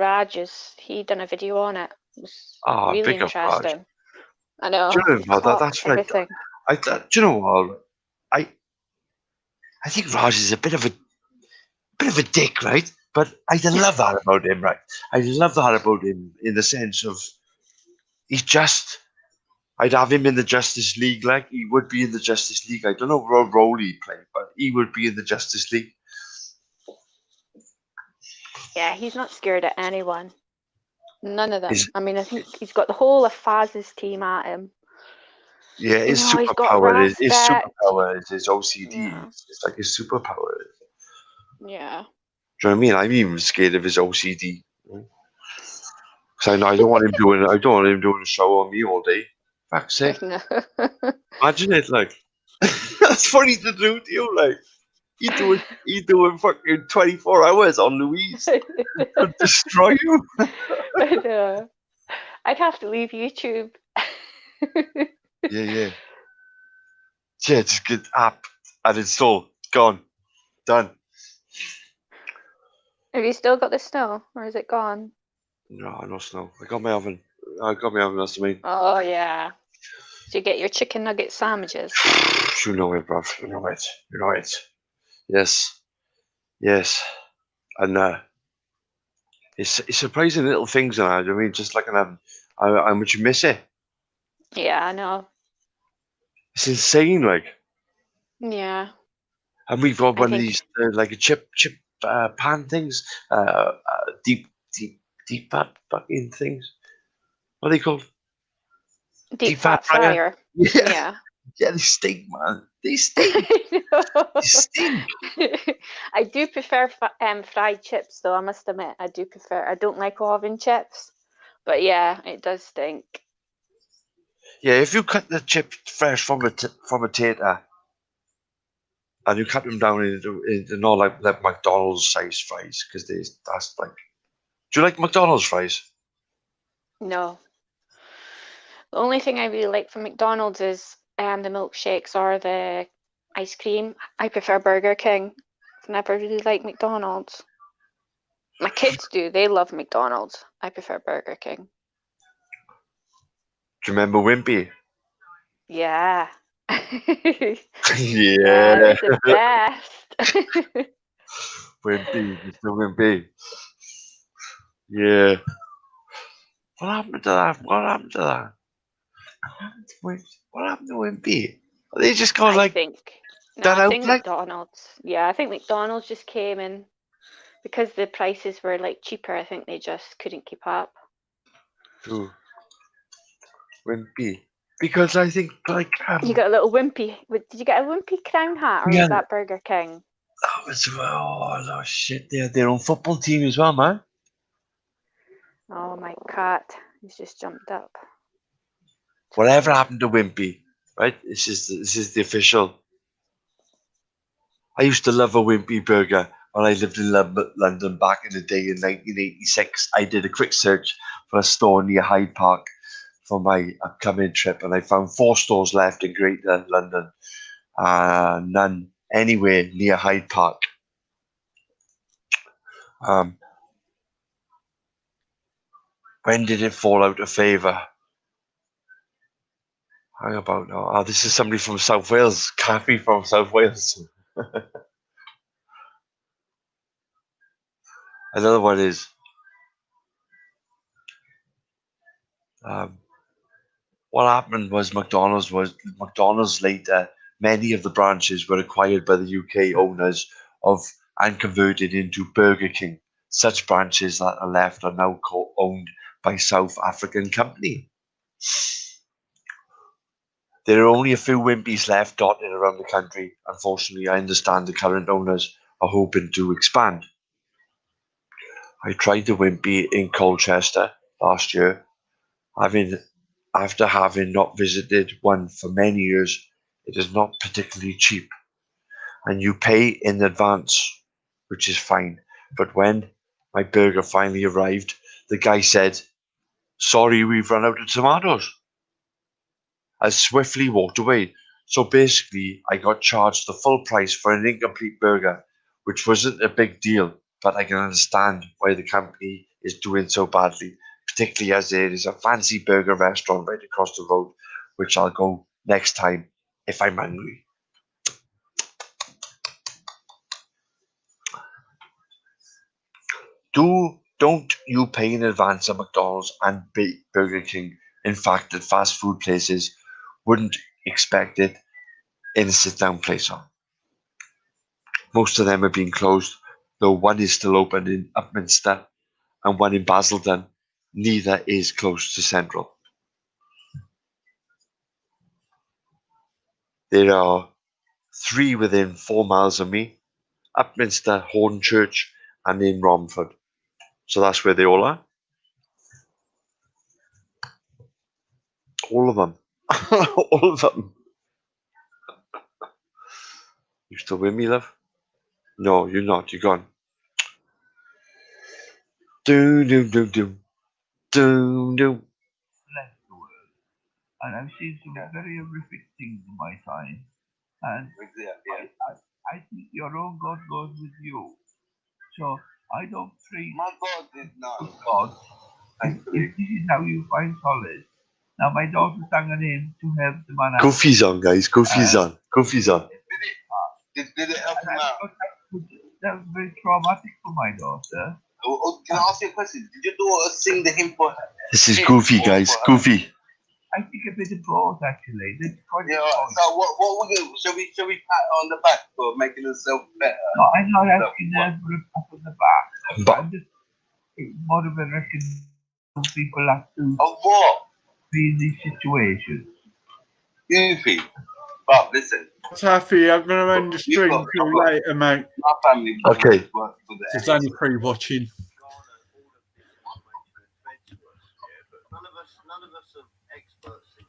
he done a video on it. It was Ah, really big up Raj. interesting. I know. Do you know He's what? caught That's right. everything. Do you know what? I think Raj is a bit of a dick, right? But I love that about him, right? I love that about him in the sense of he's just. I'd have him in the Justice League, like he would be in the Justice League. I don't know what role he'd play, but he would be in the Justice League. Yeah, he's not scared of anyone. None of them. Is- I mean, I think he's got the whole of Faz's team at him. Yeah, his You know, he's got superpower is his OCD. Yeah. It's like his superpower. Yeah. Do you know what I mean? I'm even scared of his OCD. Because I don't want him doing a show on me all day. Fuck's sake. No. Imagine it, like that's funny to do to you, like you doing fucking 24 hours on Louise. It'll destroy you. I know. I'd have to leave YouTube. Yeah. Yeah, just get app and install. Gone. Done. Have you still got the snow, or is it gone? No snow. I got my oven. That's what I mean. Oh yeah. So you get your chicken nugget sandwiches. You know it, bruv. You know it. Yes. And it's surprising little things, and I mean, just like how much you miss it. Yeah, I know. It's insane, like. Yeah. And we've got I one of think- these, like a chip pan things, deep fat fucking things. What are they called? Deep fat fryer. Yeah. Yeah, they stink, man. They stink. They stink. I do prefer fried chips, though. I must admit, I do prefer. I don't like oven chips, but yeah, it does stink. Yeah, if you cut the chip fresh from a tater, and you cut them down into not like McDonald's size fries, because that's like. Do you like McDonald's fries? No. The only thing I really like from McDonald's is the milkshakes or the ice cream. I prefer Burger King. I've never really liked McDonald's. My kids do. They love McDonald's. I prefer Burger King. Do you remember Wimpy? Yeah. Yeah. He's the best. Wimpy, Mr. Wimpy. Yeah. What happened to that? What happened to Wimpy? Are they just gone like No, done I out think like? McDonald's. Yeah, I think McDonald's just came in because the prices were like cheaper. I think they just couldn't keep up. Who? Wimpy. Because I think like You got a little Wimpy. Did you get a Wimpy crown hat, or Yeah. was that Burger King? that was oh shit, they had their own football team as well, man. Oh, my cat. He's just jumped up. Whatever happened to Wimpy? Right? This is the official. I used to love a Wimpy burger when I lived in London back in the day in 1986. I did a quick search for a store near Hyde Park for my upcoming trip, and I found 4 stores left in Greater London, none anywhere near Hyde Park. When did it fall out of favour? How about now? Oh, this is somebody from South Wales. Kathy from South Wales. Another one is what happened was McDonald's later, many of the branches were acquired by the UK owners and converted into Burger King. Such branches that are left are now owned by South African company. There are only a few Wimpys left dotted around the country. Unfortunately, I understand the current owners are hoping to expand. I tried the Wimpy in Colchester last year. After having not visited one for many years, it is not particularly cheap. And you pay in advance, which is fine. But when my burger finally arrived, the guy said, "Sorry, we've run out of tomatoes." I swiftly walked away. So basically, I got charged the full price for an incomplete burger, which wasn't a big deal, but I can understand why the company is doing so badly, particularly as there is a fancy burger restaurant right across the road, which I'll go next time if I'm hungry. Don't you pay in advance at McDonald's and Burger King. In fact, at fast food places, wouldn't expect it in a sit-down place. Most of them are being closed, though one is still open in Upminster and one in Basildon. Neither is close to Central. There are 3 within 4 miles of me: Upminster, Hornchurch, and in Romford. So that's where they all are. All of them. All of them. You still with me, love? No, you're not. You're gone. Do. And I've seen some very horrific things in my time. And I think your own God goes with you. So I don't treat my God is not God. If this is how you find solace. Now my daughter sang a hymn to help the man out. Goofy's on, guys. Goofy's on. Goofy's on. Did it help him out? That was very traumatic for my daughter. Can I ask you a question? Did your daughter sing the hymn for her? This is Goofy, guys. Goofy. I think a bit of both, actually. Yeah, so what we do? Shall we pat her on the back for making herself better? No, I'm not asking her for a pat on the back. But I'm just more of a reckon people have to be in these situations. Goofy. But listen. Taffy, I'm going to end the stream till later, mate. My family. Okay. It's only pre-watching.